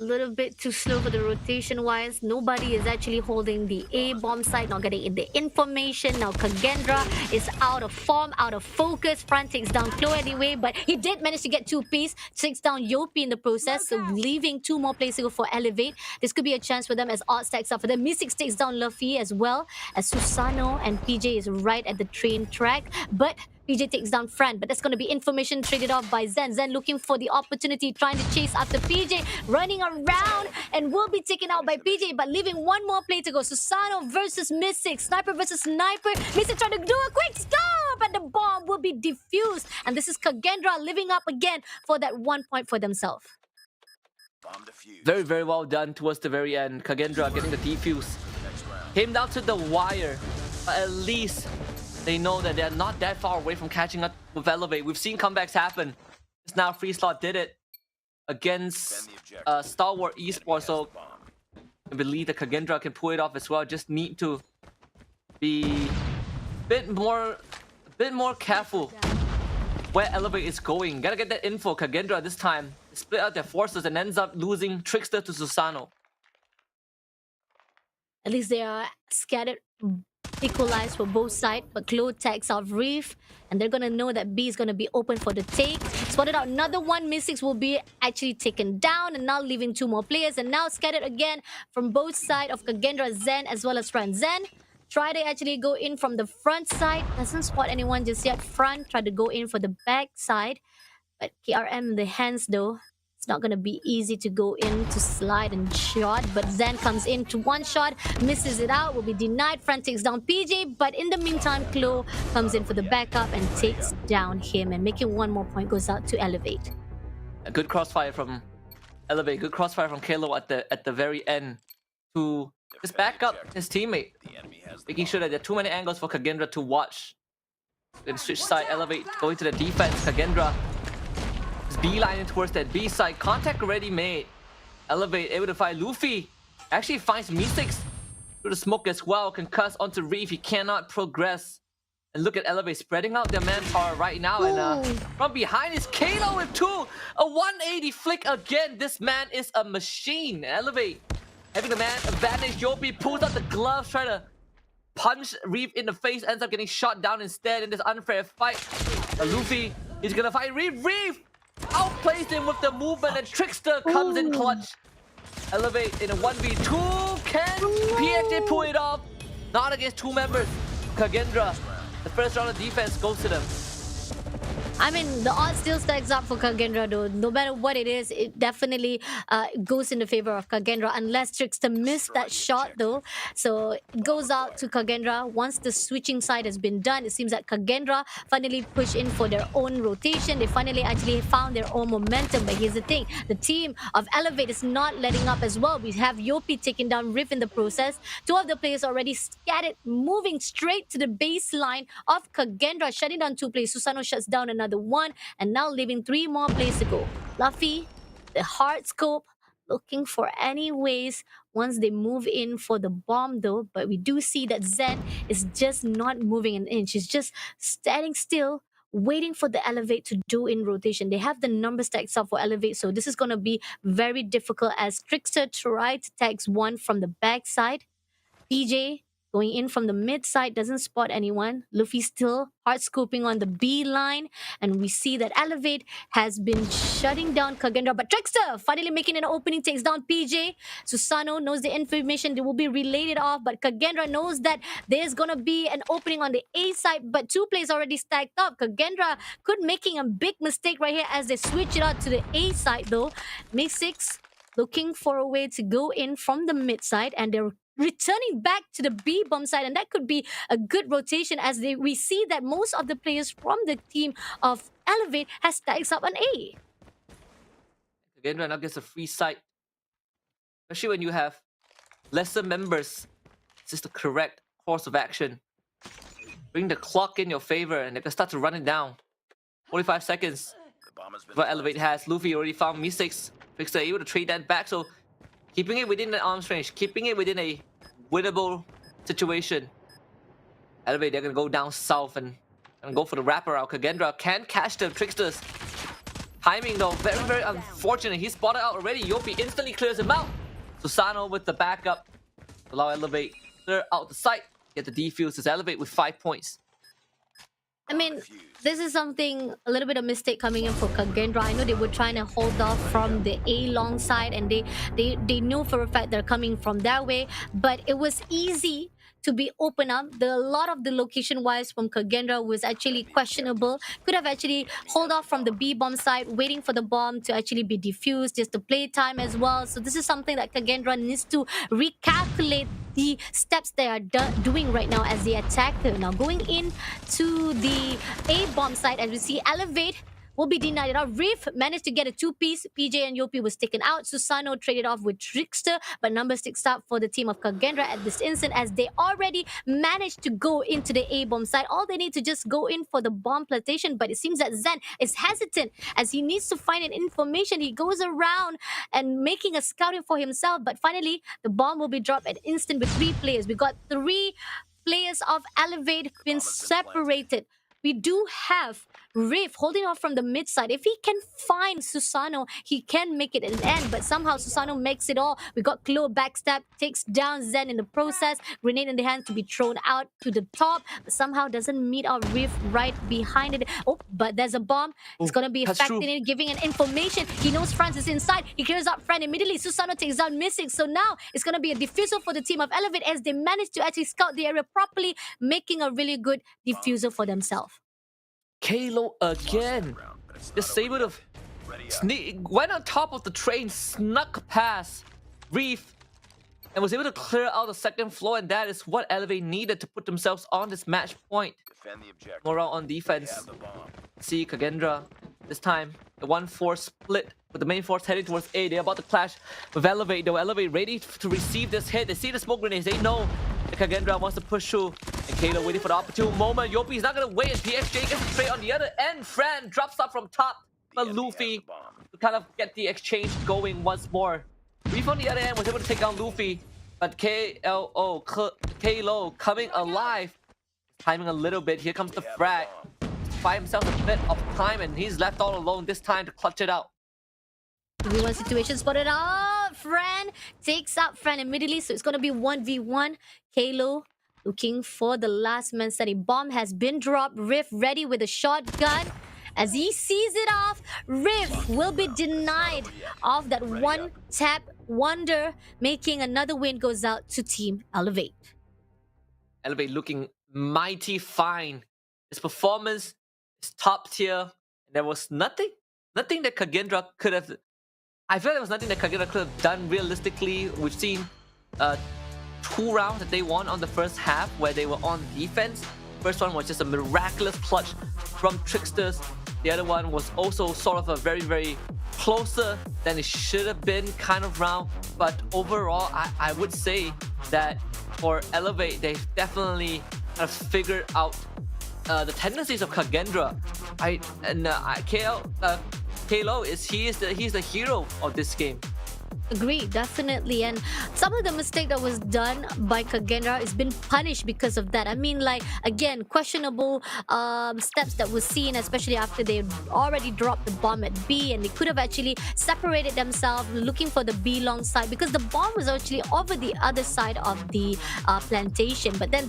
A little bit too slow for the rotation wise. Nobody is actually holding the A bomb side, not getting the information. Now Kagendra is out of form, out of focus. Fran takes down Klo anyway, but he did manage to get two piece, takes down Yopi in the process, so leaving two more plays to go for Elevate. This could be a chance for them as odds stacks up for them. Mystics takes down Luffy as well, as Susano and PJ is right at the train track, but PJ takes down Fran, but that's going to be information traded off by Zen. Zen looking for the opportunity, trying to chase after PJ, running around, and will be taken out by PJ, but leaving one more play to go. Susano versus Mystic, Sniper versus Sniper. Mystic trying to do a quick stop, and the bomb will be defused. And this is Kagendra living up again for that 1 point for themselves. Very, very well done towards the very end. Kagendra getting the defuse. Came down to the wire, but at least they know that they're not that far away from catching up with Elevate. We've seen comebacks happen. Just now, Free Slot did it against Star Wars Esports, so I believe that Kagendra can pull it off as well. Just need to be a bit more careful where Elevate is going. Gotta get that info. Kagendra this time split out their forces and ends up losing Trickster to Susano. At least they are scattered, equalized for both sides, but Claude takes out Reef, and they're gonna know that B is gonna be open for the take. Spotted out another one. Mystics will be actually taken down, and now leaving two more players, and now scattered again from both sides of Kagendra, Zen as well as Fran. Zen try to actually go in from the front side, doesn't spot anyone just yet. Fran tried to go in for the back side, but KRM in the hands though. It's not going to be easy to go in to slide and shot, but Zen comes in to one shot, misses it out, will be denied. Fran takes down PJ, but in the meantime, Klo comes in for the backup and takes down him, and making one more point goes out to Elevate. A good crossfire from Elevate, good crossfire from Kalo at the very end to just back up his teammate, making sure that there are too many angles for Kagendra to watch. Then switch side, Elevate going to the defense. Kagendra is beelining towards that B side. Contact already made. Elevate able to find Luffy. Actually finds Meeseeks through the smoke as well. Concuss onto Reef. He cannot progress. And look at Elevate spreading out their manpower right now. And from behind is Kalo with two. A 180 flick again. This man is a machine. Elevate having the man advantage. Yopi pulls out the gloves, trying to punch Reef in the face. Ends up getting shot down instead in this unfair fight. But Luffy is gonna fight Reef. Reef outplays him with the movement, and Trickster comes in clutch. Elevate in a 1v2. Can PXJ pull it off? Not against two members. Kagendra, the first round of defense goes to them. I mean, the odds still stacks up for Kagendra though. No matter what it is, it definitely goes in the favor of Kagendra, unless Trickster missed that shot though. So it goes out to Kagendra. Once the switching side has been done, it seems that Kagendra finally push in for their own rotation. They finally actually found their own momentum. But here's the thing, the team of Elevate is not letting up as well. We have Yopi taking down Riff in the process. Two of the players already scattered, moving straight to the baseline of Kagendra, shutting down two players. Susano shuts down another one, and now leaving three more plays to go. Luffy, the hard scope, looking for any ways once they move in for the bomb though. But we do see that Zen is just not moving an inch. He's just standing still, waiting for the Elevate to do in rotation. They have the number stacks up for Elevate, so this is going to be very difficult as Trickster tried to tags one from the backside. PJ going in from the mid side, doesn't spot anyone. Luffy still hard scooping on the B line, and we see that Elevate has been shutting down Kagendra, but Trickster finally making an opening, takes down PJ. Susano knows the information, they will be relayed it off, but Kagendra knows that there's gonna be an opening on the A side, but two players already stacked up. Kagendra could making a big mistake right here as they switch it out to the A side though. Meeseeks looking for a way to go in from the mid side, and they're returning back to the B bomb side, and that could be a good rotation as we see that most of the players from the team of Elevate has stacks up on A. Kagendra now gets a free sight, especially when you have lesser members. This is the correct course of action. Bring the clock in your favor, and they can start to run it down. 45 seconds. But Elevate has Luffy already found Meeseeks. Trickster able to trade that back, so keeping it within the arm's range, keeping it within a winnable situation. Elevate, they're gonna go down south and go for the wraparound. Kagendra can catch the Tricksters. Timing though, very, very unfortunate. He's spotted out already. Yopi instantly clears him out. Susano with the backup. Allow Elevate clear out the site. Get the defuse as Elevate with 5 points. I mean, this is something, a little bit of mistake coming in for Kagendra. I know they were trying to hold off from the A long side, and they know for a fact they're coming from that way, but it was easy to be open up. A lot of the location wise from Kagendra was actually questionable. Could have actually hold off from the B bomb side, waiting for the bomb to actually be diffused, just to play time as well. So this is something that Kagendra needs to recalculate the steps they are doing right now as they attack. Now going in to the A bomb side, as we see Elevate will be denied. Now Riff managed to get a two-piece. PJ and Yopi was taken out. Susano traded off with Trickster, but number 6 up for the team of Kagendra at this instant as they already managed to go into the A-bomb side. All they need to just go in for the bomb plantation, but it seems that Zen is hesitant as he needs to find an information. He goes around and making a scouting for himself, but finally the bomb will be dropped at instant with 3 players. We got 3 players of Elevate been separated. We do have Riff holding off from the mid side. If he can find Susano, he can make it an end, but somehow Susano makes it all. We got Klo backstab, takes down Zen in the process. Grenade in the hand to be thrown out to the top, but somehow doesn't meet our Riff right behind it. Oh, but there's a bomb. It's gonna be affecting it, giving an information. He knows Franz is inside. He clears out Fran immediately. Susano takes down Missing. So now it's gonna be a diffusal for the team of Elevate as they manage to actually scout the area properly, making a really good diffuser for themselves. Kalo again, just able to went on top of the train, snuck past Reef, and was able to clear out the second floor, and that is what Elevate needed to put themselves on this match point. Morale on defense. See Kagendra this time. The 1-4 split with the main force heading towards A. They're about to clash with Elevate. Though Elevate ready to receive this hit. They see the smoke grenades. They know that Kagendra wants to push through. And Kalo waiting for the opportune moment. Yopi is not going to wait. And PXJ gets the trade on the other end. Fran drops up from top. But Luffy to kind of get the exchange going once more. Reef on the other end was able to take down Luffy. But Kalo coming alive. Timing a little bit. Here comes the frag. Buy himself a bit of time, and he's left all alone this time to clutch it out. 3v1 situation spotted out. Fran takes out Fran immediately, so it's going to be 1v1. Kalo looking for the last man standing. Bomb has been dropped. Riff ready with a shotgun. As he sees it off, Riff will be denied of that one-tap wonder, making another win goes out to Team Elevate. Elevate looking mighty fine. His performance is top tier. There was nothing that Kagendra could have. I feel there was nothing that Kagendra could have done realistically. We've seen 2 rounds that they won on the first half where they were on defense. First one was just a miraculous clutch from Tricksters. The other one was also sort of a very, very closer than it should have been kind of round. But overall, I would say that for Elevate, they've definitely kind of figured out the tendencies of Kagendra. Kalo is he's the hero of this game. Agree, definitely. And some of the mistake that was done by Kagendra has been punished because of that. I mean, like, again, questionable steps that was seen, especially after they already dropped the bomb at B, and they could have actually separated themselves looking for the B long side, because the bomb was actually over the other side of the plantation. But then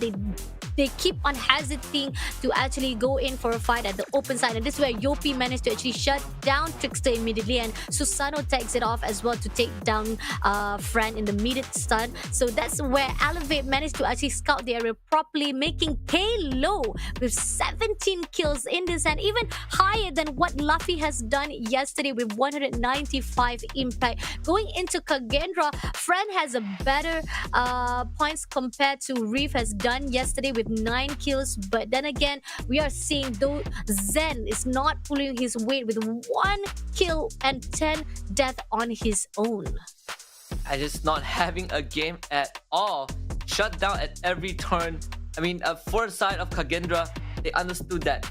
they keep on hesitating to actually go in for a fight at the open side, and this is where Yopi managed to actually shut down Trickster immediately, and Susano takes it off as well to take down Fran in the immediate stun. So that's where Elevate managed to actually scout the area properly, making Kalo with 17 kills in this, and even higher than what Luffy has done yesterday with 195 impact. Going into Kagendra, Fran has a better points compared to Reef has done yesterday with 9 kills. But then again, we are seeing though Zen is not pulling his weight with 1 kill and 10 death on his own. And just not having a game at all. Shut down at every turn. I mean, for the side of Kagendra, they understood that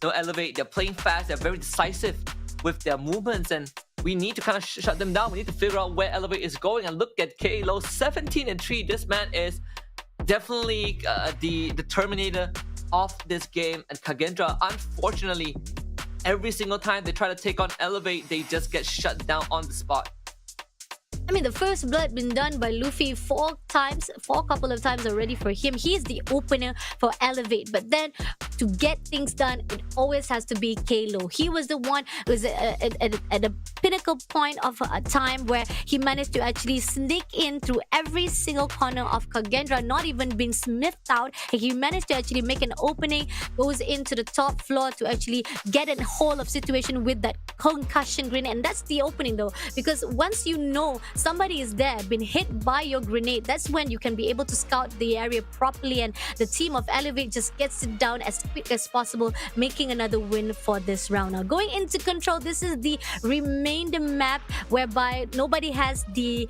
Elevate, they're playing fast, they're very decisive with their movements, and we need to kind of shut them down. We need to figure out where Elevate is going. And look at Kalo, 17-3. This man is definitely the Terminator of this game. And Kagendra, unfortunately, every single time they try to take on Elevate, they just get shut down on the spot. I mean, the first blood been done by Luffy 4 couple of times already for him. He's the opener for Elevate. But then to get things done, it always has to be Kalo. He was the one who was at a pinnacle point of a time where he managed to actually sneak in through every single corner of Kagendra, not even being smithed out. He managed to actually make an opening, goes into the top floor to actually get a hold of situation with that concussion grenade. And that's the opening though, because once you know somebody is there, been hit by your grenade, that's when you can be able to scout the area properly, and the team of Elevate just gets it down as quick as possible, making another win for this round. Now going into control, this is the remainder map whereby nobody has the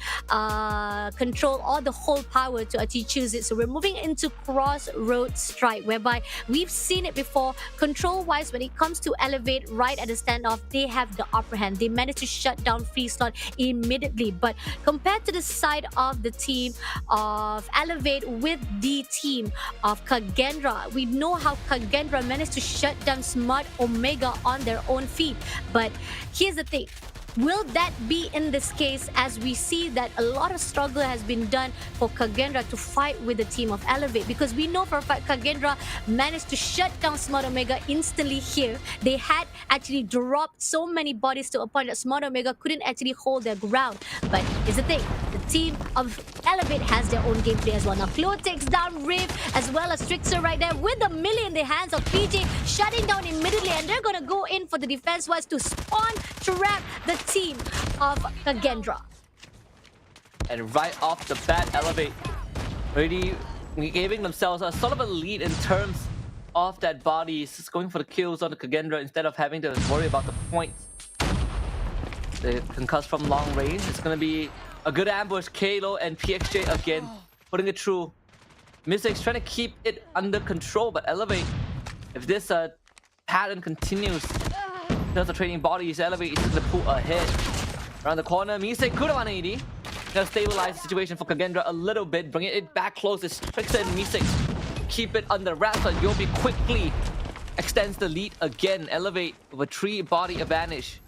control or the whole power to actually choose it. So we're moving into Crossroad Strike, whereby we've seen it before. Control wise, when it comes to Elevate, right at the standoff, they have the upper hand. They managed to shut down Free Slot immediately. But compared to the side of the team of Elevate with the team of Kagendra, we know how Kagendra managed to shut down Smart Omega on their own feet. But here's the thing. Will that be in this case, as we see that a lot of struggle has been done for Kagendra to fight with the team of Elevate? Because we know for a fact Kagendra managed to shut down Smart Omega instantly here. They had actually dropped so many bodies to a point that Smart Omega couldn't actually hold their ground. But here's the thing, the team of Elevate has their own gameplay as well. Now Claw takes down Riv as well as Trickster right there with a melee in the hands of PJ, shutting down immediately, and they're gonna go in for the defense-wise to spawn trap the team of Kagendra. And right off the bat, Elevate already giving themselves a sort of a lead in terms of that body. It's just going for the kills on the Kagendra instead of having to worry about the points. The concuss from long range. It's going to be a good ambush. Kalo and PXJ again putting it through. Mystics trying to keep it under control, but Elevate, if this pattern continues, in terms of trading bodies, Elevate is going to pull ahead. Around the corner, Mystic could have 180. Gonna stabilize the situation for Kagendra a little bit, bringing it back close. It's Trickster and Mystic keep it under wraps, but Yobi quickly extends the lead again. Elevate with a 3-body advantage.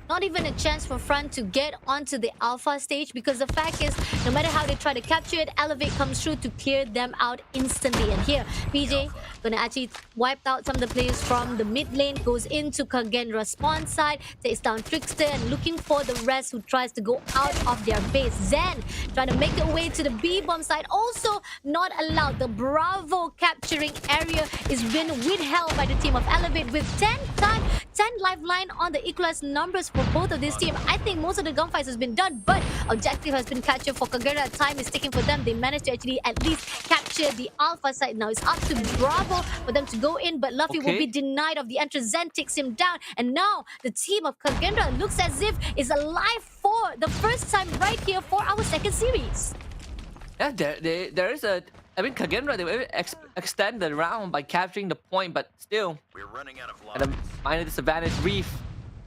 Not even a chance for Front to get onto the alpha stage, because the fact is, no matter how they try to capture it, Elevate comes through to clear them out instantly. And here, PJ gonna actually wipe out some of the players from the mid lane, goes into Kagendra's spawn side, takes down Trickster, and looking for the rest who tries to go out of their base. Zen trying to make their way to the B-bomb side, also not allowed. The Bravo capturing area is being withheld by the team of Elevate with 10 lifeline on the equalized numbers for both of this team. I think most of the gunfights has been done, but objective has been captured for Kagendra. Time is ticking for them. They managed to actually at least capture the alpha side. Now it's up to Bravo for them to go in, but Luffy will be denied of the entrance. Zen takes him down, and now the team of Kagendra looks as if is alive for the first time right here for our second series. Yeah, there is a... I mean, Kagendra, they will extend the round by capturing the point, but still, We're running out of at a lives. minor disadvantage. Reef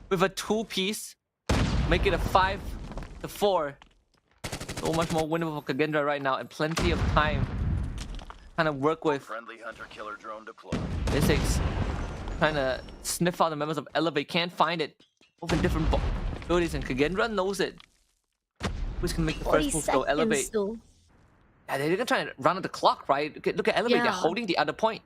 with a 2-piece, make it a 5-4. So much more winnable for Kagendra right now, and plenty of time kind of work with. Friendly hunter-killer drone deployed. Mystics trying to sniff out the members of Elevate, can't find it. Both in different buildings, and Kagendra knows it. Who's gonna make the first move though? Elevate. Though. Yeah, they're gonna try and run at the clock, right? Look at Elevate, they're holding the other point.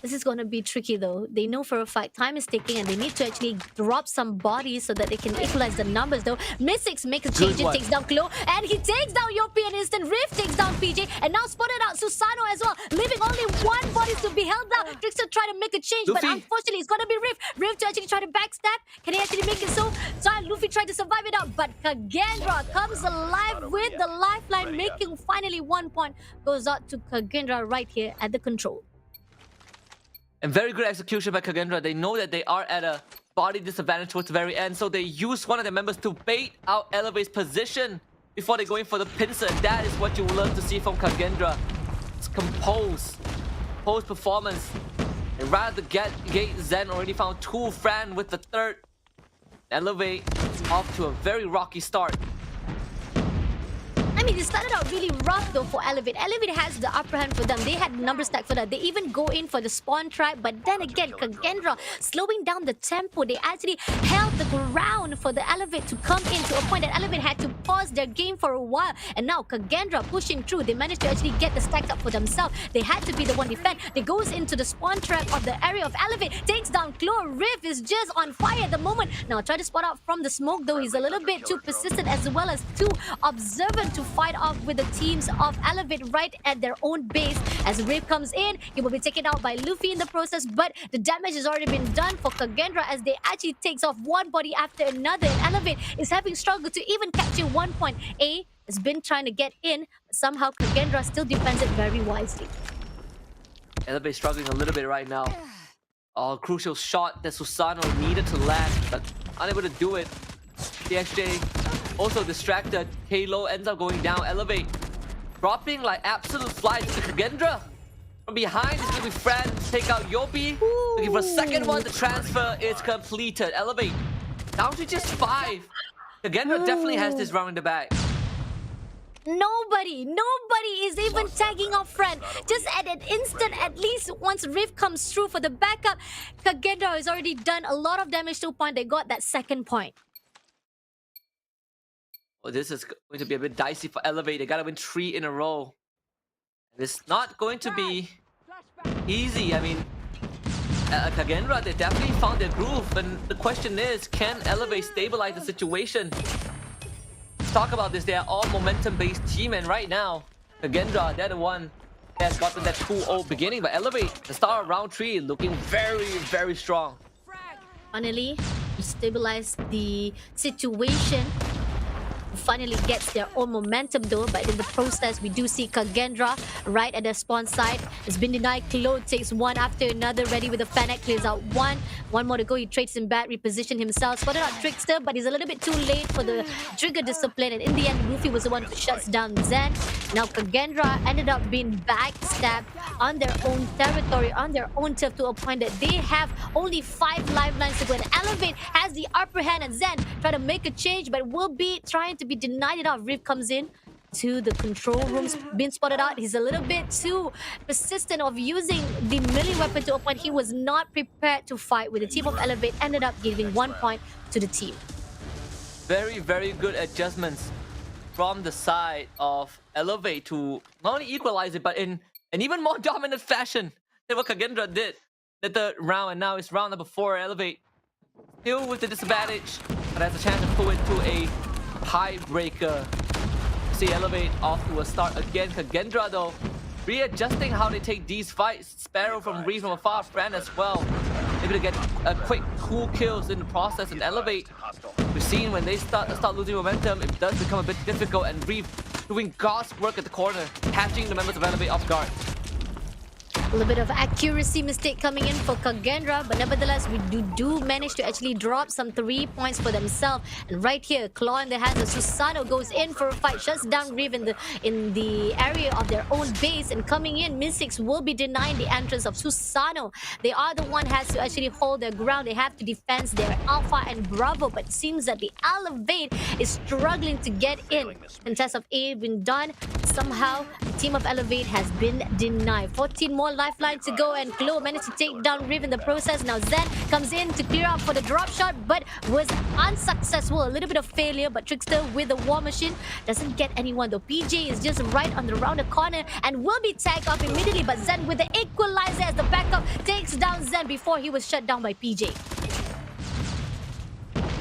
This is going to be tricky though. They know for a fact time is ticking, and they need to actually drop some bodies so that they can equalize the numbers though. Mystics makes a change and takes down Klo, and he takes down Yopi and instant. Rift takes down PJ, and now spotted out Susano as well, leaving only one body to be held down. Trickster try to make a change, Luffy. but unfortunately it's going to be Rift. Rift to actually try to backstab. Can he actually make it so? So Luffy tried to survive it out, but Kagendra comes alive with the lifeline, making finally 1 point. Goes out to Kagendra right here at the control. And very good execution by Kagendra. They know that they are at a body disadvantage towards the very end, so they use one of their members to bait out Elevate's position before they go in for the pincer. And that is what you love to see from Kagendra. It's composed performance. And rather than gate, Zen already found 2 Fran with the 3rd. Elevate off to a very rocky start. I mean, it started out really rough though for Elevate. Elevate has the upper hand for them. They had number stack for that. They even go in for the spawn trap, but then again, Kagendra slowing down the tempo. They actually held the ground for the Elevate to come in to a point that Elevate had to pause their game for a while. And now Kagendra pushing through. They managed to actually get the stack up for themselves. They had to be the one defend. They goes into the spawn trap of the area of Elevate, takes down Claw. Riff is just on fire at the moment. Now try to spot out from the smoke though. He's a little bit too persistent as well as too observant to fight off with the teams of Elevate right at their own base. As Riff comes in, he will be taken out by Luffy in the process, but the damage has already been done for Kagendra as they actually takes off one body after another, and Elevate is having struggled to even capture 1 point. A has been trying to get in, but somehow Kagendra still defends it very wisely. Elevate struggling a little bit right now. Oh, crucial shot that Susano needed to land, but unable to do it. DXJ also distracted. Halo ends up going down. Elevate dropping like absolute flies to Kagendra. From behind is gonna be Fran. Take out Yopi. Looking for a second one. The transfer is completed. Elevate down to just 5. Kagendra definitely has this round in the bag. Nobody is even tagging off friend. Just at an instant, at least once Rift comes through for the backup, Kagendra has already done a lot of damage to a point. They got that second point. Well, this is going to be a bit dicey for Elevate. They gotta win 3 in a row. It's not going to be easy. I mean, Kagendra, they definitely found their groove, and the question is, can Elevate stabilize the situation? Let's talk about this. They are all momentum-based team, and right now, Kagendra, they're the one that has gotten that 2-0 beginning, but Elevate, the start of round 3, looking very, very strong. Finally, to stabilize the situation. Finally gets their own momentum though, but in the process we do see Kagendra right at the spawn side. It's been denied. Claude takes one after another, ready with a Fennec, clears out one more to go. He trades him back, reposition himself, spotted out Trickster, but he's a little bit too late for the trigger discipline, and in the end Luffy was the one who shuts down Zen. Now Kagendra ended up being backstabbed on their own territory, on their own turf, to a point that they have only 5 lifelines to go, and Elevate has the upper hand, and Zen try to make a change but will be trying to be denied it out. Rift comes in to the control rooms, been spotted out. He's a little bit too persistent of using the melee weapon to a point he was not prepared to fight with. The team of Elevate ended up giving 1 point to the team. Very, very good adjustments from the side of Elevate to not only equalize it, but in an even more dominant fashion than what Kagendra did the third round, and now it's round number 4. Elevate still with the disadvantage, but has a chance to pull it to a tiebreaker. See Elevate off to a start again. Kagendra though readjusting how they take these fights. Sparrow from Reef from afar, Fran as well, able to get a quick 2 kills in the process. And Elevate, we've seen when they start losing momentum, it does become a bit difficult, and Reef doing God's work at the corner, catching the members of Elevate off guard. A little bit of accuracy mistake coming in for Kagendra, but nevertheless we do manage to actually drop some 3 points for themselves. And right here, claw in the hands of Susano goes in for a fight, shuts down Riv in the area of their own base, and coming in, Mystics will be denying the entrance of Susano. They are the one has to actually hold their ground. They have to defend their Alpha and Bravo, but it seems that the Elevate is struggling to get in. Contest of A been done. Somehow, the team of Elevate has been denied. 14 more lifelines to go, and Claw managed to take down Riv in the process. Now Zen comes in to clear out for the drop shot, but was unsuccessful. A little bit of failure, but Trickster with the War Machine doesn't get anyone though. PJ is just right on the round the corner and will be tagged off immediately, but Zen with the equalizer as the backup takes down Zen before he was shut down by PJ.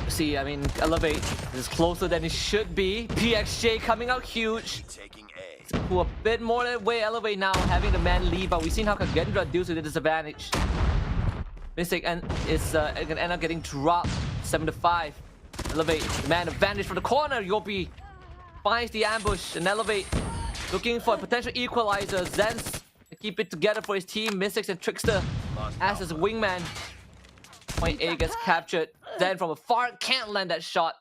See, I mean, Elevate is closer than it should be. PXJ coming out huge. To a bit more than way Elevate now having the man lead, but we've seen how Kagendra deals with the disadvantage. Mystic is gonna end up getting dropped 7-5. Elevate, the man advantage from the corner. Yopi finds the ambush, and Elevate looking for a potential equalizer. Zen's to keep it together for his team. Mystics and Trickster as his wingman. Point A gets captured. Zen from afar can't land that shot.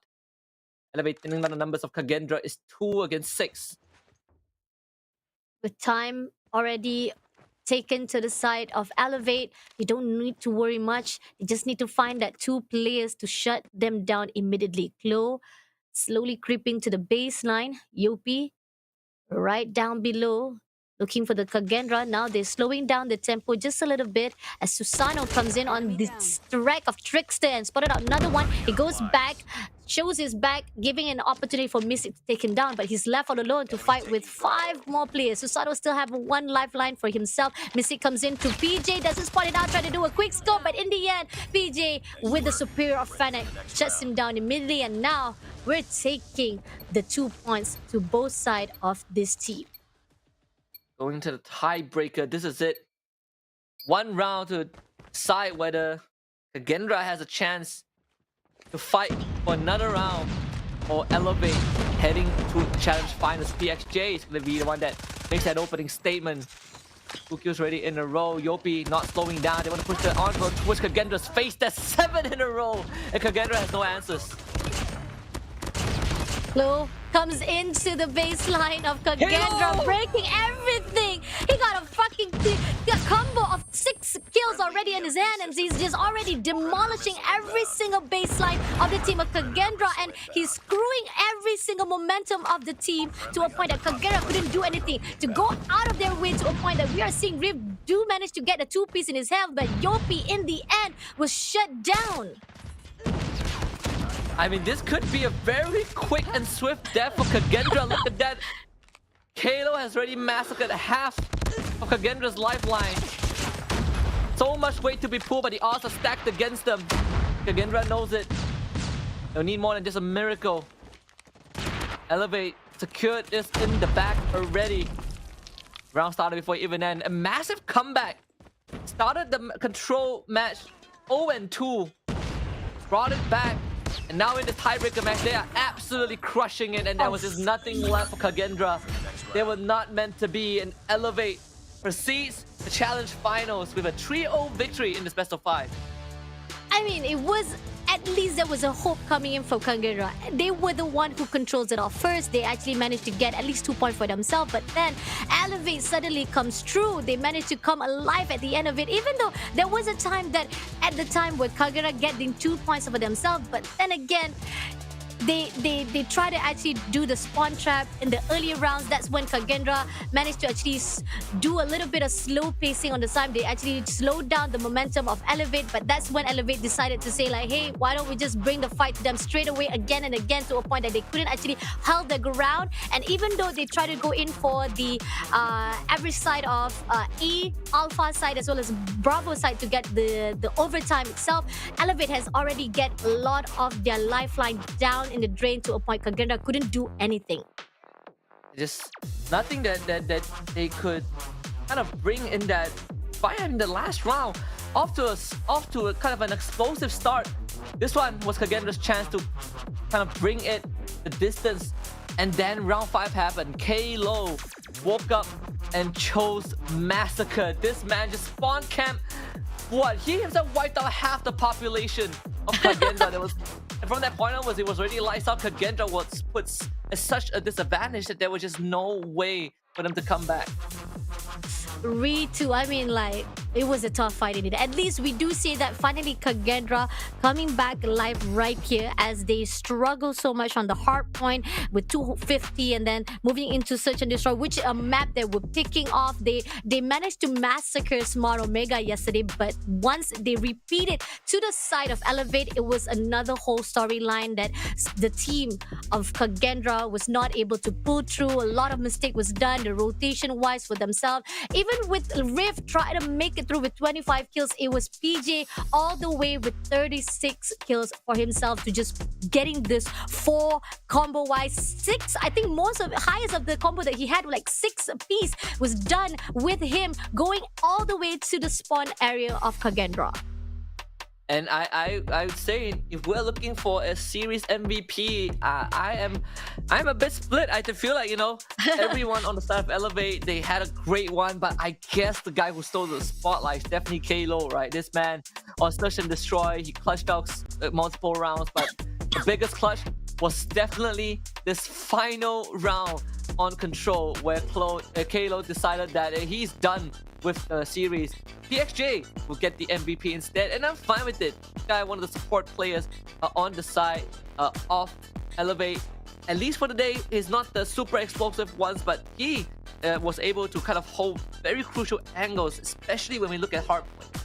Elevate thinning down the numbers of Kagendra is 2 against 6. With time already taken to the side of Elevate, you don't need to worry much. You just need to find that 2 players to shut them down immediately. Klo slowly creeping to the baseline. Yopi right down below, looking for the Kagendra. Now they're slowing down the tempo just a little bit as Susano comes in on the strike of Trickster and spotted out another one. He goes back, shows his back, giving an opportunity for Mystic to take him down, but he's left all alone to fight with 5 more players. Susano still have 1 lifeline for himself. Mystic comes in to PJ, doesn't spot it out, try to do a quick scope, but in the end, PJ with the superior of Fennec shuts him down immediately, and now we're taking the 2 points to both sides of this team. Going to the tiebreaker. This is it. 1 round to decide whether Kagendra has a chance to fight for another round, or Elevate heading to challenge finals. PXJ is going to be the one that makes that opening statement. 2 kills already in a row. Yopi not slowing down. They want to push the onslaught towards Kagendra's face. That's 7 in a row, and Kagendra has no answers. Klo comes into the baseline of Kagendra, breaking everything. He got a fucking combo of 6 kills. kills already in his hand, and he's just already demolishing every single baseline of the team of Kagendra, and he's screwing every single momentum of the team to a point that Kagendra couldn't do anything to go out of their way, to a point that we are seeing Rift do manage to get a 2-piece in his hand, but Yopi in the end was shut down. I mean, this could be a very quick and swift death for Kagendra. Look at that. Kalo has already massacred half of Kagendra's lifeline. So much weight to be pulled, but the odds are stacked against them. Kagendra knows it. They'll need more than just a miracle. Elevate secured this in the back already. Round started before it even ended. A massive comeback. Started the control match 0-2. Brought it back. And now in the tiebreaker match, they are absolutely crushing it. And there was just nothing left for Kagendra. They were not meant to be. And Elevate proceeds to challenge finals with a 3-0 victory in this best of 5. I mean, it was, at least there was a hope coming in for Kagendra. They were the one who controls it all first. They actually managed to get at least 2 points for themselves. But then Elevate suddenly comes true. They managed to come alive at the end of it. Even though there was a time that, at the time, where Kagendra getting 2 points for themselves. But then again, they try to actually do the spawn trap in the early rounds. That's when Kagendra managed to actually do a little bit of slow pacing on the side. They actually slowed down the momentum of Elevate, but that's when Elevate decided to say like, hey, why don't we just bring the fight to them straight away again and again, to a point that they couldn't actually hold the ground. And even though they try to go in for the average side of E, Alpha side, as well as Bravo side to get the overtime itself, Elevate has already get a lot of their lifeline down in the drain, to a point Kagendra couldn't do anything. Just nothing that they could kind of bring in that fight in the last round. Off to a kind of an explosive start. This one was Kagendra's chance to kind of bring it the distance. And then round 5 happened. Kalo woke up and chose Massacre. This man just spawn camp. What? He himself wiped out half the population of Kagendra. And from that point onwards, it was already lights out. Kagendra was put at such a disadvantage that there was just no way for them to come back. Too. I mean, like, it was a tough fight indeed. At least we do see that finally Kagendra coming back alive right here, as they struggle so much on the Hardpoint with 250, and then moving into Search and Destroy, which a map that were picking off. They managed to massacre Smart Omega yesterday, but once they repeated to the side of Elevate, it was another whole storyline that the team of Kagendra was not able to pull through. A lot of mistake was done, the rotation wise for themselves. Even with Rift trying to make it through with 25 kills, it was PJ all the way with 36 kills for himself, to just getting this 4 combo wise. 6, I think most of highest of the combo that he had, like 6 piece, was done with him going all the way to the spawn area of Kagendra. And I would say, if we're looking for a series MVP, I'm a bit split. I feel like, you know, everyone on the side of Elevate, they had a great one, but I guess the guy who stole the spotlight is definitely Kalo, right? This man on Search and Destroy, he clutched out multiple rounds, but the biggest clutch was definitely this final round on Control, where Kalo decided that he's done with the series. PXJ will get the MVP instead, and I'm fine with it. This guy, one of the support players on the side of Elevate. At least for the day, he's not the super explosive ones, but he was able to kind of hold very crucial angles, especially when we look at Hardpoint.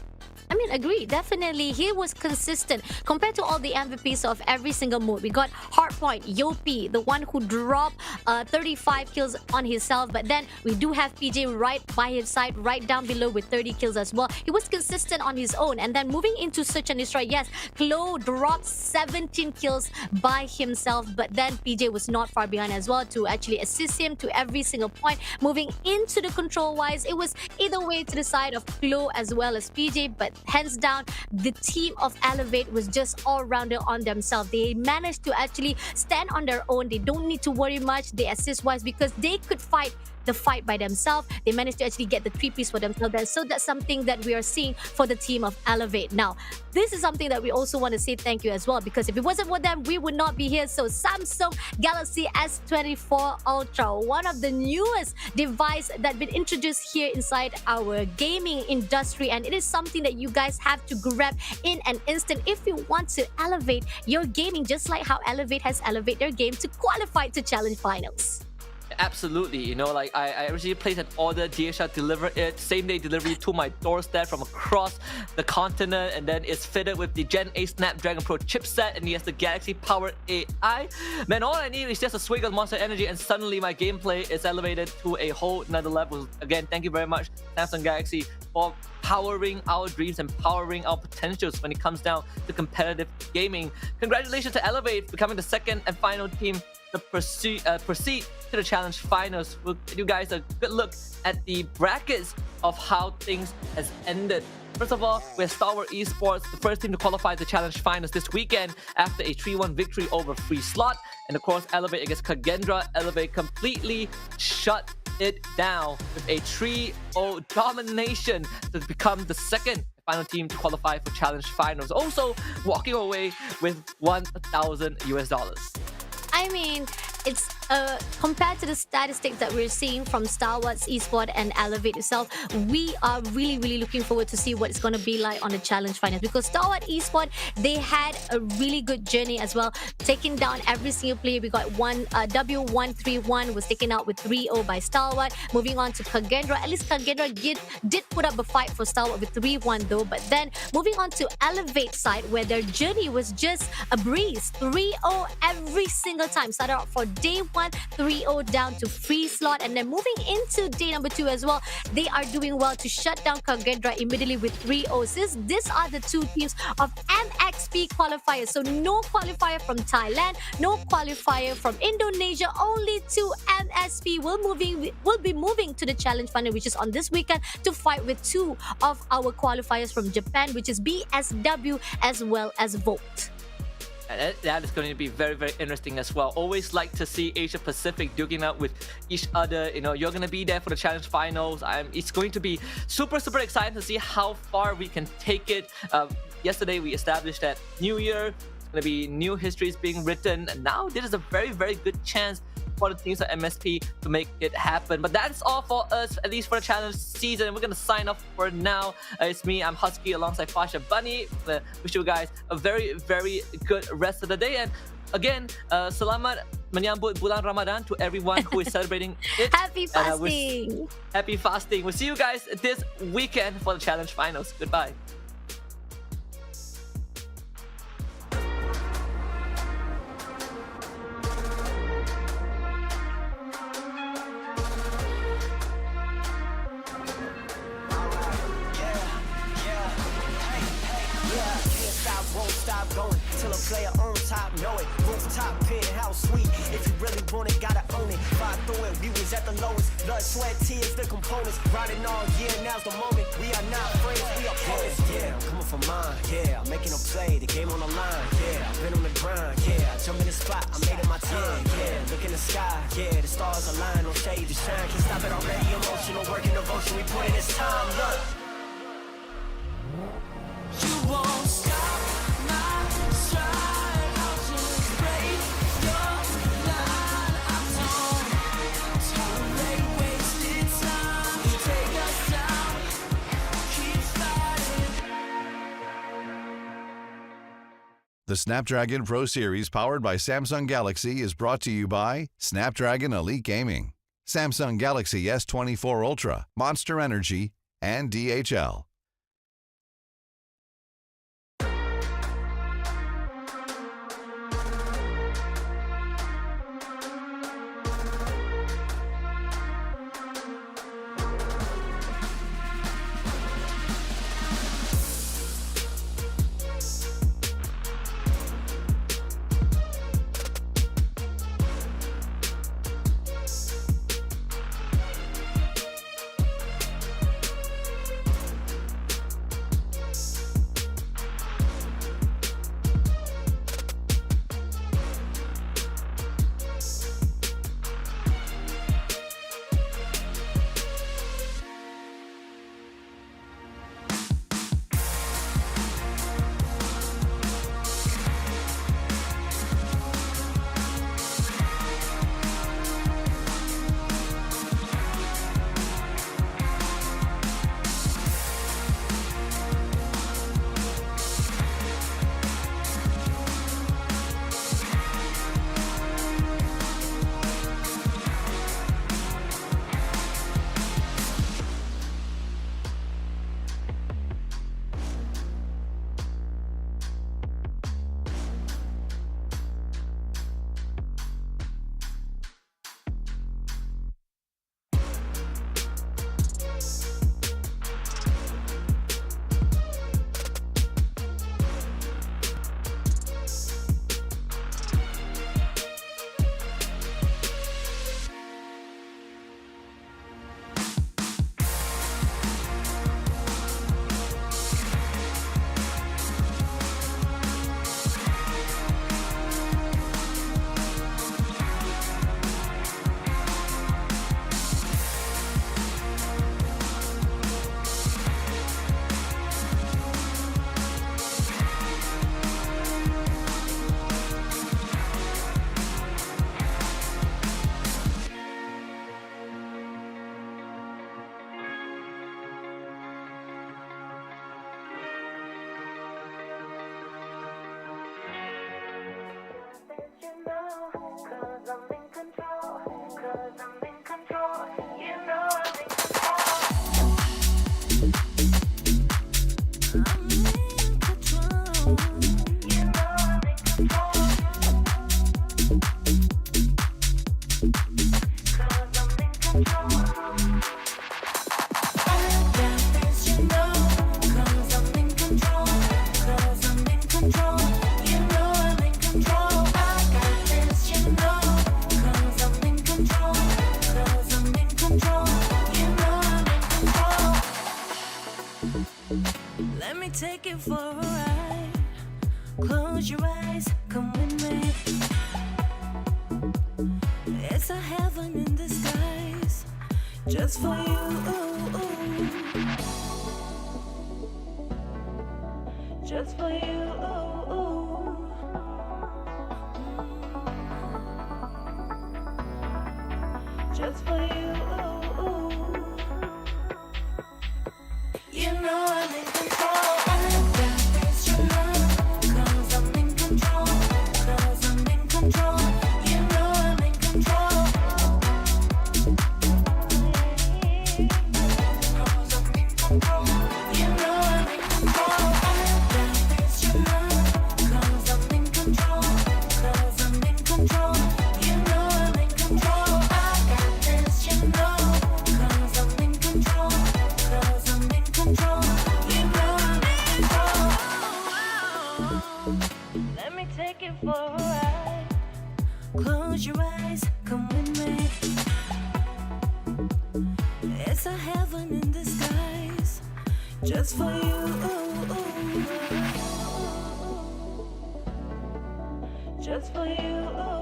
I mean, agree. Definitely, he was consistent compared to all the MVPs of every single mode. We got Hardpoint, Yopi, the one who dropped 35 kills on himself. But then we do have PJ right by his side, right down below with 30 kills as well. He was consistent on his own. And then moving into Search and Destroy, yes, Klo dropped 17 kills by himself. But then PJ was not far behind as well to actually assist him to every single point. Moving into the control-wise, it was either way to the side of Klo as well as PJ. But hands down, the team of Elevate was just all-rounder on themselves. They managed to actually stand on their own. They don't need to worry much, they assist-wise, because they could fight the fight by themselves. They managed to actually get the 3-piece for themselves there. So that's something that we are seeing for the team of Elevate. Now, this is something that we also want to say thank you as well, because if it wasn't for them, we would not be here. So Samsung Galaxy S24 Ultra, one of the newest device that been introduced here inside our gaming industry, and it is something that you guys have to grab in an instant if you want to elevate your gaming, just like how Elevate has elevated their game to qualify to challenge finals. Absolutely, you know, like I originally placed an order, DHL delivered it, same day delivery to my doorstep from across the continent, and then it's fitted with the Gen 8 Snapdragon Pro chipset, and he has the Galaxy powered AI. Man, all I need is just a swig of Monster Energy, and suddenly my gameplay is elevated to a whole nother level. Again, thank you very much, Samsung Galaxy, for powering our dreams and powering our potentials when it comes down to competitive gaming. Congratulations to Elevate, becoming the second and final team to proceed to the challenge finals. We'll give you guys a good look at the brackets of how things has ended. First of all, we have Star Wars Esports, the first team to qualify the challenge finals this weekend after a 3-1 victory over Free Slot. And of course, Elevate against Kagendra. Elevate completely shut it down with a 3-0 domination to become the second final team to qualify for challenge finals. Also, walking away with $1,000. I mean, it's compared to the statistics that we're seeing from Star Wars Esports and Elevate itself, we are really looking forward to see what it's going to be like on the challenge finals, because Star Wars Esports, they had a really good journey as well, taking down every single player. We got W131 was taken out with 3-0 by Star Wars. Moving on to Kagendra, at least Kagendra did put up a fight for Star Wars with 3-1 though. But then moving on to Elevate side, where their journey was just a breeze, 3-0 every single time. Started out for day 1, 3-0 down to Free Slot, and then moving into day number 2 as well, they are doing well to shut down Kagendra immediately with 3-0. These are the two teams of MXP qualifiers. So no qualifier from Thailand, no qualifier from Indonesia, only 2 MSP will be moving to the challenge final, which is on this weekend, to fight with 2 of our qualifiers from Japan, which is BSW as well as Volt. And that is going to be very interesting as well. Always like to see Asia Pacific duking out with each other. You know, you're going to be there for the challenge finals. It's going to be super exciting to see how far we can take it. Yesterday we established that New Year, it's going to be new histories being written, and now this is a very good chance for the teams at MSP to make it happen. But that's all for us, at least for the challenge season. We're gonna sign off for now. It's me, I'm Husky, alongside Fasha Bunny. Wish you guys a very good rest of the day. And again, selamat menyambut bulan Ramadan to everyone who is celebrating it. Happy fasting! Happy fasting. We'll see you guys this weekend for the challenge finals. Goodbye. Won't stop going till a player on top know it. Rooftop, penthouse suite. If you really want it, gotta own it. Fight through it, we was at the lowest. Blood, sweat, tears, the components. Riding all year, now's the moment. We are not friends, we are opponents. Yeah, I'm coming for mine. Yeah, I'm making a play, the game on the line. Yeah, I've been on the grind. Yeah, I jump in the spot, I made it my time. Yeah, look in the sky. Yeah, the stars align, no shade to shine. Can't stop it already. Emotional work and devotion, we put in this time. Look. You won't stop. The Snapdragon Pro Series powered by Samsung Galaxy is brought to you by Snapdragon Elite Gaming, Samsung Galaxy S24 Ultra, Monster Energy, and DHL. Let me take it for a ride. Close your eyes, come with me. It's a heaven in disguise, just for you. Just for you. Just for you. You know I'm in control. I got this, you know. 'Cause I'm in control. 'Cause I'm in control. You know I'm in control. 'Cause I'm in control. You know I'm in control. I got this, you know. 'Cause I'm in control. 'Cause I'm in control. You know I'm in control. I got this, you know. 'Cause I'm in control. 'Cause I'm in control. You know I'm in control. Let me take it for a ride. Close your eyes, come with me. It's a heaven in disguise, just for you. Just for you.